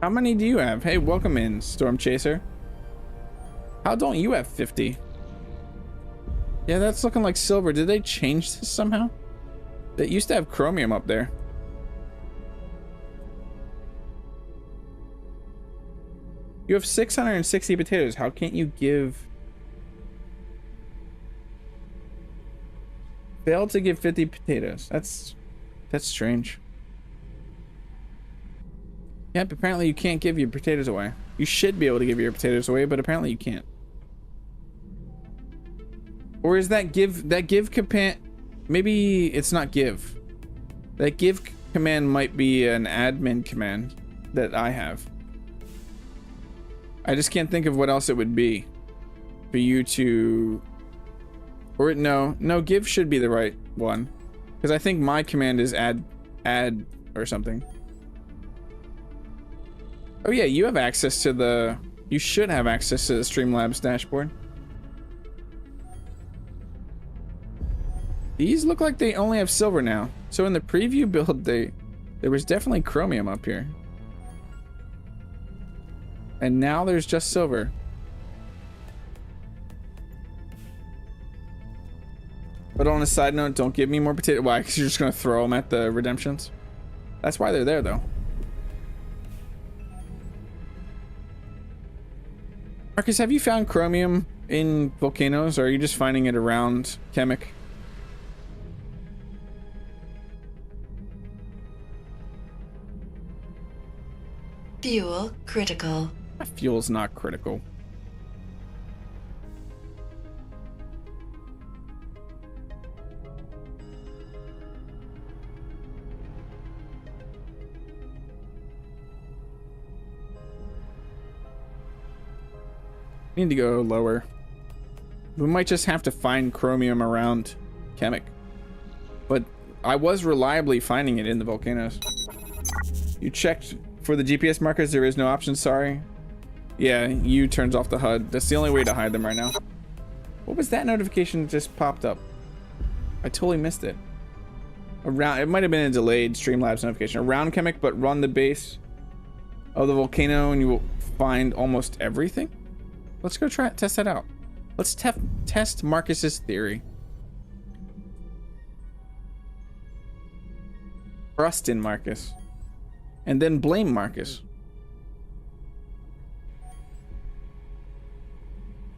How many do you have? Hey, welcome in, Storm Chaser. How don't you have 50? Yeah, that's looking like silver. Did they change this somehow? They used to have chromium up there. You have 660 potatoes. How can't you give... Failed to give 50 potatoes. That's strange. Yep, apparently you can't give your potatoes away. You should be able to give your potatoes away, but apparently you can't. Or is that give command? Maybe it's not give. That give command might be an admin command that I have. I just can't think of what else it would be for you to... Or no, give should be the right one. Because I think my command is add or something. Oh yeah, you have access to the... You should have access to the Streamlabs dashboard. These look like they only have silver now. So in the preview build, there was definitely chromium up here. And now there's just silver. But on a side note, don't give me more potato. Why? Because you're just going to throw them at the redemptions? That's why they're there, though. Marcus, have you found chromium in volcanoes, or are you just finding it around Kemik? Fuel critical. Fuel's not critical. We need to go lower. We might just have to find chromium around Kemik. But I was reliably finding it in the volcanoes. You checked for the GPS markers. There is no option, sorry. Yeah, U turns off the HUD. That's the only way to hide them right now. What was that notification that just popped up? I totally missed it. Around, it might have been a delayed Streamlabs notification. Around Kemik, but run the base of the volcano and you will find almost everything. Let's go test that out. Let's test Marcus's theory. Trust in Marcus. And then blame Marcus.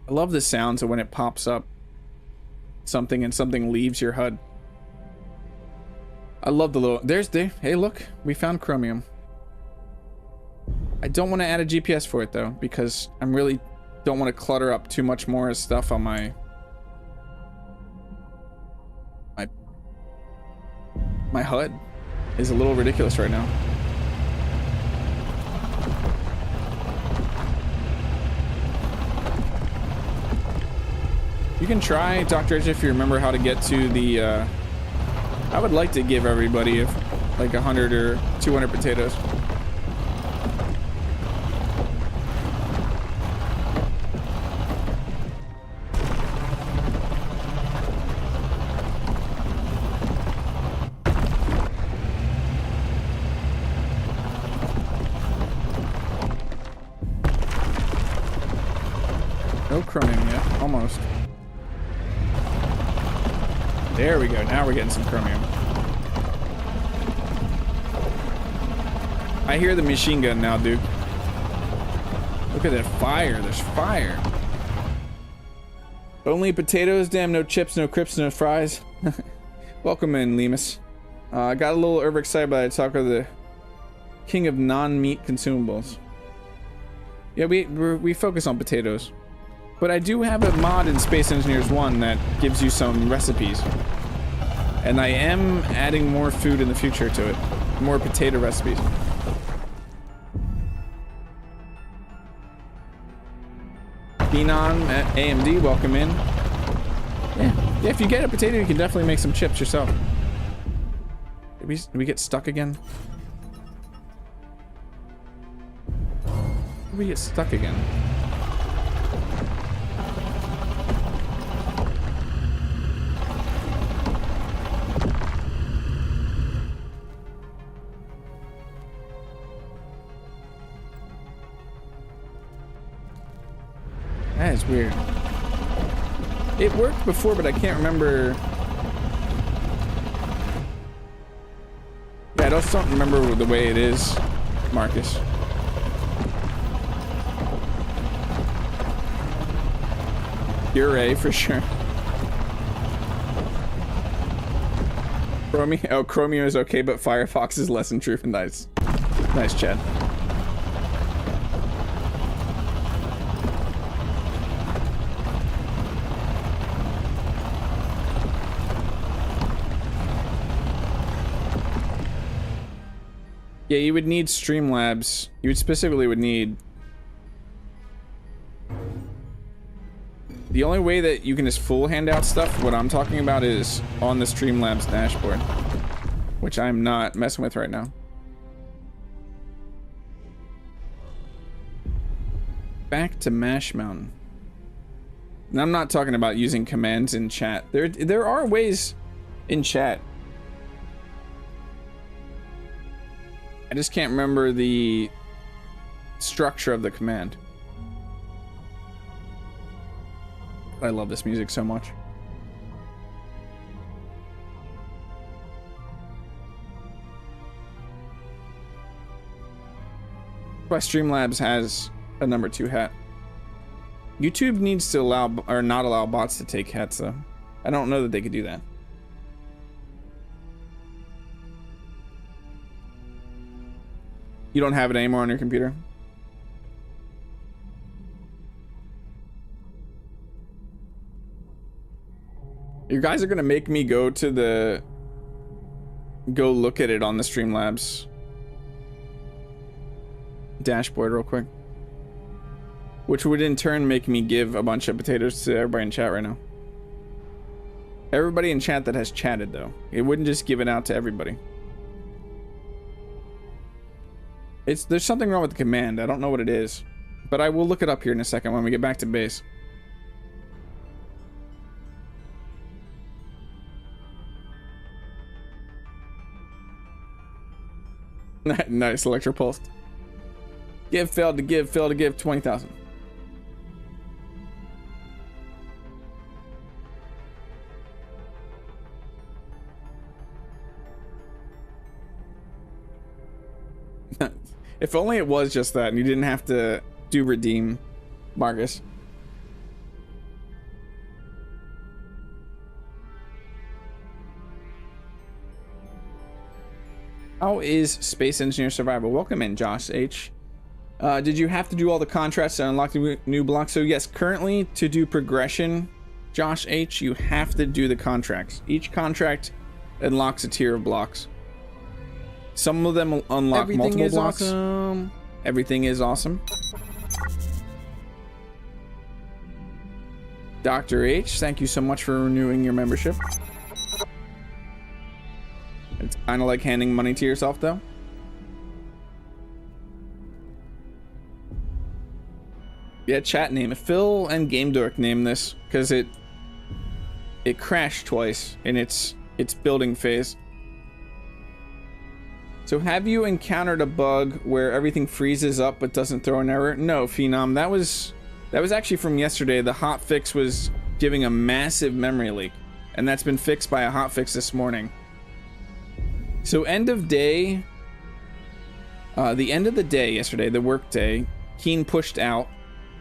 I love the sounds of when it pops up something and something leaves your HUD. I love the little, hey look, we found chromium. I don't want to add a GPS for it though, because I'm really don't want to clutter up too much more stuff on my HUD is a little ridiculous right now. You can try, Dr. H, if you remember how to get to the, I would like to give everybody like 100 or 200 potatoes. No chromium yet, almost. There we go, now we're getting some chromium. I hear the machine gun now, dude. Look at that fire, there's fire. Only potatoes, damn, no chips, no crips, no fries. Welcome in, Lemus. I got a little overexcited by the talk of the king of non-meat consumables. Yeah, we focus on potatoes. But I do have a mod in Space Engineers 1 that gives you some recipes. And I am adding more food in the future to it. More potato recipes. Beanon at AMD, welcome in. Yeah, if you get a potato, you can definitely make some chips yourself. Did we get stuck again? Did we get stuck again? That is weird. It worked before, but I can't remember. Yeah, I just don't remember the way it is, Marcus. Puree for sure. Chromium is okay, but Firefox is less intrusive. Nice. Nice, Chad. Yeah, you would need Streamlabs. You would specifically would need... The only way that you can just full handout stuff, what I'm talking about, is on the Streamlabs dashboard. Which I'm not messing with right now. Back to Mash Mountain. And I'm not talking about using commands in chat. There are ways in chat. I just can't remember the structure of the command. I love this music so much. Why Streamlabs has a number 2 hat. YouTube needs to allow or not allow bots to take hats though. I don't know that they could do that. You don't have it anymore on your computer? You guys are gonna make me go look at it on the Streamlabs dashboard real quick. which would in turn make me give a bunch of potatoes to everybody in chat right now. Everybody in chat that has chatted, though. It wouldn't just give it out to everybody. There's something wrong with the command. I don't know what it is, but I will look it up here in a second when we get back to base. Nice, Electropulse. Give, failed to give, 20,000. If only it was just that and you didn't have to do redeem, Marcus. How is Space Engineer Survival? Welcome in, Josh H. Did you have to do all the contracts to unlock the new blocks? So yes, currently to do progression, Josh H, you have to do the contracts. Each contract unlocks a tier of blocks. Some of them will unlock multiple blocks. Awesome. Everything is awesome. Dr. H, thank you so much for renewing your membership. It's kind of like handing money to yourself, though. Yeah, chat name it. Phil and Game Dork named this because it crashed twice in its building phase. So have you encountered a bug where everything freezes up but doesn't throw an error? No, Phenom. That was actually from yesterday. The hotfix was giving a massive memory leak, and that's been fixed by a hotfix this morning. So end of day, the end of the day yesterday, the work day, Keen pushed out,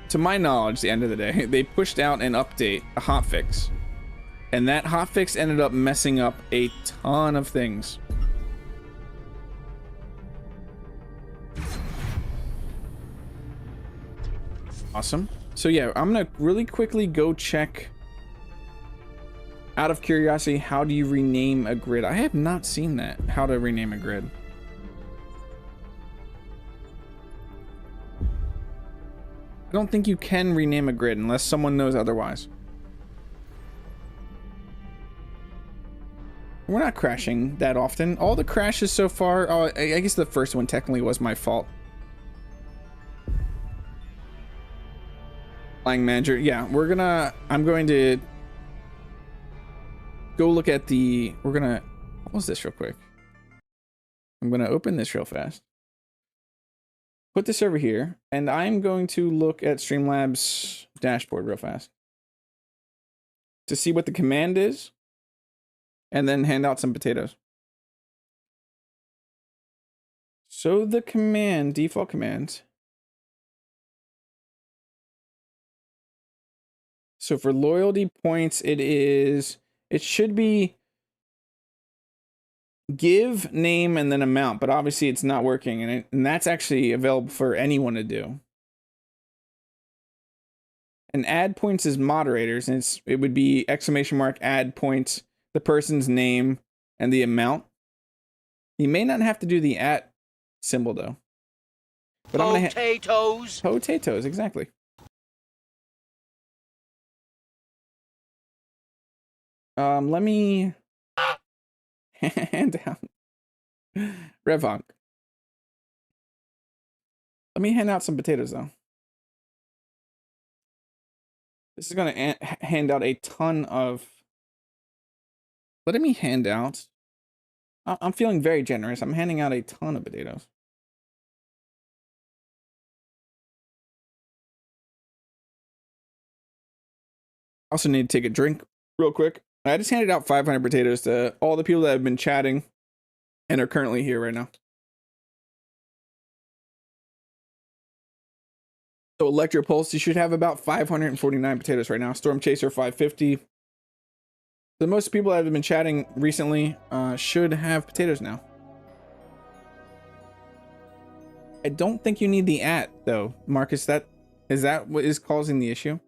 to my knowledge, the end of the day, they pushed out an update, a hotfix, and that hotfix ended up messing up a ton of things. Awesome. So yeah, I'm gonna really quickly go check, out of curiosity, how do you rename a grid? I have not seen that, how to rename a grid. I don't think you can rename a grid unless someone knows otherwise. We're not crashing that often. All the crashes so far, oh, I guess the first one technically was my fault. Flying Manager, yeah, I'm going to go look at the, pause this real quick. I'm gonna open this real fast. Put this over here, and I'm going to look at Streamlabs dashboard real fast to see what the command is, and then hand out some potatoes. So the command, default command. So for loyalty points, it should be give, name, and then amount, but obviously it's not working, and that's actually available for anyone to do. And add points is moderators, and it would be ! Add points, the person's name, and the amount. You may not have to do the @ symbol though. But potatoes. Potatoes, exactly. Let me hand out Revonk. Let me hand out some potatoes though. This is gonna hand out a ton of. Let me hand out. I'm feeling very generous. I'm handing out a ton of potatoes. Also need to take a drink real quick. I just handed out 500 potatoes to all the people that have been chatting and are currently here right now. So Electropulse, you should have about 549 potatoes right now. Storm Chaser 550. The most people that have been chatting recently should have potatoes now. I don't think you need the @ though, Marcus. Is that what is causing the issue?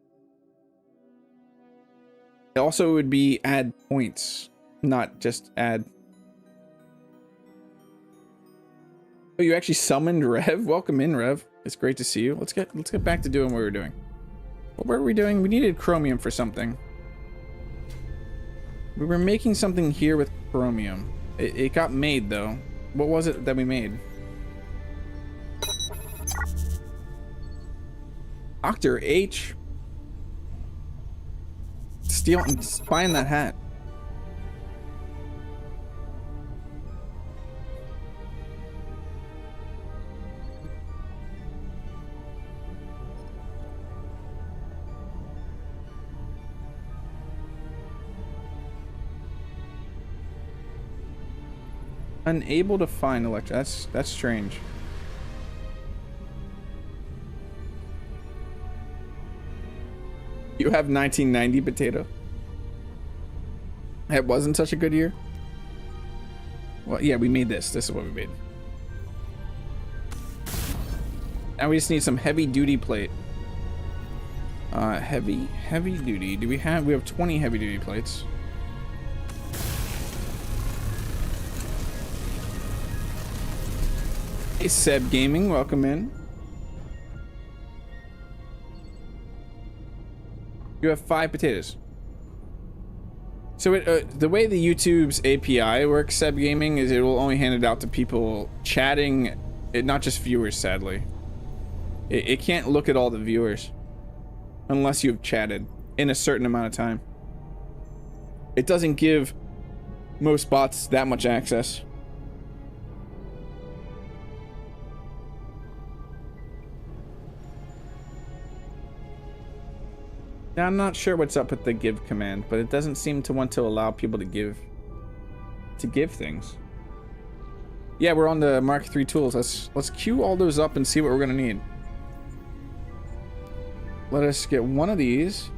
It also would be add points, not just add. Oh, you actually summoned Rev? Welcome in, Rev. It's great to see you. Let's get back to doing what we were doing. What were we doing? We needed chromium for something. We were making something here with chromium. It got made though. What was it that we made? Dr. H. Buying that hat. Unable to find electric. That's strange. You have 1990 potato. It wasn't such a good year. Well, yeah, we made this. This is what we made. Now we just need some heavy duty plate. Heavy duty. Do we have? We have 20 heavy duty plates. Hey, Seb Gaming, welcome in. You have 5 potatoes. So the way the YouTube's API works, Seb Gaming, is it will only hand it out to people chatting, not just viewers, sadly. It can't look at all the viewers unless you've chatted in a certain amount of time. It doesn't give most bots that much access. Now, I'm not sure what's up with the give command, but it doesn't seem to want to allow people to give things. Yeah, we're on the Mark III tools. Let's queue all those up and see what we're gonna need. Let us get one of these.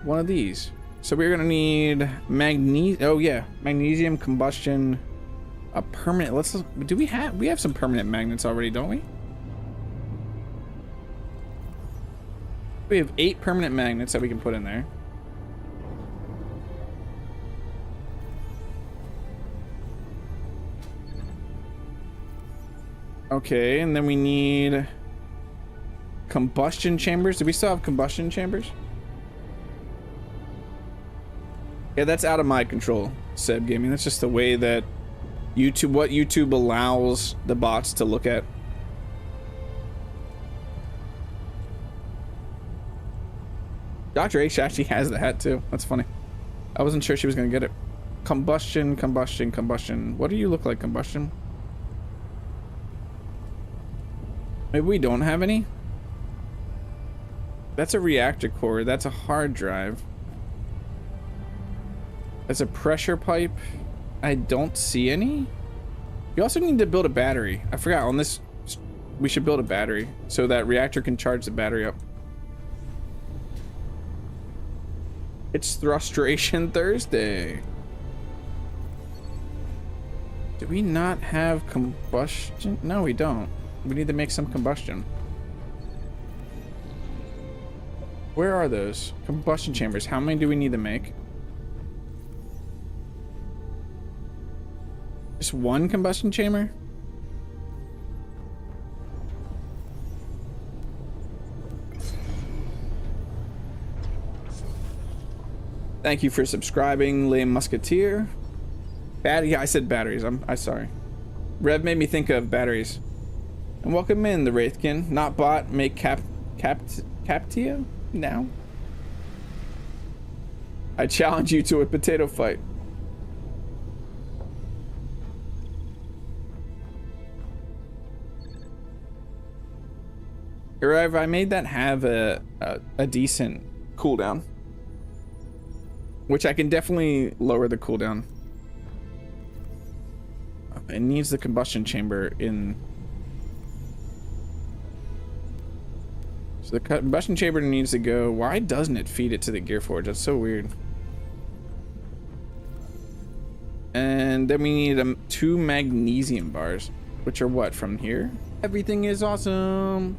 One of these. So we're gonna need magnesium combustion, a permanent. We have some permanent magnets already, don't we? We have 8 permanent magnets that we can put in there. Okay, and then we need combustion chambers. Do we still have combustion chambers? Yeah, that's out of my control, Seb Gaming. That's just the way that what YouTube allows the bots to look at. Dr. H actually has the hat too. That's funny. I wasn't sure she was gonna get it. Combustion. What do you look like, combustion? Maybe we don't have any? That's a reactor core. That's a hard drive. That's a pressure pipe. I don't see any. You also need to build a battery. I forgot on this. We should build a battery so that reactor can charge the battery up. It's Thrustration Thursday. Do we not have combustion? No, we don't. We need to make some combustion. Where are those? Combustion chambers. How many do we need to make? Just one combustion chamber? Thank you for subscribing, Lame Musketeer. Yeah, I said batteries. I'm sorry. Rev made me think of batteries. And welcome in, the Wraithkin. Not bot, make Captia now. I challenge you to a potato fight. Or I made that have a decent cooldown. Which I can definitely lower the cooldown. It needs the combustion chamber in. So the combustion chamber needs to go. Why doesn't it feed it to the Gearforge? That's so weird. And then we need 2 magnesium bars, which are what, from here? Everything is awesome.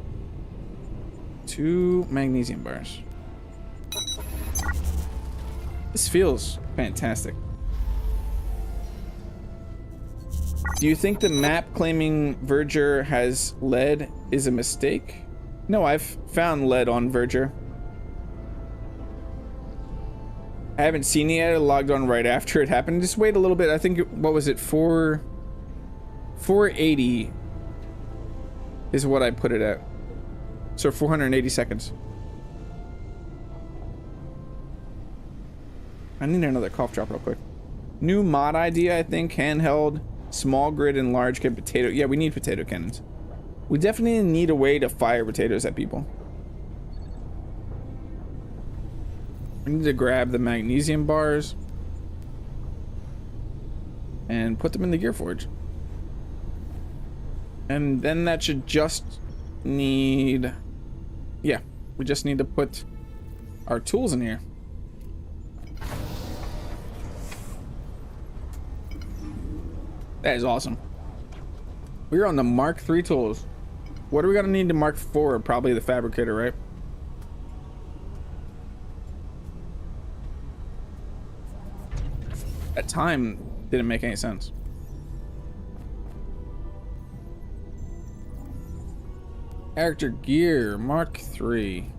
2 magnesium bars. This feels fantastic. Do you think the map claiming Verger has lead is a mistake? No, I've found lead on Verger. I haven't seen it yet. I logged on right after it happened. Just wait a little bit. I think, what was it? 480 is what I put it at. So 480 seconds. I need another cough drop real quick. New mod idea, I think. Handheld, small grid, and large can potato. Yeah, we need potato cannons. We definitely need a way to fire potatoes at people. We need to grab the magnesium bars and put them in the Gearforge. And then that should just need... Yeah, we just need to put our tools in here. That is awesome. We're on the Mark III tools. What are we gonna need to Mark IV? Probably the Fabricator, right? That time didn't make any sense. Character gear, Mark III.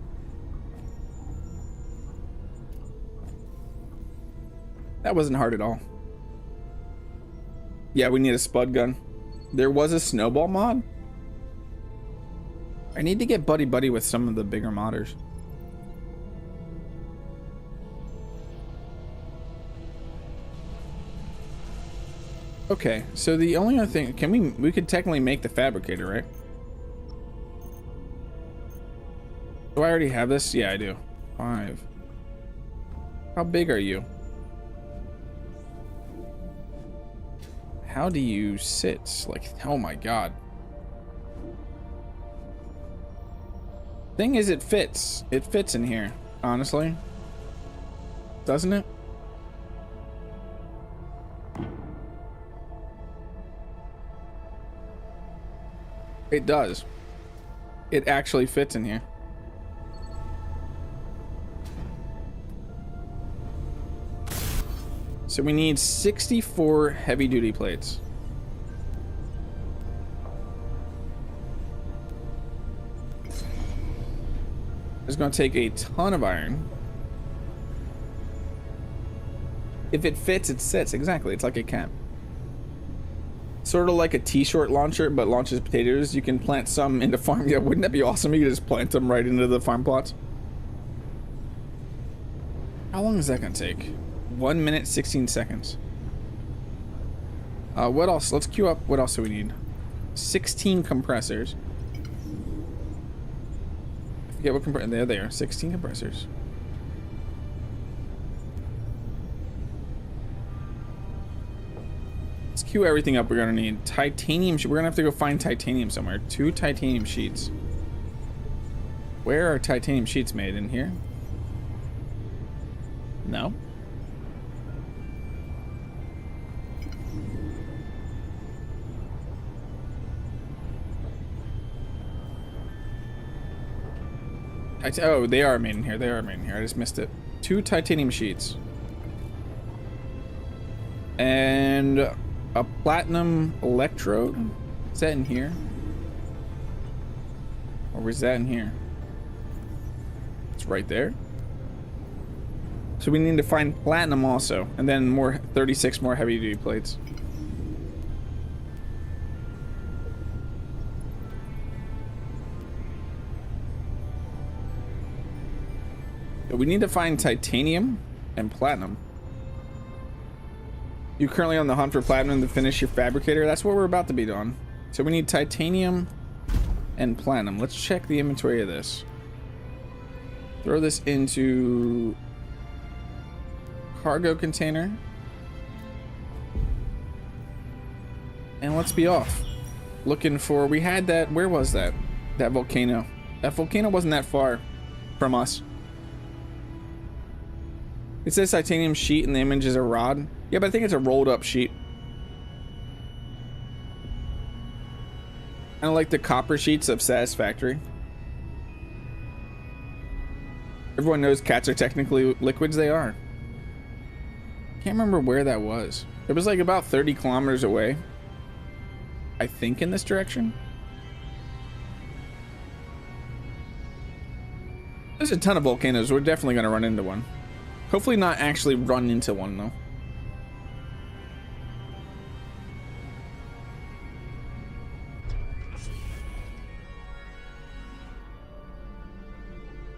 That wasn't hard at all. Yeah, we need a spud gun. There was a snowball mod. I need to get buddy with some of the bigger modders. Okay, so the only other thing, we could technically make the Fabricator, right? Do I already have this? Yeah, I do. 5. How big are you? How do you sit? Like, oh my god. Thing is, it fits. It fits in here, honestly. Doesn't it? It does. It actually fits in here. So we need 64 heavy duty plates. It's going to take a ton of iron. If it fits, it sits. Exactly. It's like a cap. Sort of like a T-short launcher, but launches potatoes. You can plant some into farm. Yeah, wouldn't that be awesome? You could just plant them right into the farm plots. How long is that going to take? 1 minute, 16 seconds. What else? Let's queue up. What else do we need? 16 compressors. I forget what compressor. There they are. 16 compressors. Let's queue everything up. We're gonna need titanium. We're gonna have to go find titanium somewhere. 2 titanium sheets. Where are titanium sheets made? In here? No. Oh, they are made in here. They are made in here. I just missed it. 2 titanium sheets. And a platinum electrode. Is that in here? Or was that in here? It's right there. So we need to find platinum also. And then more 36 more heavy duty plates. We need to find titanium and platinum. You're currently on the hunt for platinum to finish your fabricator. That's what we're about to be doing. So we need titanium and platinum. Let's check the inventory of this. Throw this into cargo container. And let's be off. Looking for, we had that, where was that? That volcano. That volcano wasn't that far from us. It says titanium sheet and the image is a rod. Yeah, but I think it's a rolled up sheet. Kind of like the copper sheets of Satisfactory. Everyone knows cats are technically liquids. They are. Can't remember where that was. It was like about 30 kilometers away. I think in this direction. There's a ton of volcanoes. We're definitely going to run into one. Hopefully not actually run into one, though.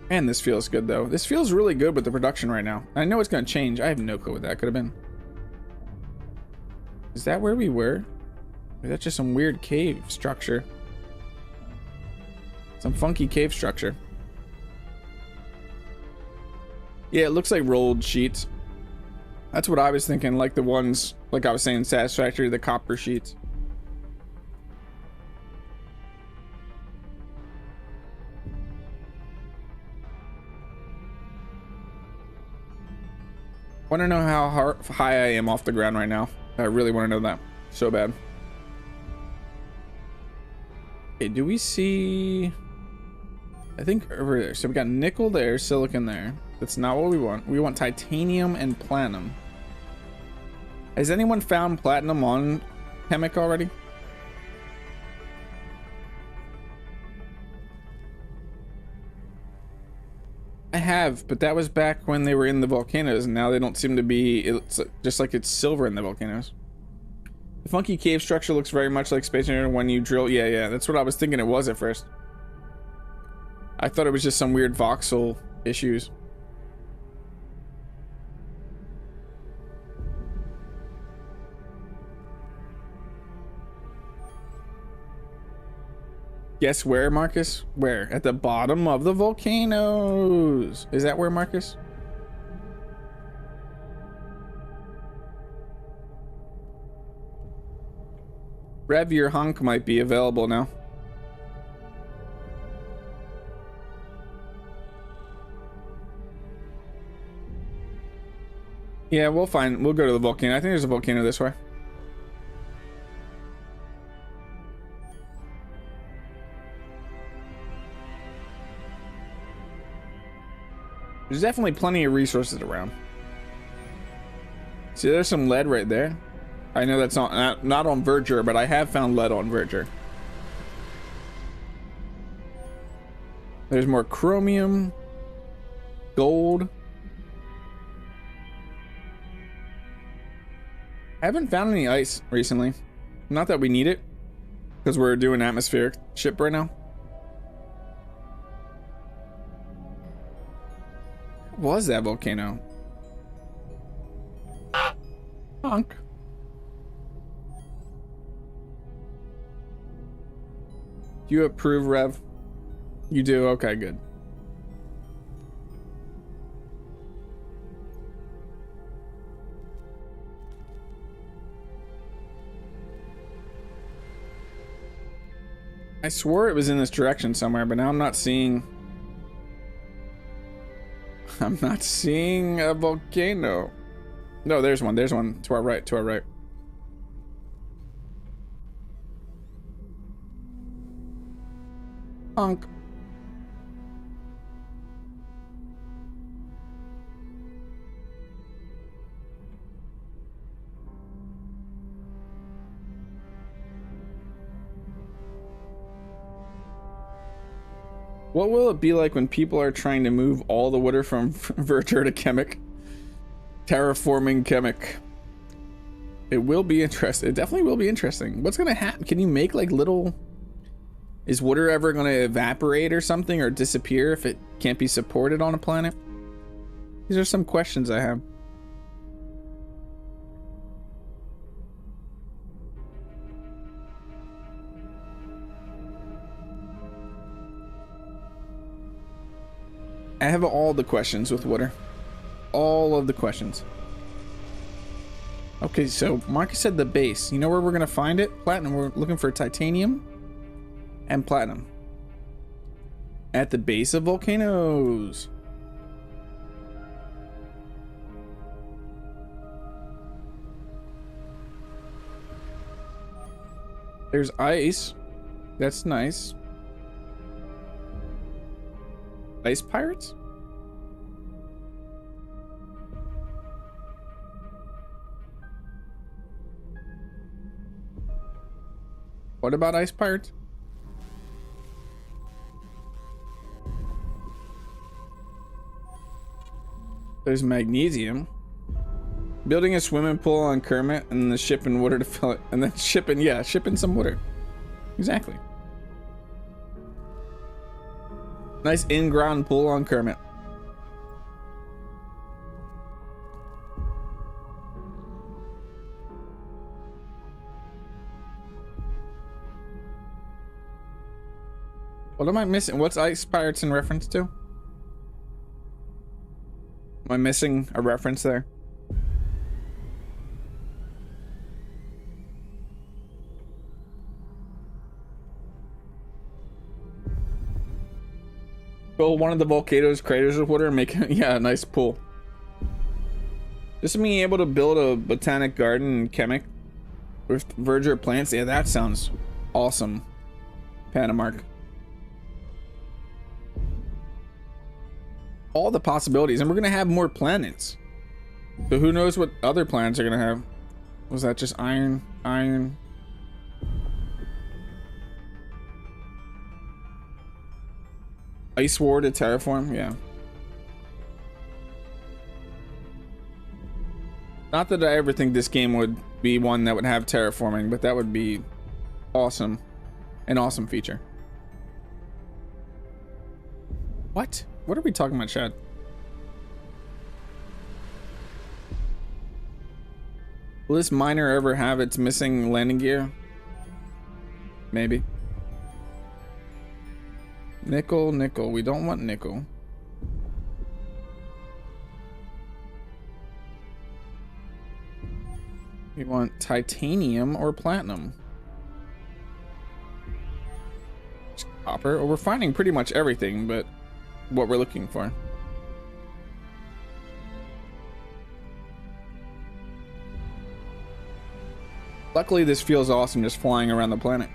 Man, this feels good, though. This feels really good with the production right now. I know it's going to change. I have no clue what that could have been. Is that where we were? Or is that just some weird cave structure? Some funky cave structure. Yeah, it looks like rolled sheets. That's what I was thinking, like the ones, like I was saying, Satisfactory, the copper sheets. Want to know how high I am off the ground right now? I really want to know that so bad. Okay, do we see... I think over there. So we got nickel there, silicon there. That's not what we want. We want titanium and platinum. Has anyone found platinum on Kemik already? I have, but that was back when they were in the volcanoes, and now they don't seem to be. It's just like it's silver in the volcanoes. The funky cave structure looks very much like Space Marine when you drill. Yeah, that's what I was thinking it was at first. I thought it was just some weird voxel issues. Guess where, Marcus? Where? At the bottom of the volcanoes. Is that where, Marcus? Rev, your hunk might be available now. Yeah, we'll find. We'll go to the volcano. I think there's a volcano this way. There's definitely plenty of resources around. See, there's some lead right there. I know that's not on Verdure, but I have found lead on Verdure. There's more chromium, gold. I haven't found any ice recently. Not that we need it, because we're doing atmospheric ship right now. What was that volcano? Honk. Do you approve, Rev? You do? Okay, good. I swore it was in this direction somewhere, but now I'm not seeing... I'm not seeing a volcano. No, there's one. There's one to our right, to our right. Honk. What will it be like when people are trying to move all the water from Verdure to Kemik? Terraforming Kemik. It will be interesting. It definitely will be interesting. What's gonna happen? Can you make like little... Is water ever gonna evaporate or something, or disappear if it can't be supported on a planet? These are some questions I have. I have all the questions with water. All of the questions. Okay, so Marcus said the base. You know where we're gonna find it? Platinum. We're looking for titanium and platinum. At the base of volcanoes. There's ice. That's nice. Ice pirates? What about ice pirates? There's magnesium. Building a swimming pool on Kermit and then shipping water to fill it. And then shipping some water. Exactly. Nice in-ground pool on Kermit. What am I missing? What's Ice Pirates in reference to? Am I missing a reference there? Fill one of the volcano's craters with water and make yeah, a nice pool. Just being able to build a botanic garden in Kemik with verdure plants, yeah, that sounds awesome. Panamark. All the possibilities, and we're gonna have more planets. So who knows what other planets are gonna have? Was that just iron? Ice War to terraform, yeah. Not that I ever think this game would be one that would have terraforming, but that would be awesome. An awesome feature. What? What are we talking about, Chad? Will this miner ever have its missing landing gear? Maybe. Nickel, nickel. We don't want nickel. We want titanium or platinum. Copper. Well, we're finding pretty much everything, but what we're looking for. Luckily, this feels awesome just flying around the planet.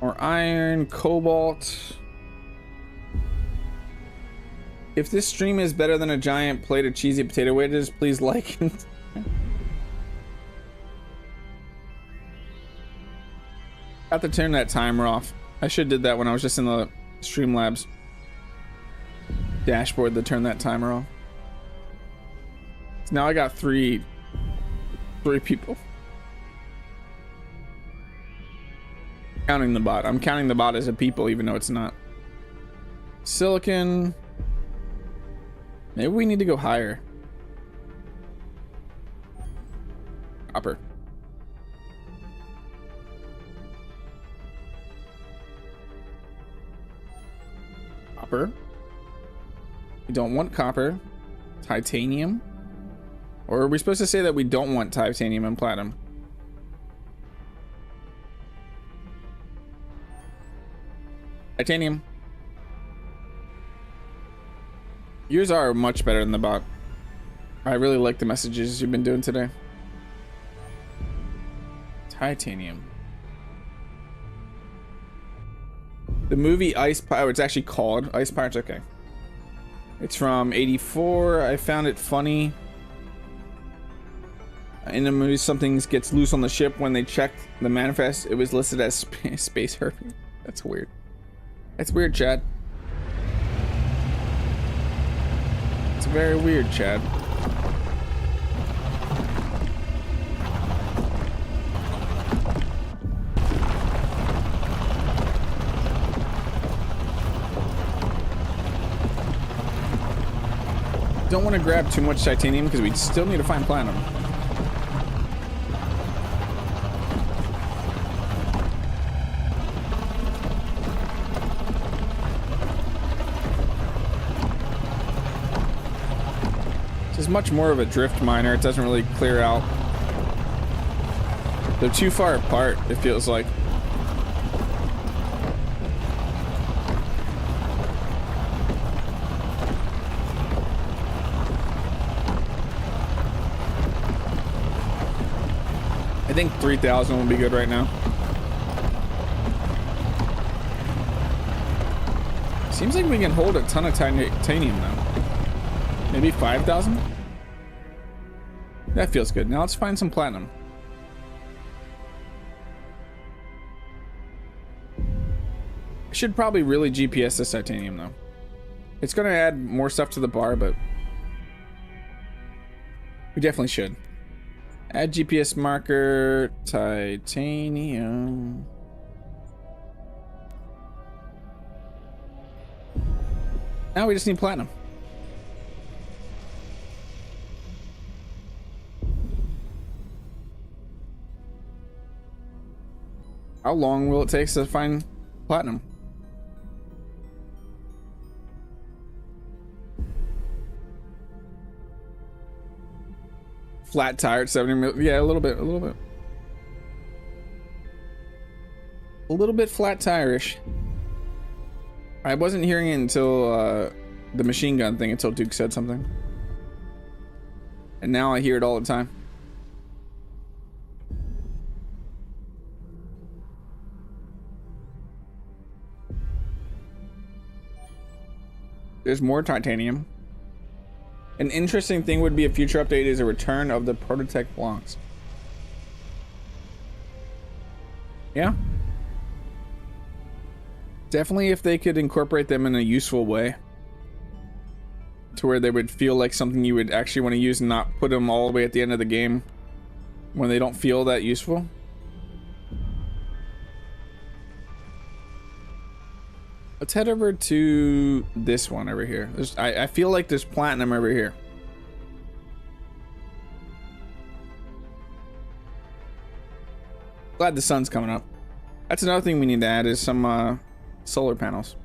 Or iron, cobalt. If this stream is better than a giant plate of cheesy potato wedges, please like it. Have to turn that timer off. I should have did that when I was just in the Streamlabs dashboard to turn that timer off. So now I got three people. Counting the bot. I'm counting the bot as a people even though it's not. Silicon. Maybe we need to go higher. Copper. Copper. We don't want copper. Titanium. Or are we supposed to say that we don't want titanium and platinum? Titanium. Yours are much better than the bot. I really like the messages you've been doing today. Titanium. The movie Ice Pirates, it's actually called Ice Pirates, okay. It's from '84. I found it funny. In the movie, something gets loose on the ship. When they checked the manifest, it was listed as space herpes. That's weird. That's weird, Chad. It's very weird, Chad. Don't want to grab too much titanium because we still need to find platinum. This is much more of a drift miner. It doesn't really clear out. They're too far apart, it feels like. I think 3,000 will be good right now. Seems like we can hold a ton of titanium now. Maybe 5,000? That feels good. Now let's find some platinum. I should probably really GPS this titanium though. It's gonna add more stuff to the bar, but we definitely should. Add GPS marker, titanium. Now we just need platinum. How long will it take to find platinum? Flat tire at 70 mil. Yeah, a little bit. A little bit flat tire-ish. I wasn't hearing it until the machine gun thing, until Duke said something. And now I hear it all the time. There's more titanium. An interesting thing would be a future update is a return of the Prototech blocks. Yeah. Definitely if they could incorporate them in a useful way. To where they would feel like something you would actually want to use and not put them all the way at the end of the game when they don't feel that useful. Let's head over to this one over here. I feel like there's platinum over here. Glad the sun's coming up. That's another thing we need to add is some solar panels.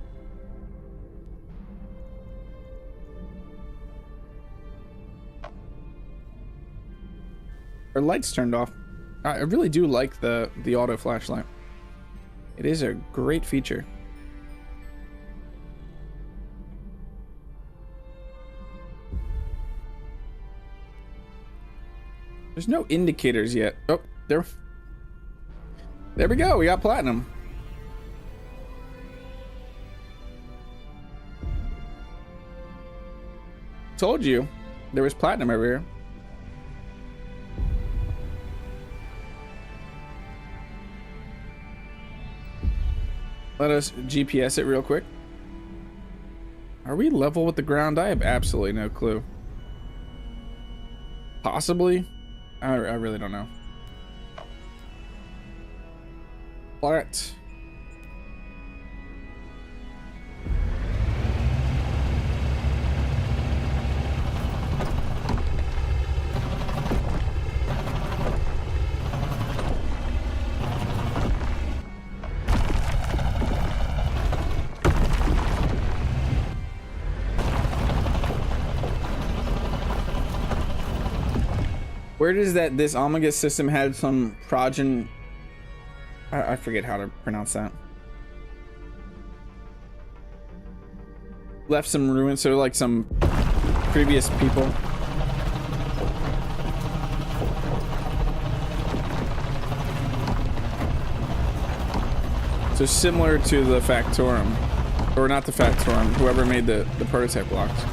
Our lights turned off. I really do like the auto flashlight. It is a great feature. There's no indicators yet. Oh, there we go. We got platinum. Told you there was platinum over here. Let us GPS it real quick. Are we level with the ground? I have absolutely no clue. Possibly. I really don't know. Flat. Where does this Omega system had some progen? I forget how to pronounce that. Left some ruins, so like some previous people. So similar to the Factorum, or not the Factorum, whoever made the prototype blocks.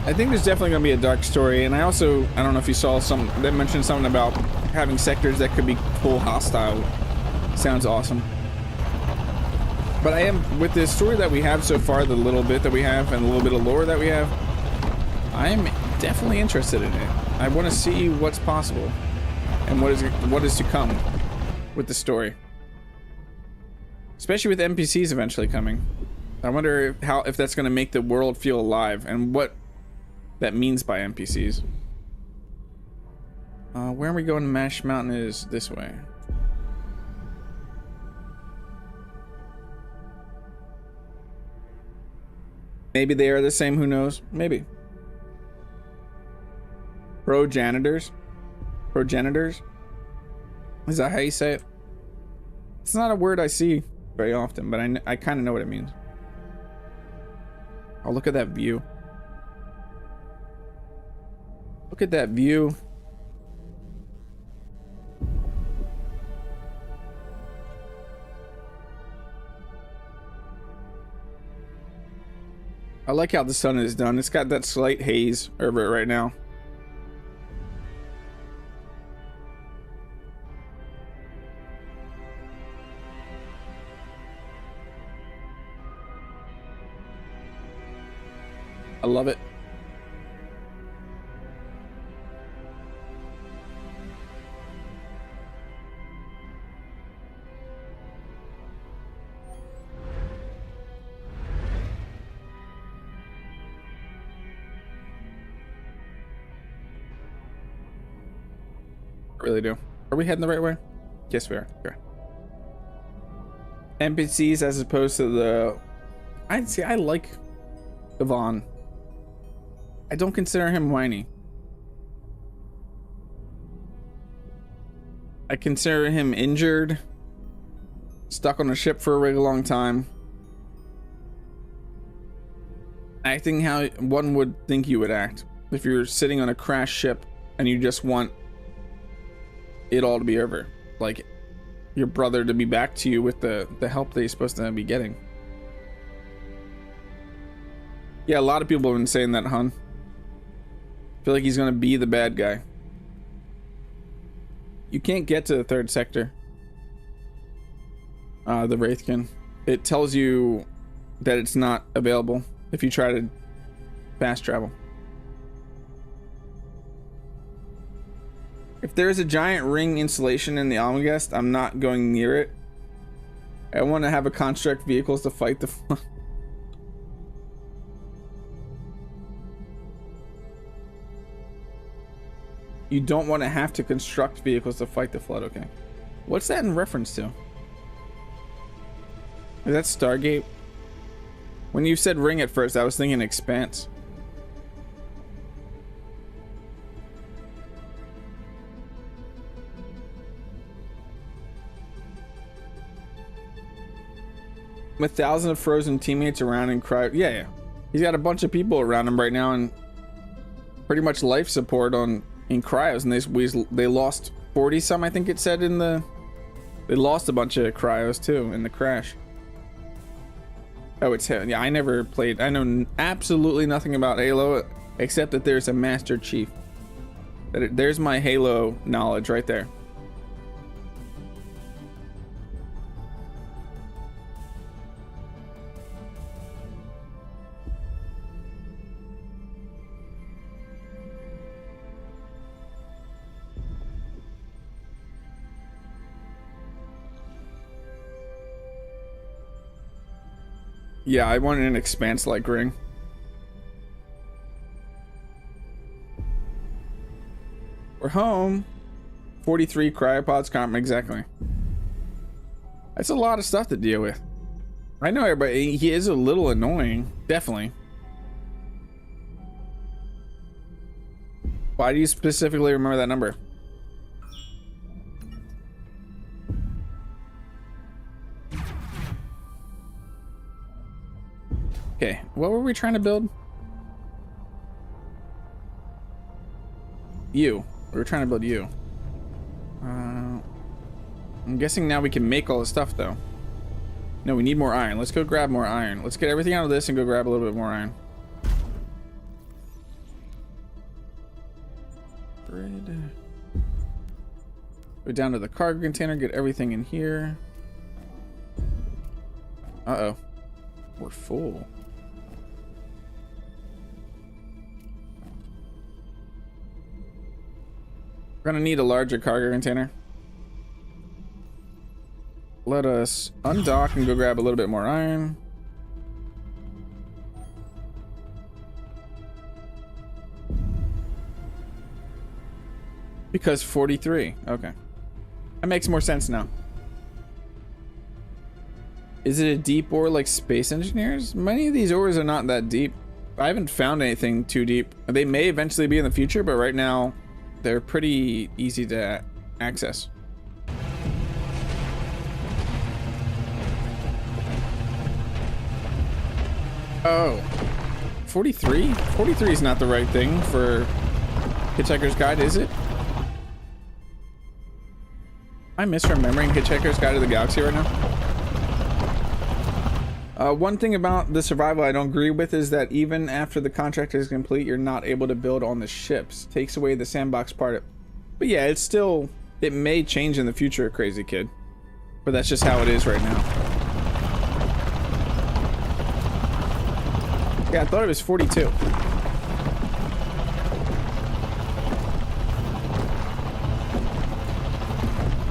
I think there's definitely going to be a dark story, and I don't know if you saw they mentioned something about having sectors that could be full hostile. Sounds awesome. But with the story that we have so far, the little bit that we have, and the little bit of lore that we have, I'm definitely interested in it. I want to see what's possible, and what is to come with the story. Especially with NPCs eventually coming. I wonder if that's going to make the world feel alive, and what that means by NPCs. Where are we going? Mash Mountain is this way. Maybe they are the same, who knows? Maybe. Progenitors? Is that how you say it? It's not a word I see very often, but I kind of know what it means. Oh, look at that view. Look at that view. I like how the sun is done. It's got that slight haze over it right now. I love it. I really do. Are we heading the right way? Yes, we are. Okay. NPCs as opposed to the... I like Devon. I don't consider him whiny. I consider him injured, stuck on a ship for a really long time, acting how one would think you would act if you're sitting on a crashed ship and you just want it all to be over, like your brother to be back to you with the help that he's supposed to be getting. Yeah, a lot of people have been saying that, hun. I feel like he's gonna be the bad guy. You can't get to the third sector. The Wraithkin. It tells you that it's not available if you try to fast travel. If there's a giant ring installation in the Almagest, I'm not going near it. I want to have a construct vehicles to fight the... You don't want to have to construct vehicles to fight the flood. Okay. What's that in reference to? Is that Stargate? When you said ring at first, I was thinking Expanse. With thousands of frozen teammates around and cry. Yeah. He's got a bunch of people around him right now and pretty much life support in cryos, and they lost 40 some, I think it said in the... They lost a bunch of cryos too in the crash. Oh, it's Halo. Yeah, I never played. I know absolutely nothing about Halo except that there's a Master Chief. There's my Halo knowledge right there. Yeah, I wanted an Expanse-like ring. We're home. 43 cryopods, common, exactly. That's a lot of stuff to deal with. I know everybody, he is a little annoying, definitely. Why do you specifically remember that number? Okay, what were we trying to build? You. We were trying to build you. I'm guessing now we can make all the stuff though. No, we need more iron. Let's go grab more iron. Let's get everything out of this and go grab a little bit more iron. Go down to the cargo container, get everything in here. Uh-oh. We're full. We're gonna need a larger cargo container. Let us undock and go grab a little bit more iron. Because 43. Okay. That makes more sense now. Is it a deep ore like Space Engineers? Many of these ores are not that deep. I haven't found anything too deep. They may eventually be in the future, but right now they're pretty easy to access. Oh, 43? 43 is not the right thing for Hitchhiker's Guide, is it? Am I misremembering Hitchhiker's Guide to the Galaxy right now? One thing about the survival I don't agree with is that even after the contract is complete, you're not able to build on the ships. Takes away the sandbox part. But yeah, it's still, it may change in the future, crazy kid. But that's just how it is right now. Yeah, I thought it was 42.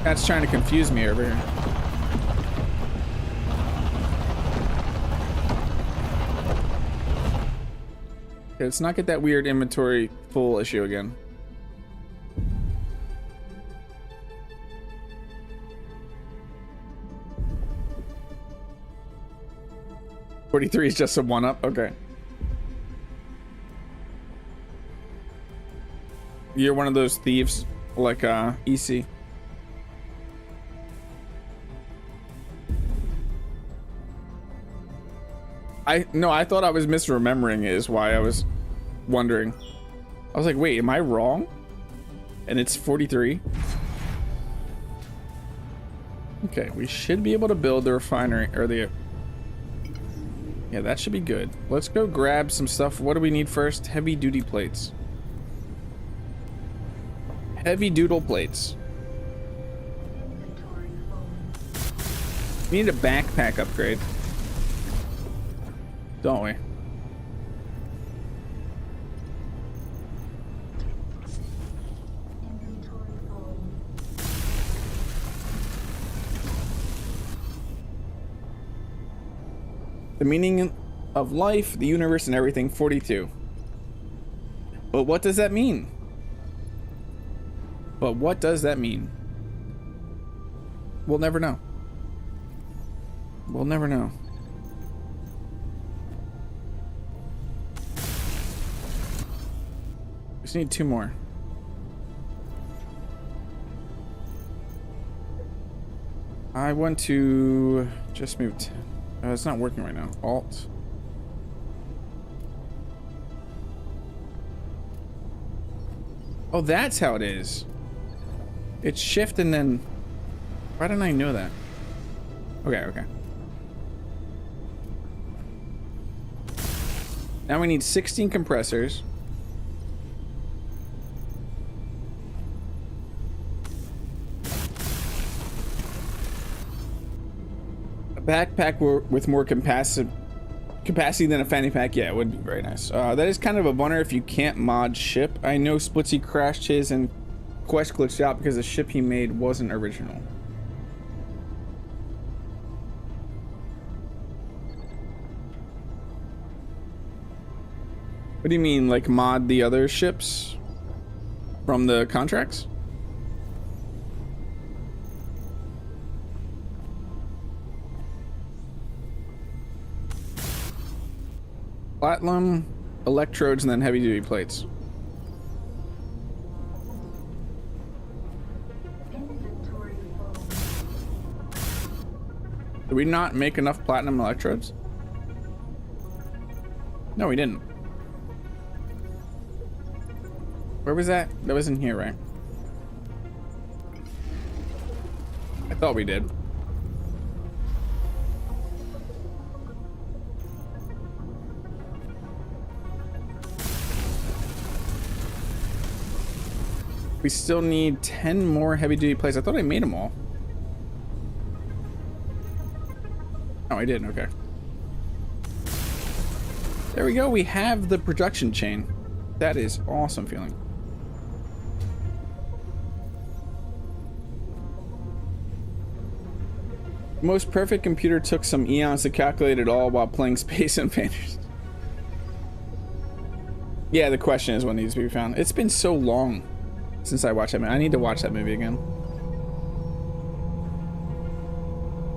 That's trying to confuse me over here. Okay, let's not get that weird inventory full issue again. $43 is just a one-up? Okay. You're one of those thieves like EC. I thought I was misremembering it is why I was wondering. I was like, wait, am I wrong? And it's 43. Okay, we should be able to build the refinery or the yeah, that should be good. Let's go grab some stuff. What do we need first? Heavy duty plates. Heavy doodle plates. We need a backpack upgrade. Don't we? The meaning of life, the universe, and everything, 42. But what does that mean? But what does that mean? We'll never know. We'll never know. We just need 2 more. I want to just move. It's not working right now. Alt. Oh, that's how it is. It's shift and then. Why didn't I know that? Okay, okay. Now we need 16 compressors. Backpack with more capacity than a fanny pack. Yeah, it would be very nice. That is kind of a bummer if you can't mod ship. I know Splitsy crashed his and Quest glitched out because the ship he made wasn't original. What do you mean, like mod the other ships from the contracts? Platinum, electrodes, and then heavy duty plates. Did we not make enough platinum electrodes? No, we didn't. Where was that? That was in here, right? I thought we did. We still need 10 more heavy duty plates. I thought I made them all. Oh, I didn't. Okay. There we go. We have the production chain. That is awesome feeling. The most perfect computer took some eons to calculate it all while playing Space Invaders. Yeah, the question is what needs to be found. It's been so long since I watched that movie. I need to watch that movie again.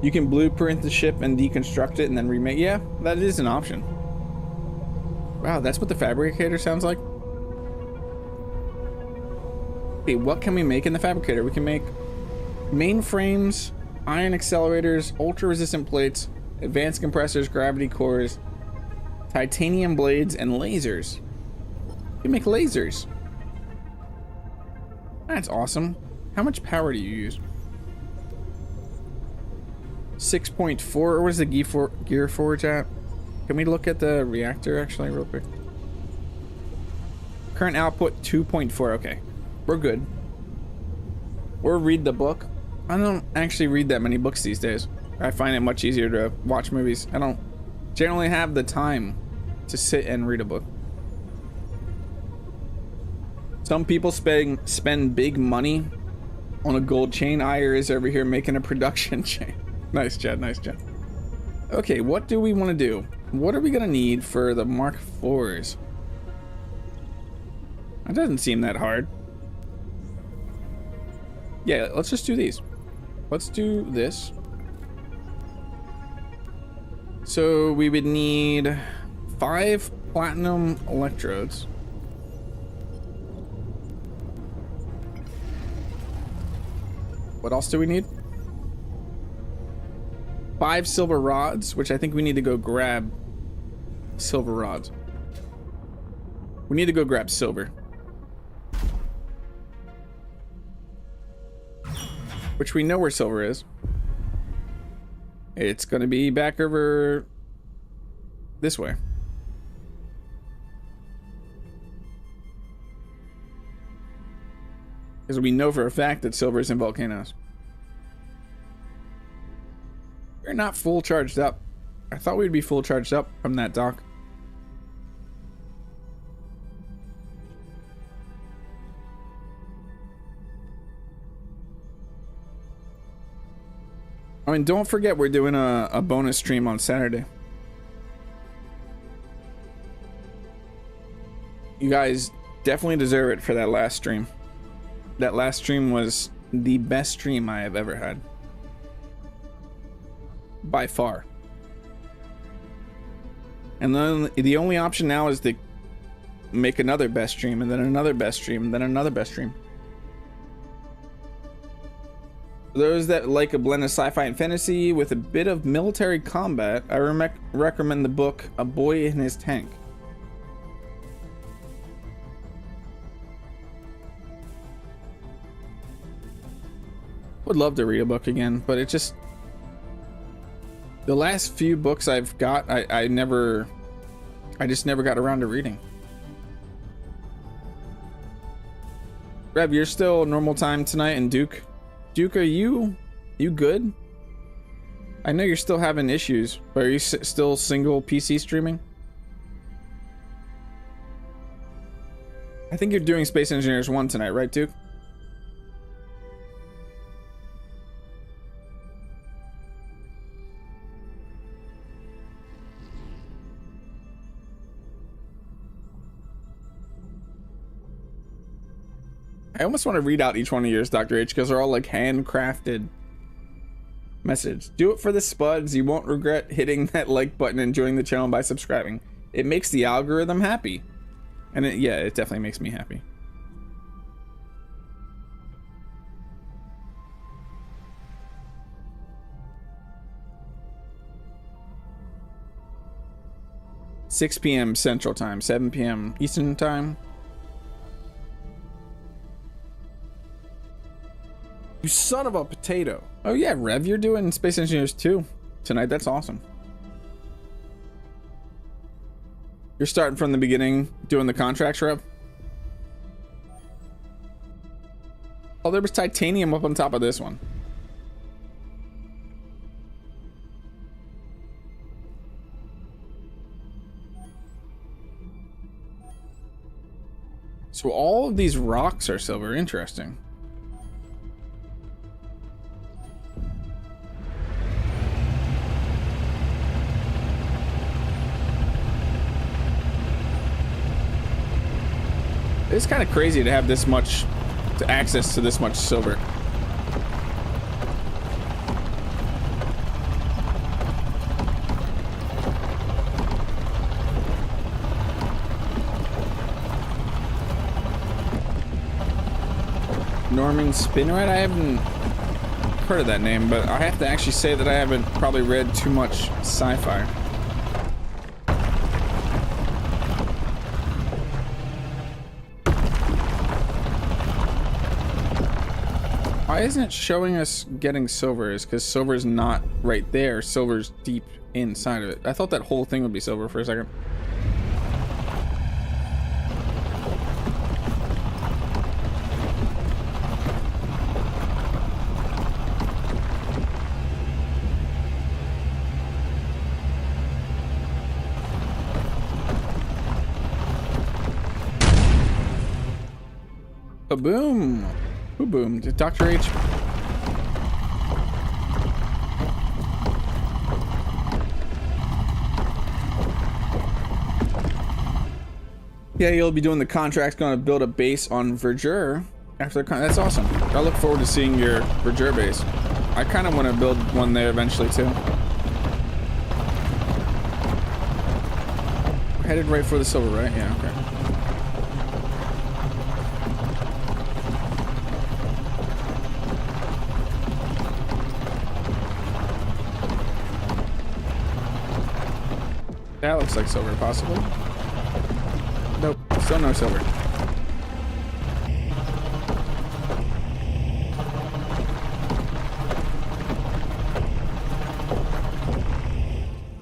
You can blueprint the ship and deconstruct it and then remake. Yeah, that is an option. Wow, that's what the Fabricator sounds like. Okay, what can we make in the Fabricator? We can make mainframes, ion accelerators, ultra resistant plates, advanced compressors, gravity cores, Titanium blades and lasers. You make lasers. That's awesome. How much power do you use? 6.4. What is the Gearforge at? Can we look at the reactor actually real quick? Current output 2.4. Okay, we're good. Or read the book. I don't actually read that many books these days. I find it much easier to watch movies. I don't generally have the time to sit and read a book. Some people spend big money on a gold chain. Ire is over here making a production chain. Nice, Chad. Nice, Chad. Okay, what do we want to do? What are we gonna need for the Mark IVs? It doesn't seem that hard. Yeah, let's just do these. Let's do this. So we would need 5 platinum electrodes. What else do we need? 5 silver rods, which I think we need to go grab silver rods. We need to go grab silver. Which we know where silver is. It's gonna be back over this way. Because we know for a fact that silver is in volcanoes. We're not full charged up. I thought we'd be full charged up from that dock. I mean, don't forget we're doing a bonus stream on Saturday. You guys definitely deserve it for that last stream. That last stream was the best stream I have ever had. By far. And then the only option now is to make another best stream, and then another best stream, and then another best stream. For those that like a blend of sci-fi and fantasy with a bit of military combat, I recommend the book A Boy in His Tank. Would love to read a book again, but it just... The last few books I've got, I just never got around to reading. Rev, you're still normal time tonight, and Duke, are you good? I know you're still having issues, but are you still single PC streaming? I think you're doing Space Engineers 1 tonight, right, Duke? I almost want to read out each one of yours, Dr. H, because they're all like handcrafted message. Do it for the spuds. You won't regret hitting that like button and joining the channel by subscribing. It makes the algorithm happy. And yeah, it definitely makes me happy. (6 p.m. Central Time, 7 p.m. Eastern Time. You son of a potato. Oh yeah, Rev, you're doing Space Engineers 2 tonight. That's awesome. You're starting from the beginning, doing the contracts, Rev? Oh, there was titanium up on top of this one. So all of these rocks are silver. Interesting. It's kind of crazy to have this much access to this much silver. Norman Spinrad? I haven't heard of that name, but I have to actually say that I haven't probably read too much sci-fi. Why isn't it showing us getting silver? Is because silver's not right there. Silver's deep inside of it. I thought that whole thing would be silver for a second. Boom! Who boomed? Dr. H. Yeah, you'll be doing the contracts, going to build a base on Verdure after the that's awesome. I look forward to seeing your Verdure base. I kind of want to build one there eventually too. We're headed right for the silver, right? Yeah, okay. That looks like silver, possibly. Nope, still no silver.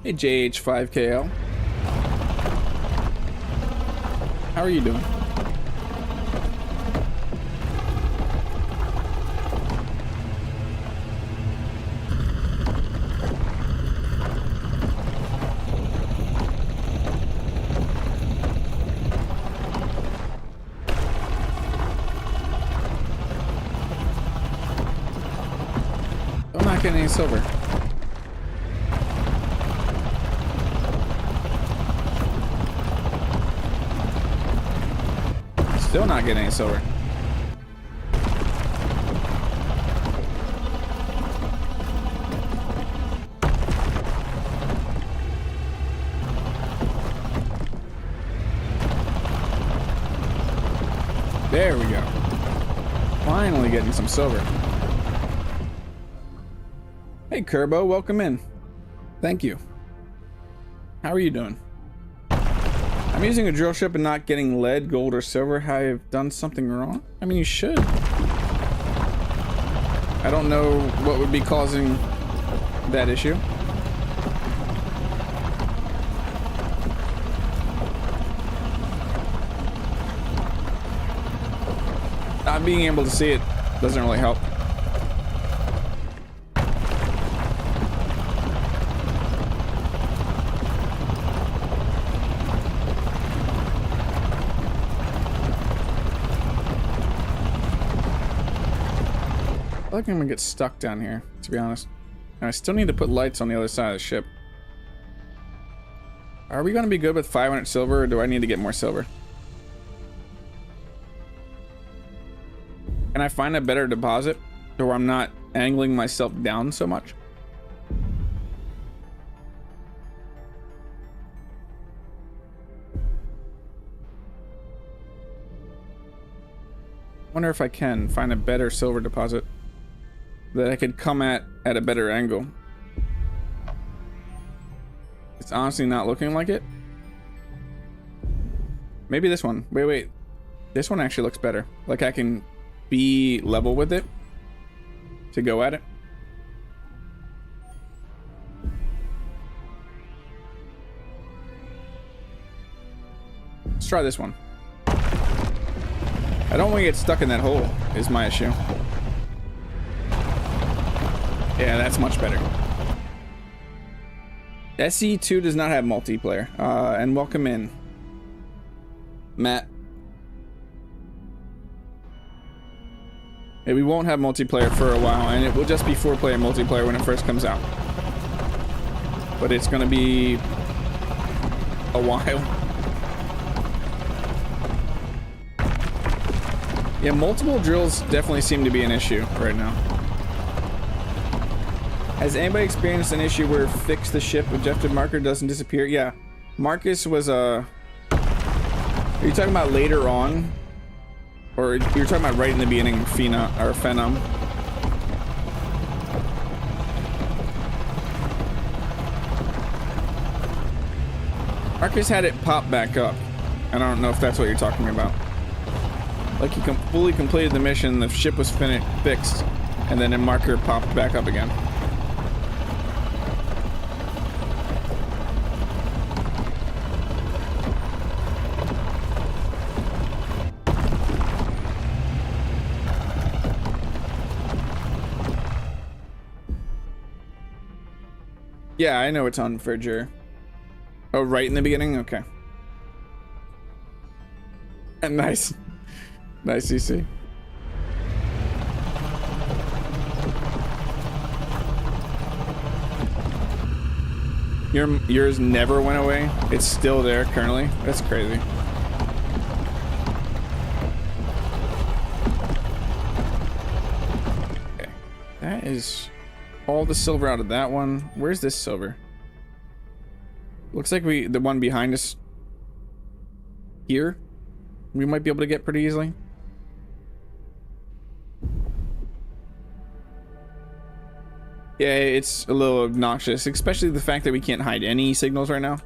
Hey, JH5KL. How are you doing? Any silver. Still not getting any silver. There we go. Finally getting some silver. Hey Kerbo, welcome in. Thank you. How are you doing? I'm using a drill ship and not getting lead, gold, or silver. Have I done something wrong? I mean, you should. I don't know what would be causing that issue. Not being able to see it doesn't really help. I feel like I'm gonna get stuck down here, to be honest. And I still need to put lights on the other side of the ship. Are we gonna be good with 500 silver, or do I need to get more silver? Can I find a better deposit so where I'm not angling myself down so much? Wonder if I can find a better silver deposit that I could come at a better angle. It's honestly not looking like it. Maybe this one. Wait. This one actually looks better. Like I can be level with it to go at it. Let's try this one. I don't want to get stuck in that hole is my issue. Yeah, that's much better. SE2 does not have multiplayer. And welcome in, Matt. Yeah, we won't have multiplayer for a while, and it will just be 4-player multiplayer when it first comes out. But it's gonna be a while. Yeah, multiple drills definitely seem to be an issue right now. Has anybody experienced an issue where fix the ship objective marker doesn't disappear? Yeah, Marcus was are you talking about later on, or you're talking about right in the beginning? Phenom. Marcus had it pop back up, and I don't know if that's what you're talking about. Like he fully completed the mission, the ship was fixed, And then a marker popped back up again. Yeah, I know it's on for Jur. Oh, right in the beginning? Okay. Nice. Nice CC. Yours never went away? It's still there currently? That's crazy. Okay. That is all the silver out of that one. Where's this silver? Looks like the one behind us here, we might be able to get pretty easily. Yeah, it's a little obnoxious, especially the fact that we can't hide any signals right now.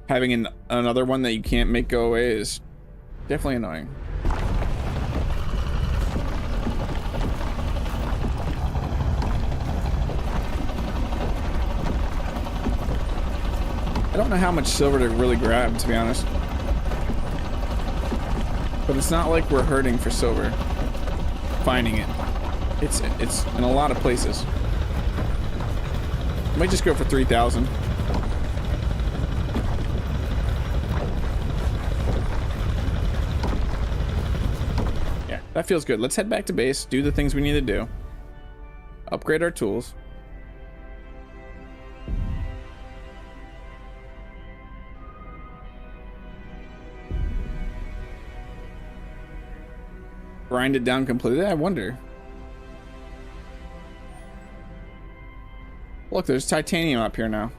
Having another one that you can't make go away is definitely annoying. I don't know how much silver to really grab, to be honest. But it's not like we're hurting for silver. Finding it. It's in a lot of places. I might just go for 3,000. Yeah, that feels good. Let's head back to base, do the things we need to do. Upgrade our tools. Grind it down completely? I wonder. Look, there's titanium up here now.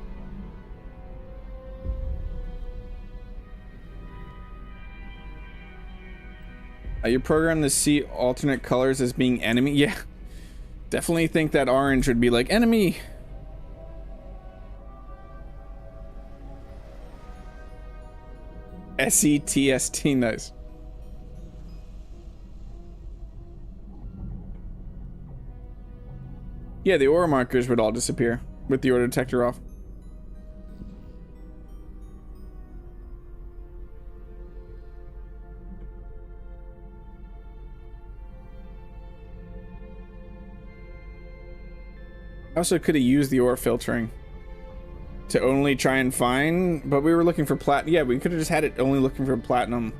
You program to see alternate colors as being enemy? Yeah. Definitely think that orange would be like enemy. SETST, nice. Yeah, the ore markers would all disappear with the ore detector off. I also could have used the ore filtering to only try and find, but we were looking for platinum. Yeah, we could have just had it only looking for platinum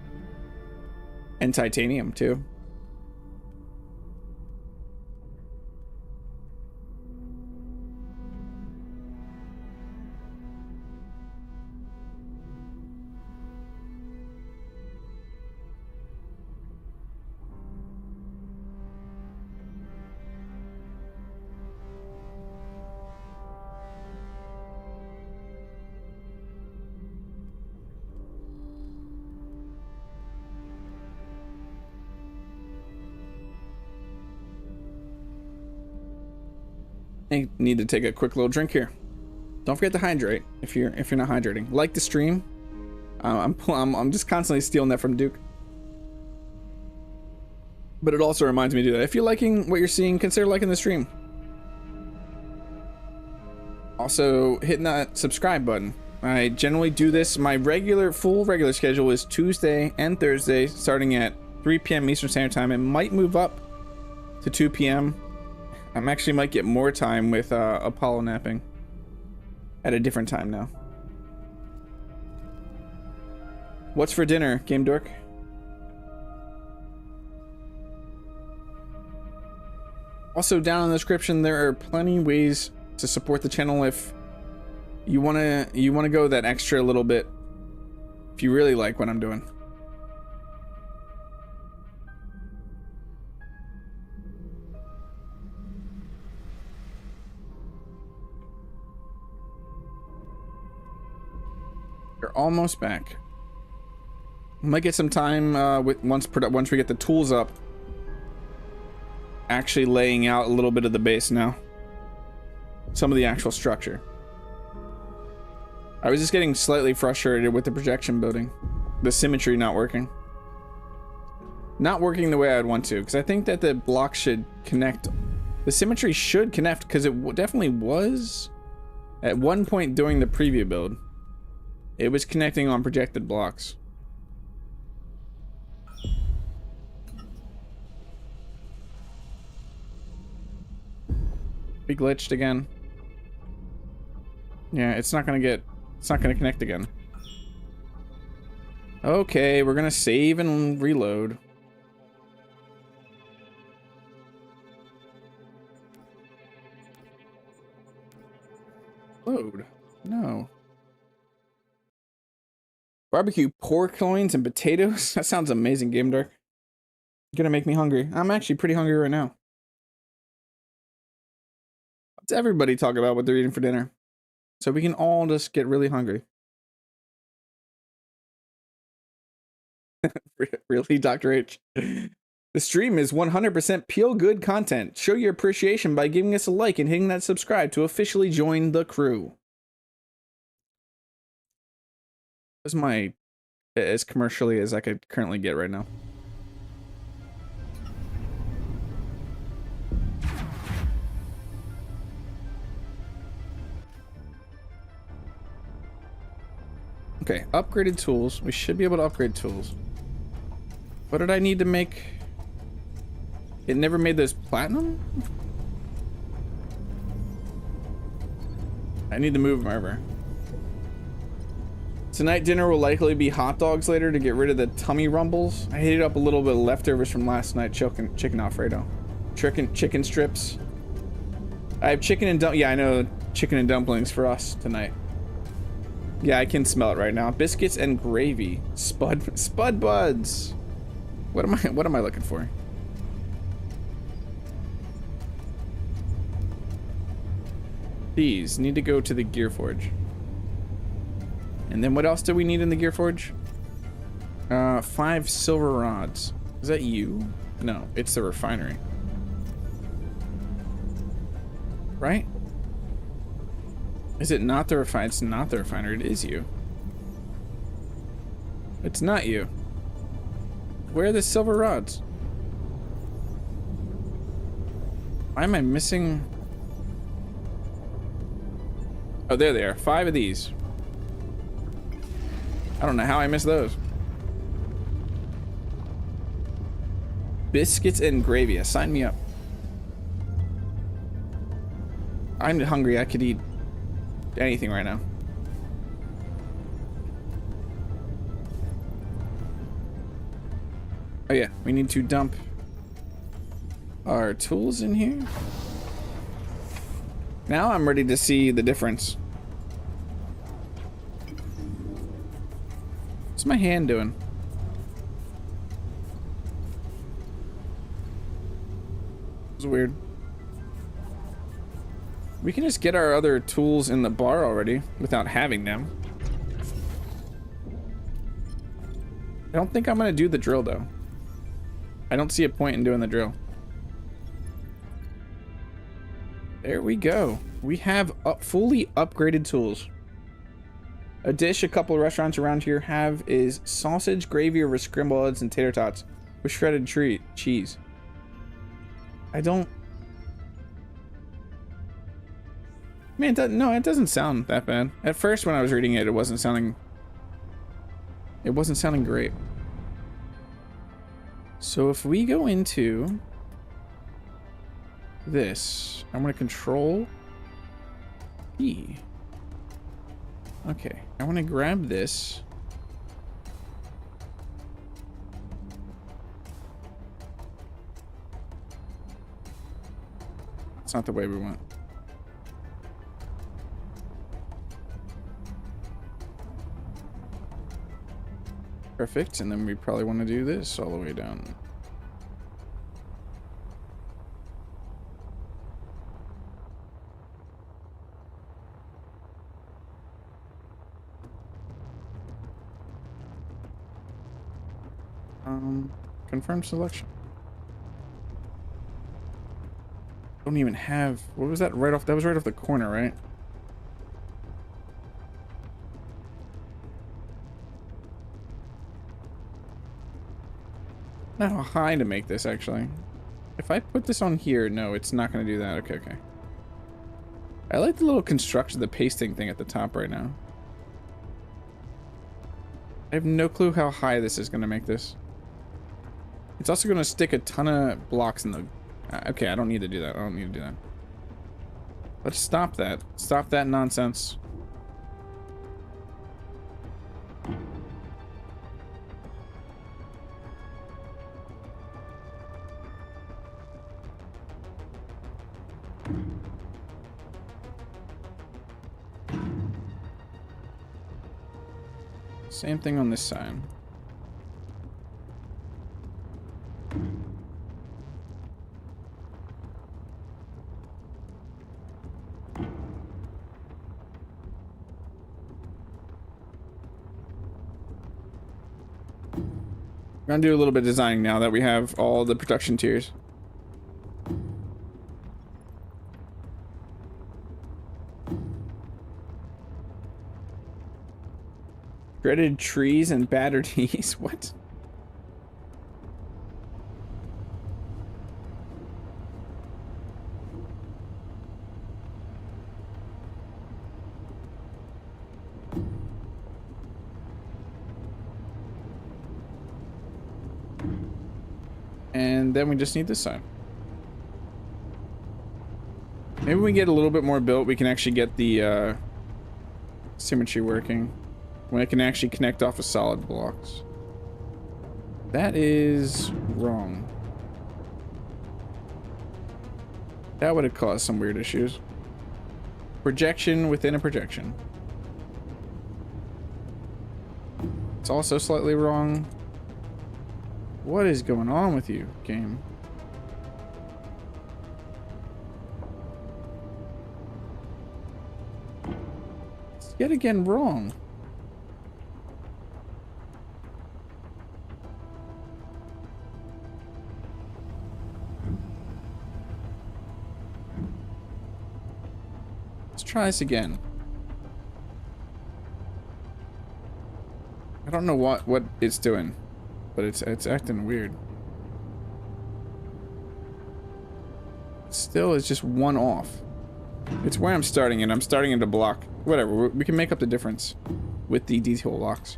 and titanium too. I need to take a quick little drink here. Don't forget to hydrate if you're not hydrating. Like the stream. I'm just constantly stealing that from Duke. But it also reminds me to do that. If you're liking what you're seeing, consider liking the stream. Also, hitting that subscribe button. I generally do this. My full regular schedule is Tuesday and Thursday, starting at 3 p.m. Eastern Standard Time. It might move up to 2 p.m. I actually might get more time with Apollo napping at a different time now. What's for dinner, Game Dork? Also, down in the description, there are plenty of ways to support the channel if you wanna go that extra little bit. If you really like what I'm doing. You're almost back. Might get some time once we get the tools up. Actually laying out a little bit of the base now. Some of the actual structure. I was just getting slightly frustrated with the projection building. The symmetry not working. not working the way I'd want to, because I think that the block should connect. The symmetry should connect, because it definitely was at one point during the preview build. It was connecting on projected blocks. We glitched again. Yeah, it's not gonna connect again. Okay, we're gonna save and reload. Load. No. Barbecue pork loins and potatoes? That sounds amazing, Game Dark. You're gonna make me hungry. I'm actually pretty hungry right now. Let's everybody talk about what they're eating for dinner, so we can all just get really hungry. Really, Dr. H? The stream is 100% peel good content. Show your appreciation by giving us a like and hitting that subscribe to officially join the crew. This is my as commercially as I could currently get right now. Okay, upgraded tools. We should be able to upgrade tools. What did I need to make? It never made this platinum? I need to move them over. Tonight dinner will likely be hot dogs later to get rid of the tummy rumbles. I heated up a little bit of leftovers from last night chicken Alfredo. Chicken strips. I have chicken and yeah, I know, chicken and dumplings for us tonight. Yeah, I can smell it right now. Biscuits and gravy. Spud buds. What am I looking for? These need to go to the Gearforge. And then what else do we need in the Gearforge? 5 silver rods. Is that you? No, it's the refinery. Right? Is it not the refinery? It's not the refinery. It is you. It's not you. Where are the silver rods? Why am I missing? Oh, there they are. 5 of these. I don't know how I missed those. Biscuits and gravy. Sign me up. I'm hungry. I could eat anything right now. Oh yeah, we need to dump our tools in here. Now I'm ready to see the difference. What's my hand doing? It's weird. We can just get our other tools in the bar already without having them. I don't think I'm gonna do the drill though. I don't see a point in doing the drill. There we go. We have fully upgraded tools. A dish a couple of restaurants around here have is sausage gravy over scrambled eggs and tater tots with shredded cheese. I don't... Man, no, it doesn't sound that bad. At first when I was reading it, it wasn't sounding great. So if we go into this, I'm going to control E. Okay, I want to grab this. It's not the way we want. Perfect, and then we probably want to do this all the way down. Confirm selection. Don't even have, what was that right off? That was right off the corner, right? Not how high to make this, actually. If I put this on here, no, it's not going to do that. Okay, okay. I like the little construction, the pasting thing at the top right now. I have no clue how high this is going to make this. It's also going to stick a ton of blocks in the... okay, I don't need to do that. I don't need to do that. Let's stop that. Stop that nonsense. Same thing on this side. We're gonna do a little bit of designing now that we have all the production tiers. Shredded trees and batteries. What? And then we just need this side. Maybe we get a little bit more built, we can actually get the symmetry working. When it can actually connect off of solid blocks. That is wrong. That would have caused some weird issues. Projection within a projection. It's also slightly wrong. What is going on with you, game? It's yet again wrong. Try this again. I don't know what it's doing, but it's acting weird. Still, it's just one off. It's where I'm starting, and I'm starting into block. Whatever, we can make up the difference with the detail blocks.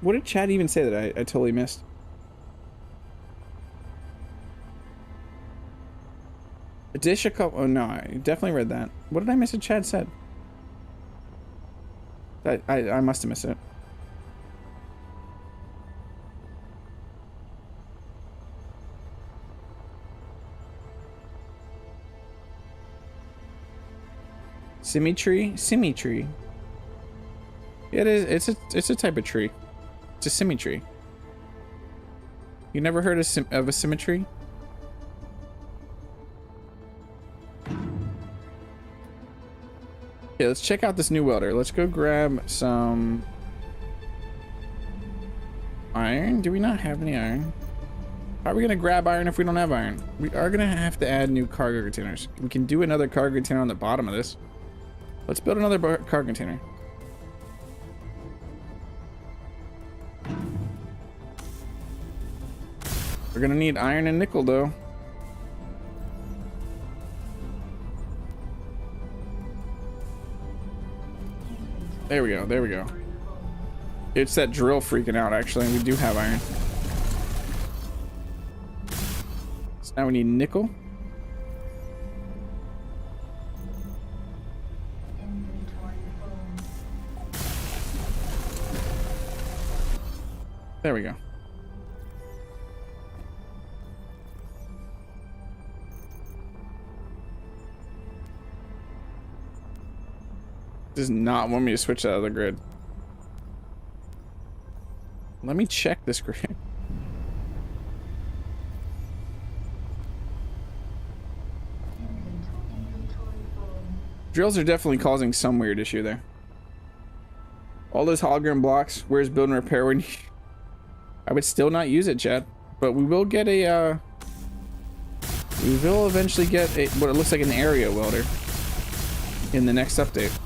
What did Chad even say that I totally missed? A dish, a cup. Oh no, I definitely read that. What did I miss that Chad said? I must have missed it. Symmetry? Symmetry. Yeah, it is. It's a type of tree. It's a symmetry. You never heard of a symmetry? Okay, let's check out this new welder. Let's go grab some iron. Do we not have any iron? How are we gonna grab iron if we don't have iron? We are gonna have to add new cargo containers. We can do another cargo container on the bottom of this. Let's build another cargo container. We're gonna need iron and nickel though. There we go, there we go. It's that drill freaking out, actually. We do have iron. So now we need nickel. There we go. Does not want me to switch out of the grid. Let me check this grid. Drills are definitely causing some weird issue there. All those hologram blocks. Where's build and repair when you... I would still not use it, Chad. But we will get a we will eventually get a, what it looks like an area welder in the next update.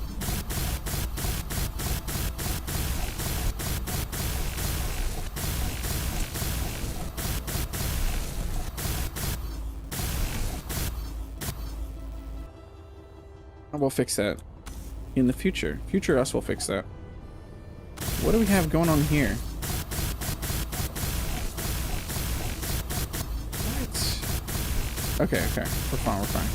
We'll fix that in the future. Future us will fix that. What do we have going on here? What? Okay, okay. We're fine, we're fine.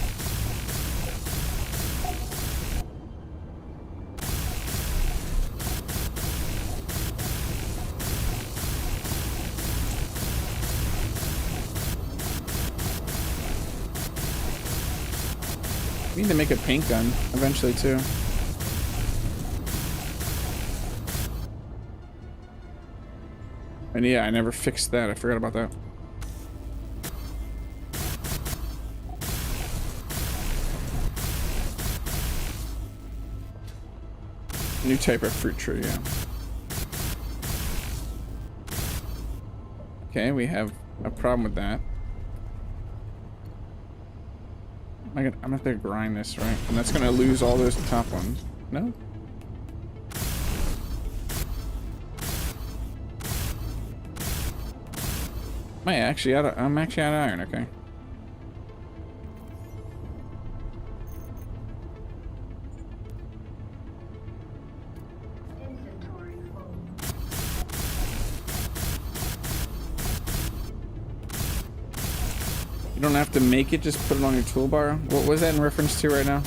We need to make a paint gun eventually too. And yeah, I never fixed that. I forgot about that. New type of fruit tree, yeah. Okay, we have a problem with that. I'm gonna have to grind this, right? And that's gonna lose all those top ones. No? I'm actually out of iron, okay. You don't have to make it, just put it on your toolbar. What was that in reference to right now?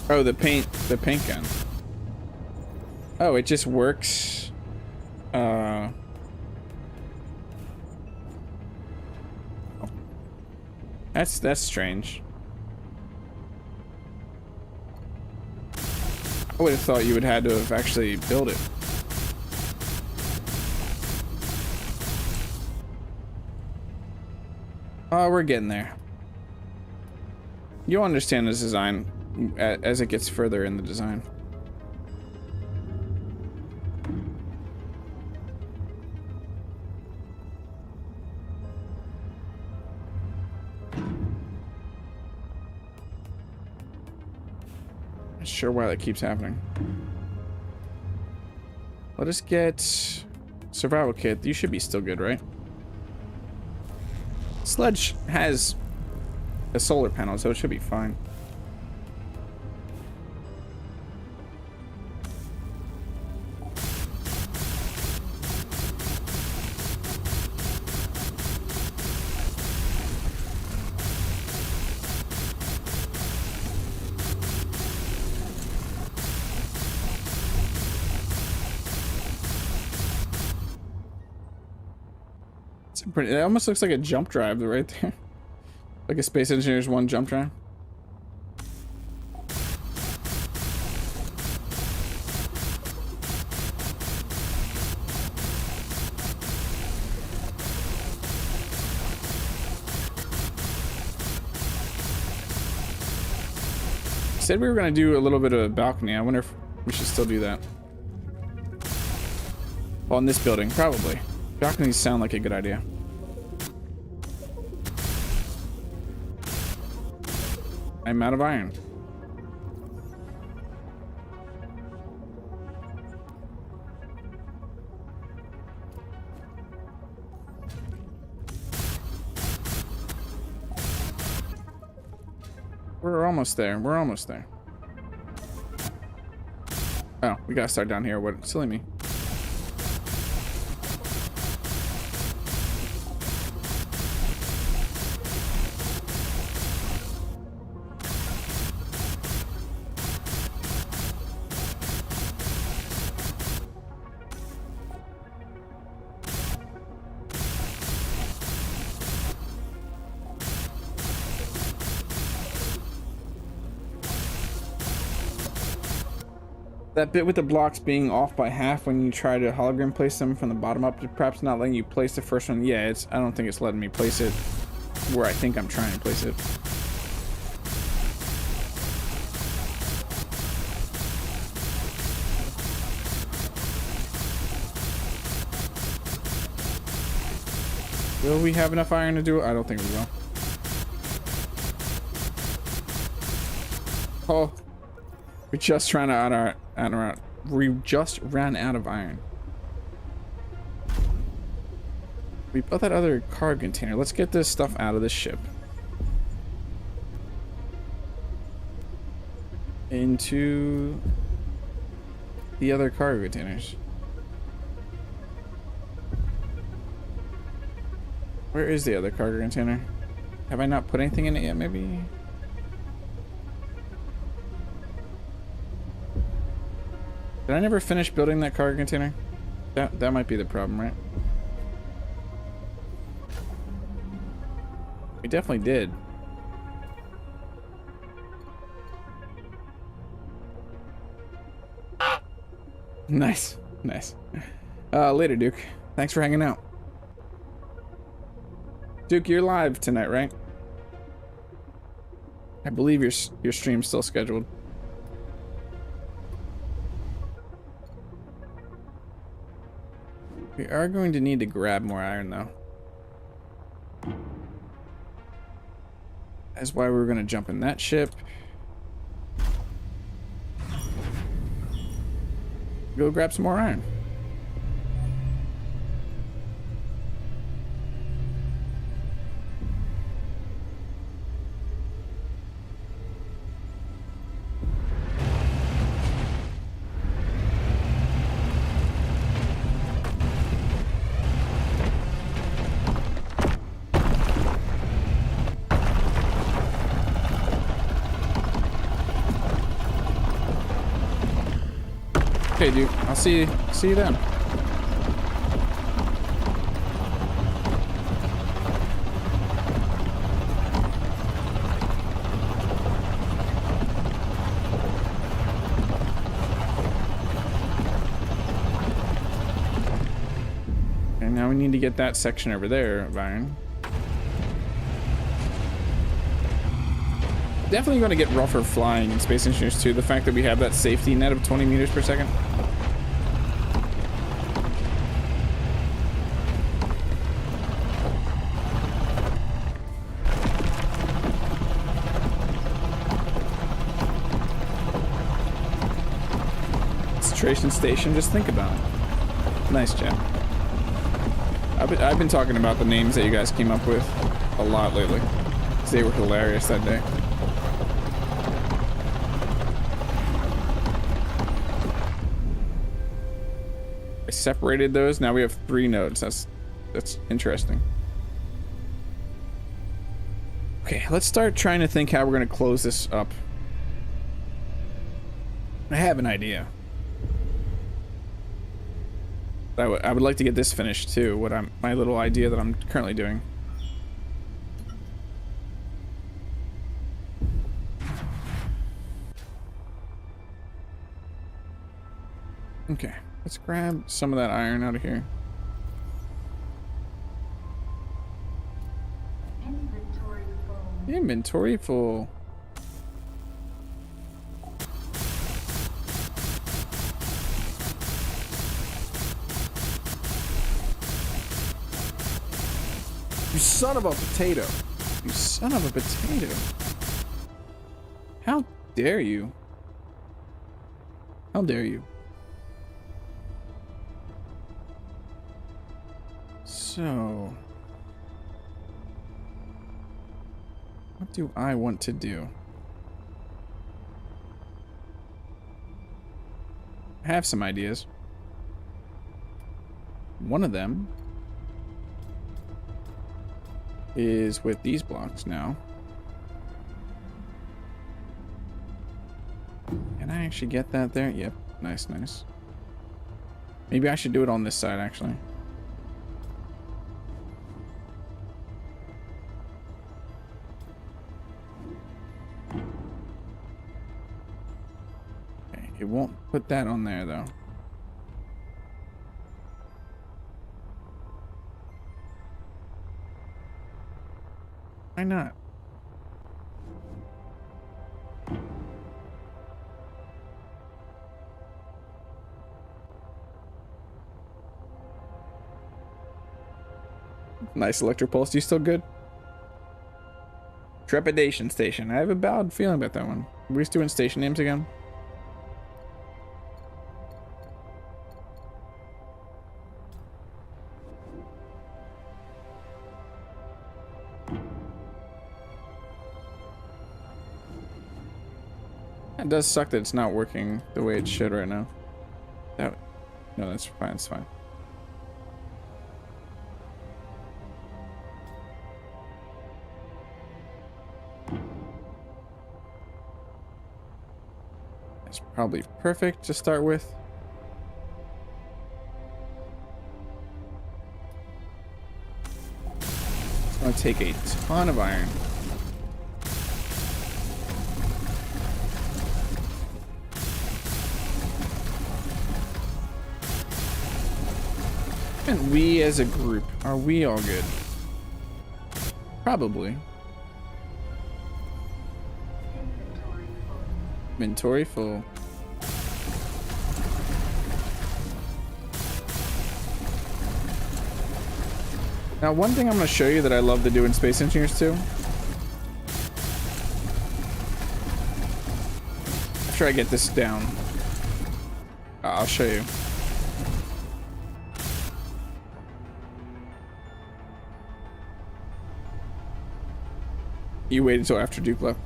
Oh, the paint gun. Oh, it just works. That's strange. I would have thought you would have had to have actually built it. Oh, we're getting there. You'll understand this design as it gets further in the design. Not sure why that keeps happening. Let us get survival kit. You should be still good, right? Sludge has a solar panel, so it should be fine. It almost looks like a jump drive right there. Like a Space Engineer's 1 jump drive. Said we were going to do a little bit of a balcony. I wonder if we should still do that. Well, in this building, probably. Balconies sound like a good idea. I'm out of iron. We're almost there. We're almost there. Oh, we gotta start down here. What? Silly me. That bit with the blocks being off by half when you try to hologram place them from the bottom up, perhaps not letting you place the first one. Yeah, I don't think it's letting me place it where I think I'm trying to place it. Will we have enough iron to do it? I don't think we will. Oh. We just ran out we just ran out of iron. We built that other cargo container. Let's get this stuff out of this ship. Into the other cargo containers. Where is the other cargo container? Have I not put anything in it yet, maybe? Did I never finish building that cargo container? That might be the problem, right? We definitely did. Nice, nice. Later, Duke. Thanks for hanging out. Duke, you're live tonight, right? I believe your stream's still scheduled. We are going to need to grab more iron, though. That's why we're going to jump in that ship. Go grab some more iron. Okay, dude. I'll see you then. And now we need to get that section over there of iron. Definitely going to get rougher flying in Space Engineers 2. The fact that we have that safety net of 20 meters per second. Concentration station, just think about it. Nice, Jeff. I've been talking about the names that you guys came up with a lot lately. They were hilarious that day. I separated those. Now we have 3 nodes. That's interesting. Okay, let's start trying to think how we're going to close this up. I have an idea. I would like to get this finished too. My little idea that I'm currently doing. Okay, let's grab some of that iron out of here. Inventory full. Inventory full. You son of a potato. You son of a potato. How dare you? How dare you? So, what do I want to do? I have some ideas. One of them is with these blocks now. Can I actually get that there? Yep. Nice, nice. Maybe I should do it on this side, actually. Okay, it won't put that on there, though. Why not? Nice electric pulse. You still good? Trepidation station. I have a bad feeling about that one. We're just doing station names again. It does suck that it's not working the way it should right now. No, that's fine. It's fine. It's probably perfect to start with. It's going to take a ton of iron. And we as a group, are we all good? Probably. Inventory full. Now, one thing I'm going to show you that I love to do in Space Engineers too. After I get this down, I'll show you. You wait until after Duplo.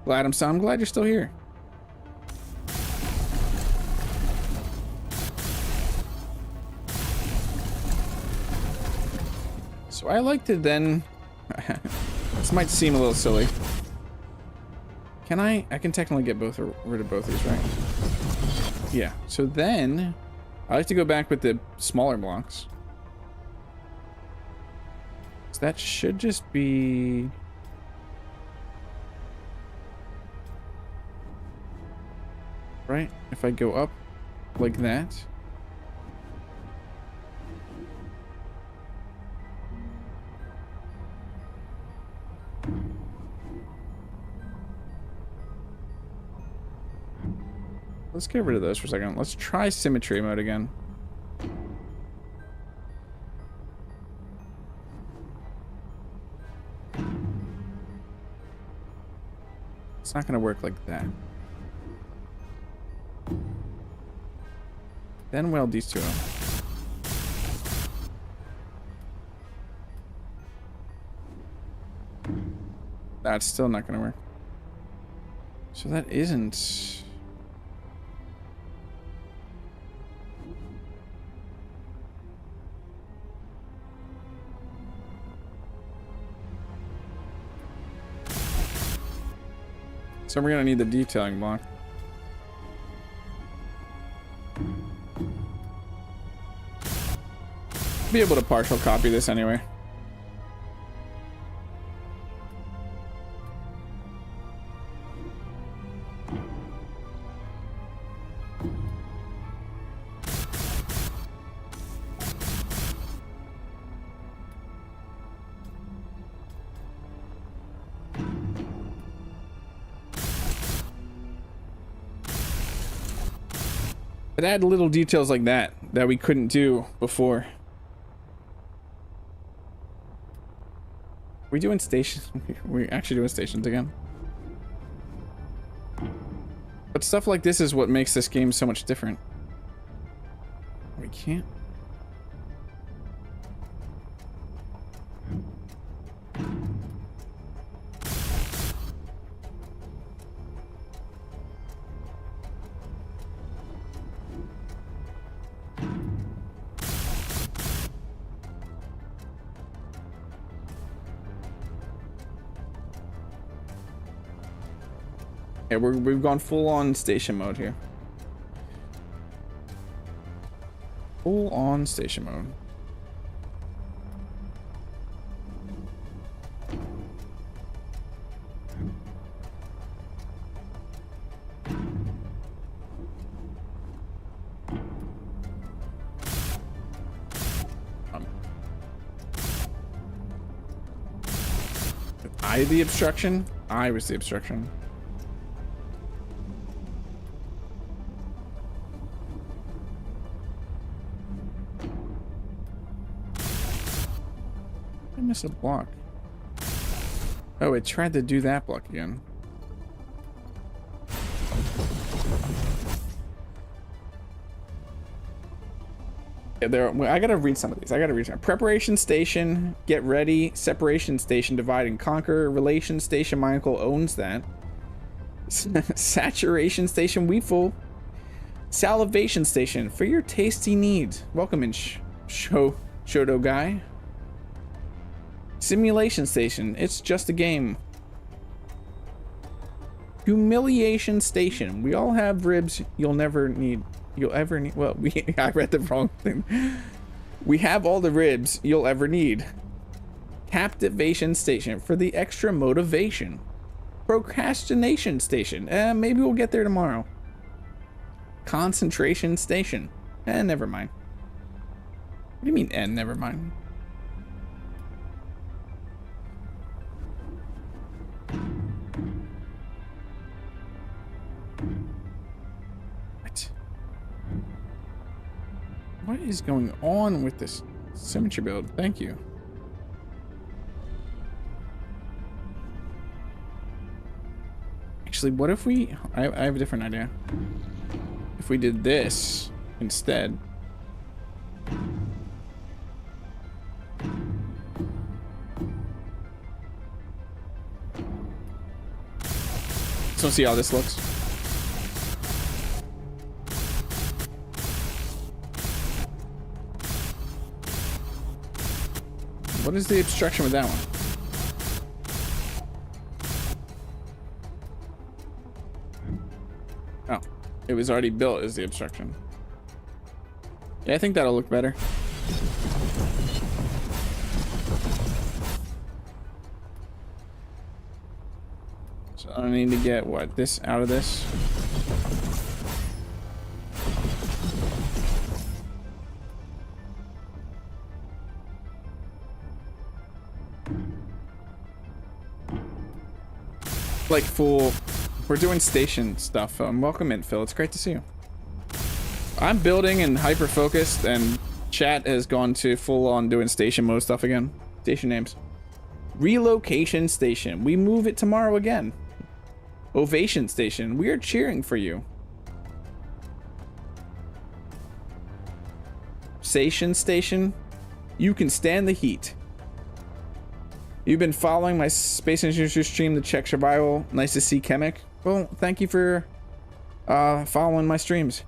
Glad I'm glad you're still here. So I like to then this might seem a little silly. Can I can technically get rid of both these, right? Yeah. So then I like to go back with the smaller blocks. So that should just be right if I go up like that. Let's get rid of those for a second. Let's try Symmetry Mode again. It's not going to work like that. Then weld these two up. That's still not going to work. So that isn't... So we're gonna need the detailing block. Be able to partial copy this anyway. It add little details like that we couldn't do before. We doing stations? We're actually doing stations again. But stuff like this is what makes this game so much different. We can't. Yeah, we've gone full on station mode here. Full on station mode. I the obstruction? I was the obstruction. A block. Oh, it tried to do that block again. Yeah, I gotta read some of these. Preparation station, get ready. Separation station, divide and conquer. Relation station, my uncle owns that. Saturation station, we full. Salivation station, for your tasty needs. Welcome in, Shodo guy. Simulation station, it's just a game. Humiliation station, we all have ribs you'll ever need. Well, I read the wrong thing. We have all the ribs you'll ever need. Captivation station, for the extra motivation. Procrastination station, maybe we'll get there tomorrow. Concentration station, never mind. What do you mean, never mind? What is going on with this symmetry build? Thank you. Actually, what if we... I have a different idea. If we did this instead. So see how this looks. What is the obstruction with that one? Oh, it was already built as the obstruction. Yeah, I think that'll look better. So I need to get what, this out of this? Like full, we're doing station stuff. Welcome in, Phil. It's great to see you. I'm building and hyper focused, and chat has gone to full on doing station mode stuff again. Station names. Relocation station. We move it tomorrow again. Ovation station. We are cheering for you. Station. You can stand the heat. You've been following my Space Engineer stream to check survival. Nice to see Kemik. Well, thank you for following my streams.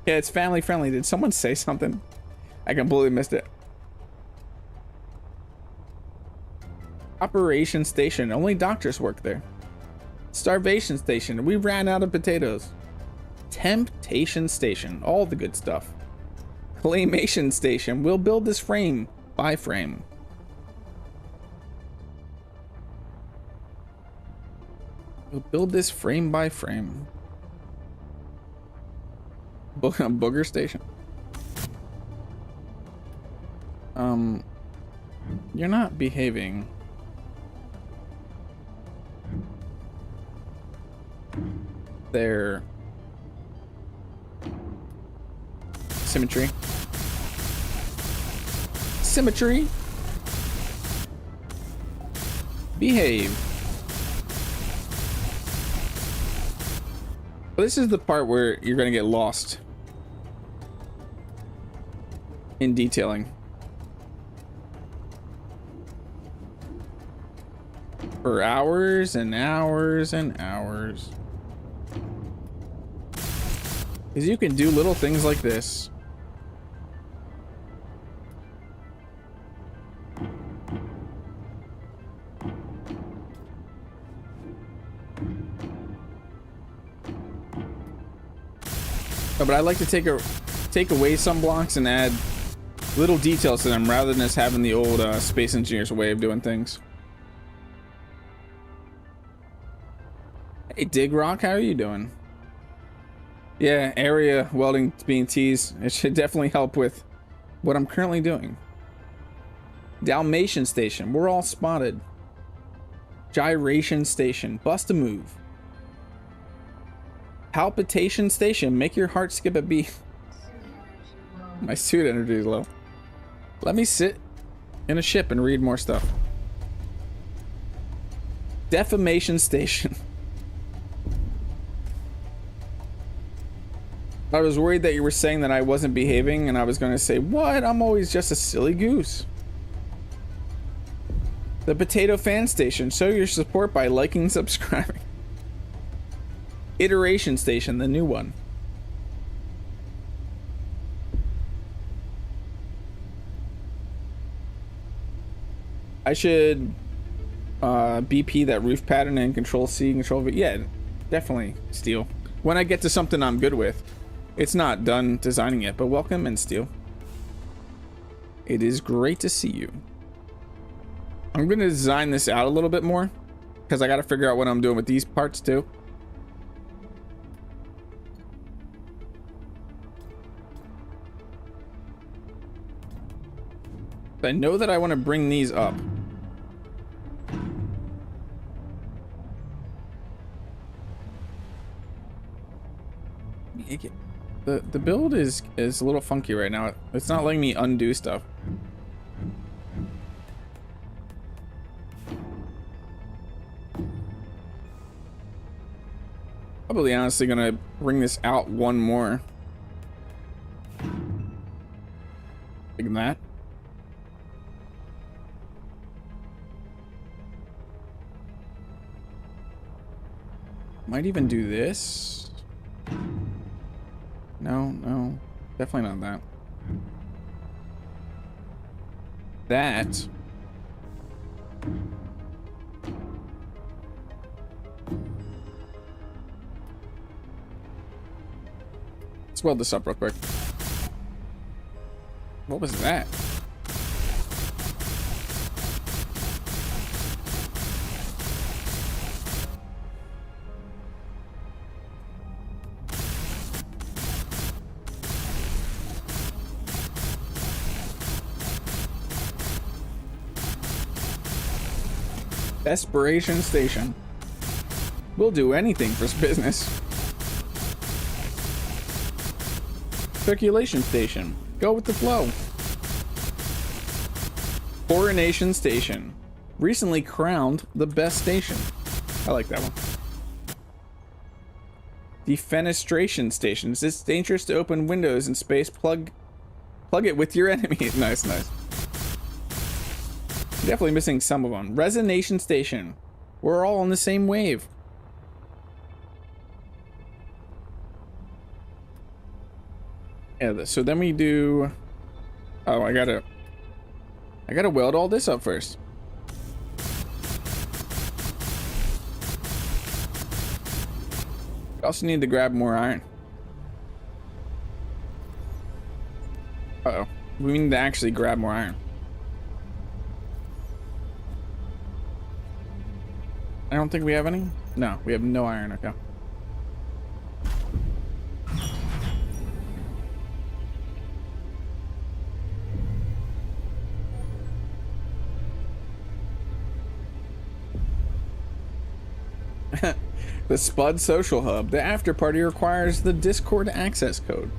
Yeah, it's family friendly. Did someone say something? I completely missed it. Operation station. Only doctors work there. Starvation station. We ran out of potatoes. Temptation station. All the good stuff. Claymation station. We'll build this frame by frame. We'll build this frame by frame. Booger station. You're not behaving. There. Symmetry. Behave. Well, this is the part where you're gonna get lost in detailing. For hours and hours and hours. Because you can do little things like this. Oh, but I like to take away some blocks and add little details to them rather than just having the old Space Engineers way of doing things. Hey, Dig Rock, how are you doing? Yeah, area welding being teased. It should definitely help with what I'm currently doing. Dalmatian station, we're all spotted. Gyration station, bust a move. Palpitation station, make your heart skip a beat. My suit energy is low. Let me sit in a ship and read more stuff. Defamation station. I was worried that you were saying that I wasn't behaving, and I was going to say, what? I'm always just a silly goose. The Potato Fan Station. Show your support by liking and subscribing. Iteration Station, the new one. I should BP that roof pattern and Control C, Control V. Yeah, definitely Steel. When I get to something I'm good with. It's not done designing yet, but welcome and Steel. It is great to see you. I'm going to design this out a little bit more because I got to figure out what I'm doing with these parts too. I know that I want to bring these up. The build is a little funky right now. It's not letting me undo stuff. Probably honestly gonna bring this out one more. Like that. Might even do this. No, definitely not that. That. Let's weld this up real quick. What was that? Desperation Station. We'll do anything for business. Circulation Station. Go with the flow. Coronation Station. Recently crowned the best station. I like that one. Defenestration Station. It's dangerous to open windows in space. Plug it with your enemy. Nice. Definitely missing some of them. Resonation Station. We're all on the same wave. Yeah, so then we do... Oh, I gotta weld all this up first. We also need to grab more iron. Uh-oh. We need to actually grab more iron. I don't think we have any. No, we have no iron. Okay. The Spud Social Hub. The after party requires the Discord access code.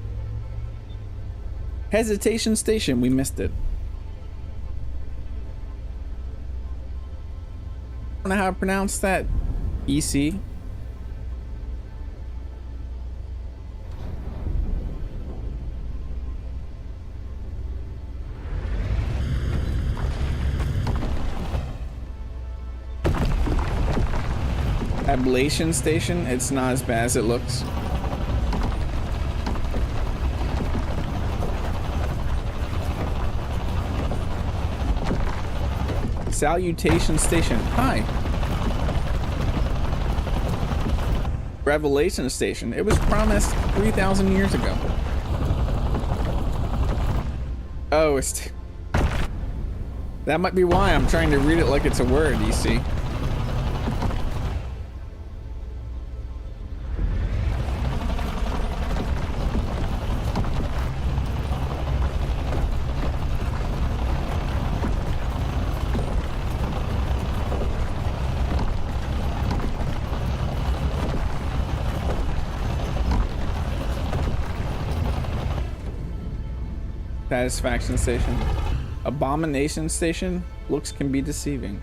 Hesitation Station. We missed it. I don't know how to pronounce that. EC. Ablation Station. It's not as bad as it looks. Salutation Station. Hi. Revelation Station. It was promised 3,000 years ago. Oh, it's... That might be why I'm trying to read it like it's a word, you see. Satisfaction Station. Abomination Station. Looks can be deceiving.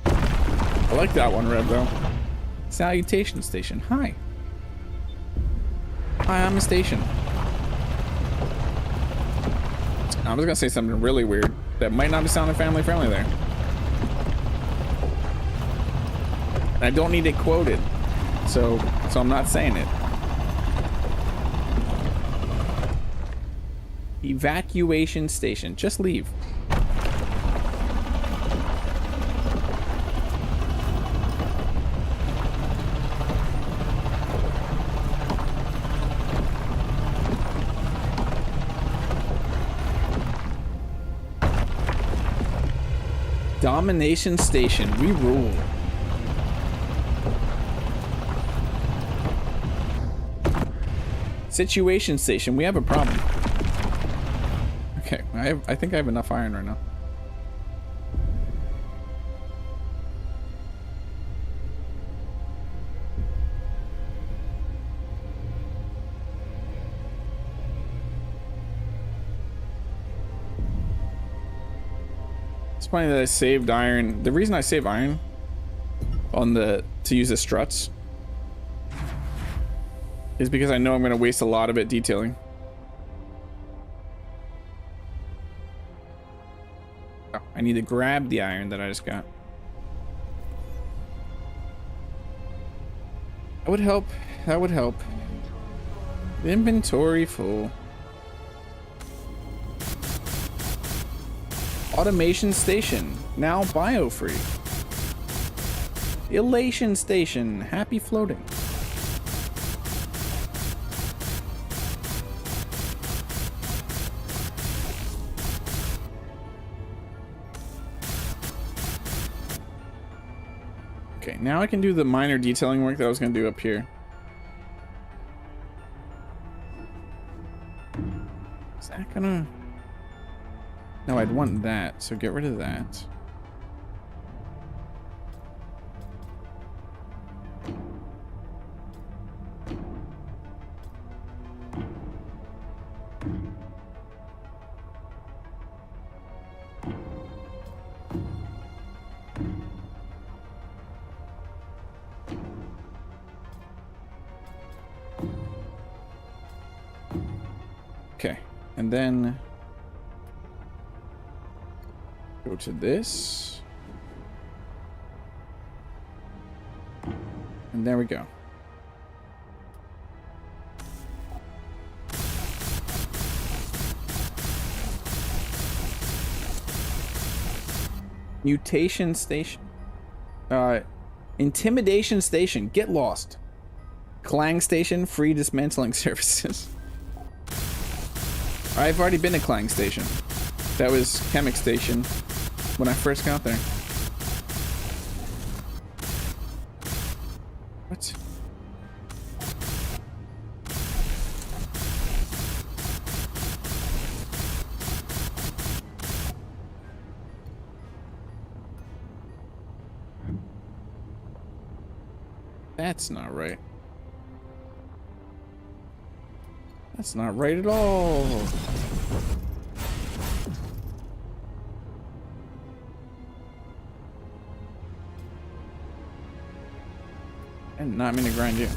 I like that one, Red, though. Salutation Station. Hi. Hi, I'm a station. I was gonna say something really weird that might not have sounded family friendly there. I don't need it quoted, so I'm not saying it. Evacuation station. Just leave. Domination station. We rule. Situation station. We have a problem. Okay, I think I have enough iron right now. It's funny that I saved iron. The reason I save iron on to use the struts is because I know I'm going to waste a lot of it detailing. Oh, I need to grab the iron that I just got. That would help. That would help. Inventory full. Automation station. Now bio-free. Elation station. Happy floating. Okay, now I can do the minor detailing work that I was going to do up here. Is that gonna... No, I'd want that, so get rid of that. Okay, and then go to this. And there we go. Mutation station. Intimidation station. Get lost. Clang station. Free dismantling services. I've already been to Clang station. That was Kemik station when I first got there. What? That's not right. That's not right at all. I did not mean to grind you.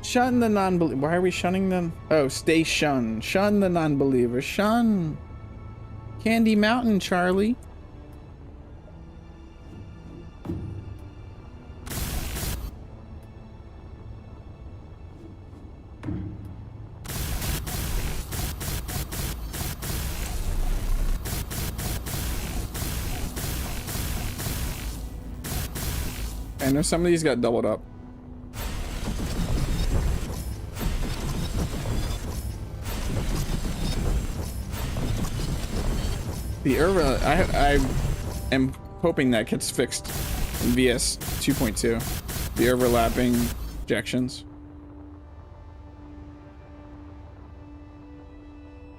Shun the non-believer. Why are we shunning them? Oh, stay shun. Shun the non-believer. Shun. Candy Mountain, Charlie. I know some of these got doubled up. The Irva, I am hoping that gets fixed in VS 2.2. The overlapping injections.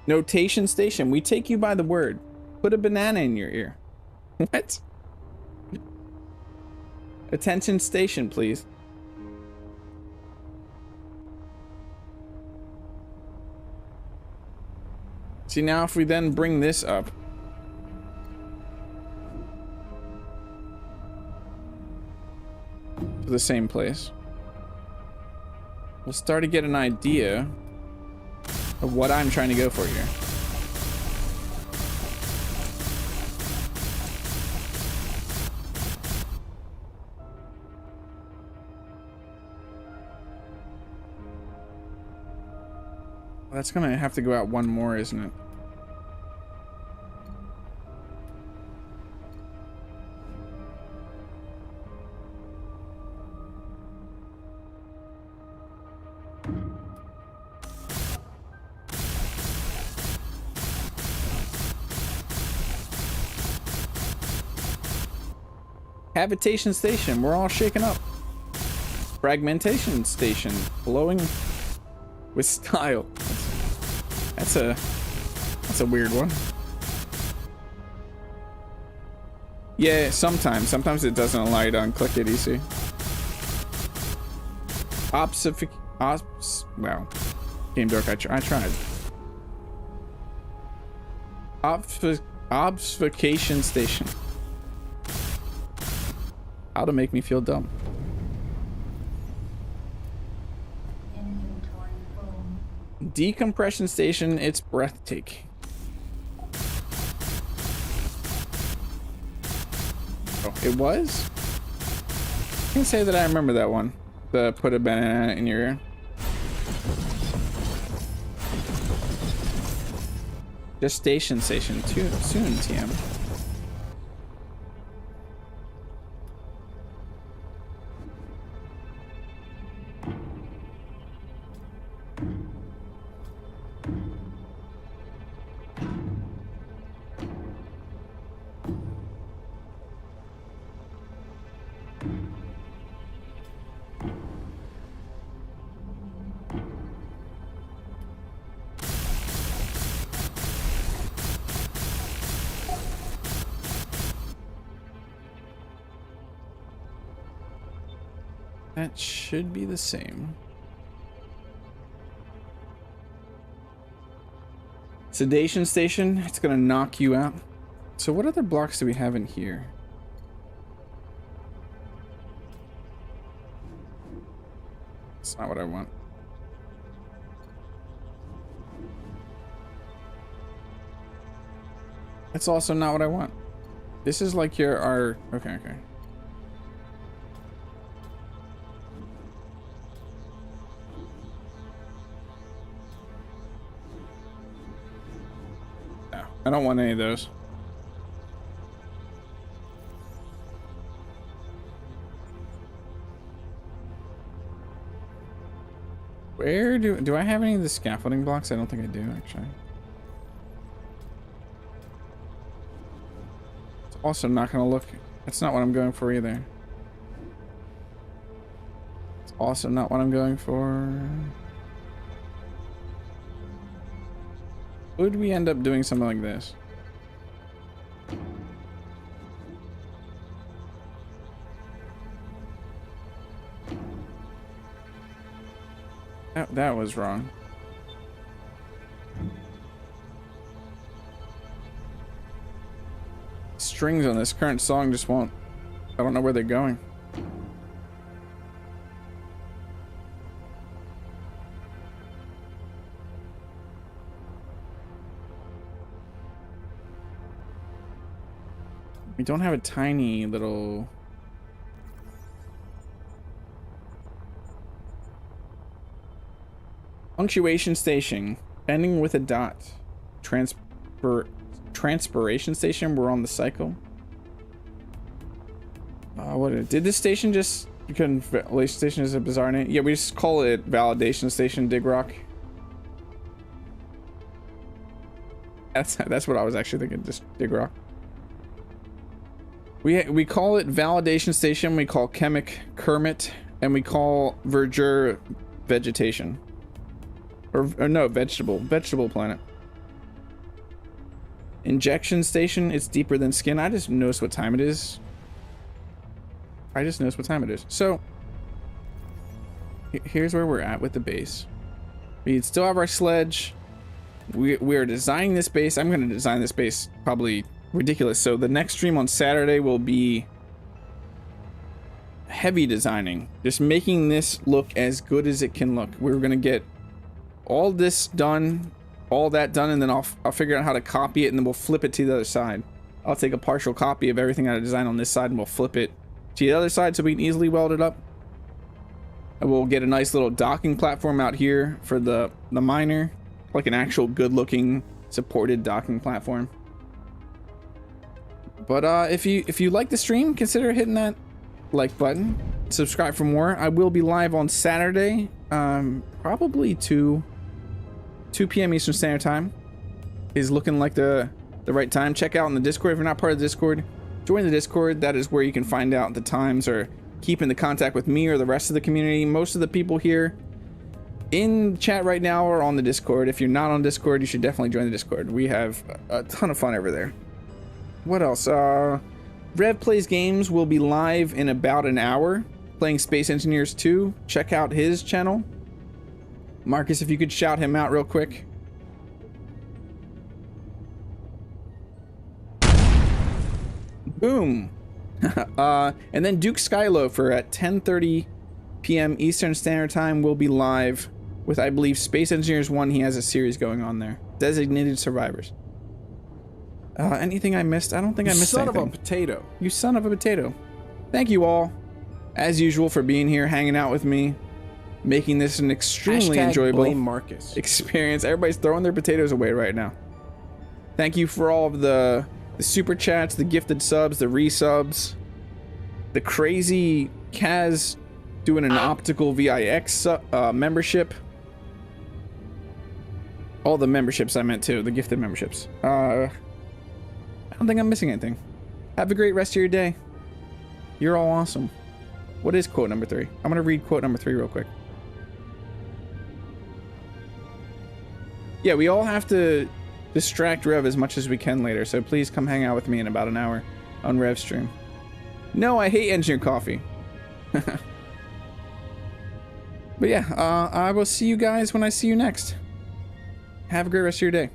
Notation station. We take you by the word. Put a banana in your ear. What? Attention station, please. See, now if we then bring this up. To the same place. We'll start to get an idea of what I'm trying to go for here. Well, that's gonna have to go out one more, isn't it? Habitation station, we're all shaken up. Fragmentation station, glowing with style. That's a weird one. Yeah, sometimes it doesn't allow you to unclick it easy. Wow. Game Dork, I tried. Obfuscation station. How to make me feel dumb. Inventory full. Decompression station, it's breathtaking. Oh, it was? I can say that I remember that one. The put a banana in your ear. Gestation station, too soon, TM. That should be the same. Sedation station, it's gonna knock you out. So what other blocks do we have in here? That's not what I want. That's also not what I want. This is like our okay. I don't want any of those. Where do I have any of the scaffolding blocks? I don't think I do, actually. It's also not gonna look. That's not what I'm going for either. It's also not what I'm going for. Would we end up doing something like this? That was wrong. Strings on this current song just won't. I don't know where they're going. We don't have a tiny little... Punctuation station, ending with a dot. Transpiration station, we're on the cycle. Did this station just... You couldn't... Validation station is a bizarre name. Yeah, we just call it validation station, Dig Rock. That's what I was actually thinking, just Dig Rock. We call it validation station, we call Kemik Kermit, and we call verdure vegetation. Or no, vegetable planet. Injection station, it's deeper than skin. I just noticed what time it is. So, here's where we're at with the base. We still have our sledge. We are designing this base. I'm going to design this base probably ridiculous. So the next stream on Saturday will be heavy designing, just making this look as good as it can look. We're going to get all this done, all that done, and then I'll figure out how to copy it, and then we'll flip it to the other side. I'll take a partial copy of everything I designed on this side, and we'll flip it to the other side so we can easily weld it up. And we'll get a nice little docking platform out here for the miner, like an actual good-looking supported docking platform. But if you like the stream, consider hitting that like button, subscribe for more. I will be live on Saturday, probably 2 p.m. Eastern Standard Time is looking like the right time. Check out in the Discord. If you're not part of the Discord, join the Discord. That is where you can find out the times or keep in the contact with me or the rest of the community. Most of the people here in chat right now are on the Discord. If you're not on Discord, you should definitely join the Discord. We have a ton of fun over there. What else? Rev Plays Games will be live in about an hour playing Space Engineers 2. Check out his channel. Marcus, if you could shout him out real quick. Boom. And then Duke Skyloafer at 10:30 p.m. Eastern Standard Time will be live with, I believe, Space Engineers 1. He has a series going on there. Designated Survivors. Anything I missed? I don't think I missed anything. Son of a potato. You son of a potato. Thank you all, as usual, for being here, hanging out with me, making this an extremely enjoyable blame Marcus. experience. Everybody's throwing their potatoes away right now. Thank you for all of the super chats, the gifted subs, the resubs, the crazy Kaz doing an optical VIX membership. All the memberships I meant too, the gifted memberships. I don't think I'm missing anything. Have a great rest of your day. You're all awesome. What is quote number 3? I'm gonna read quote number 3 real quick. Yeah, we all have to distract Rev as much as we can later, so please come hang out with me in about an hour on Rev stream. No, I hate Engineer Coffee. But yeah, I will see you guys when I see you next. Have a great rest of your day.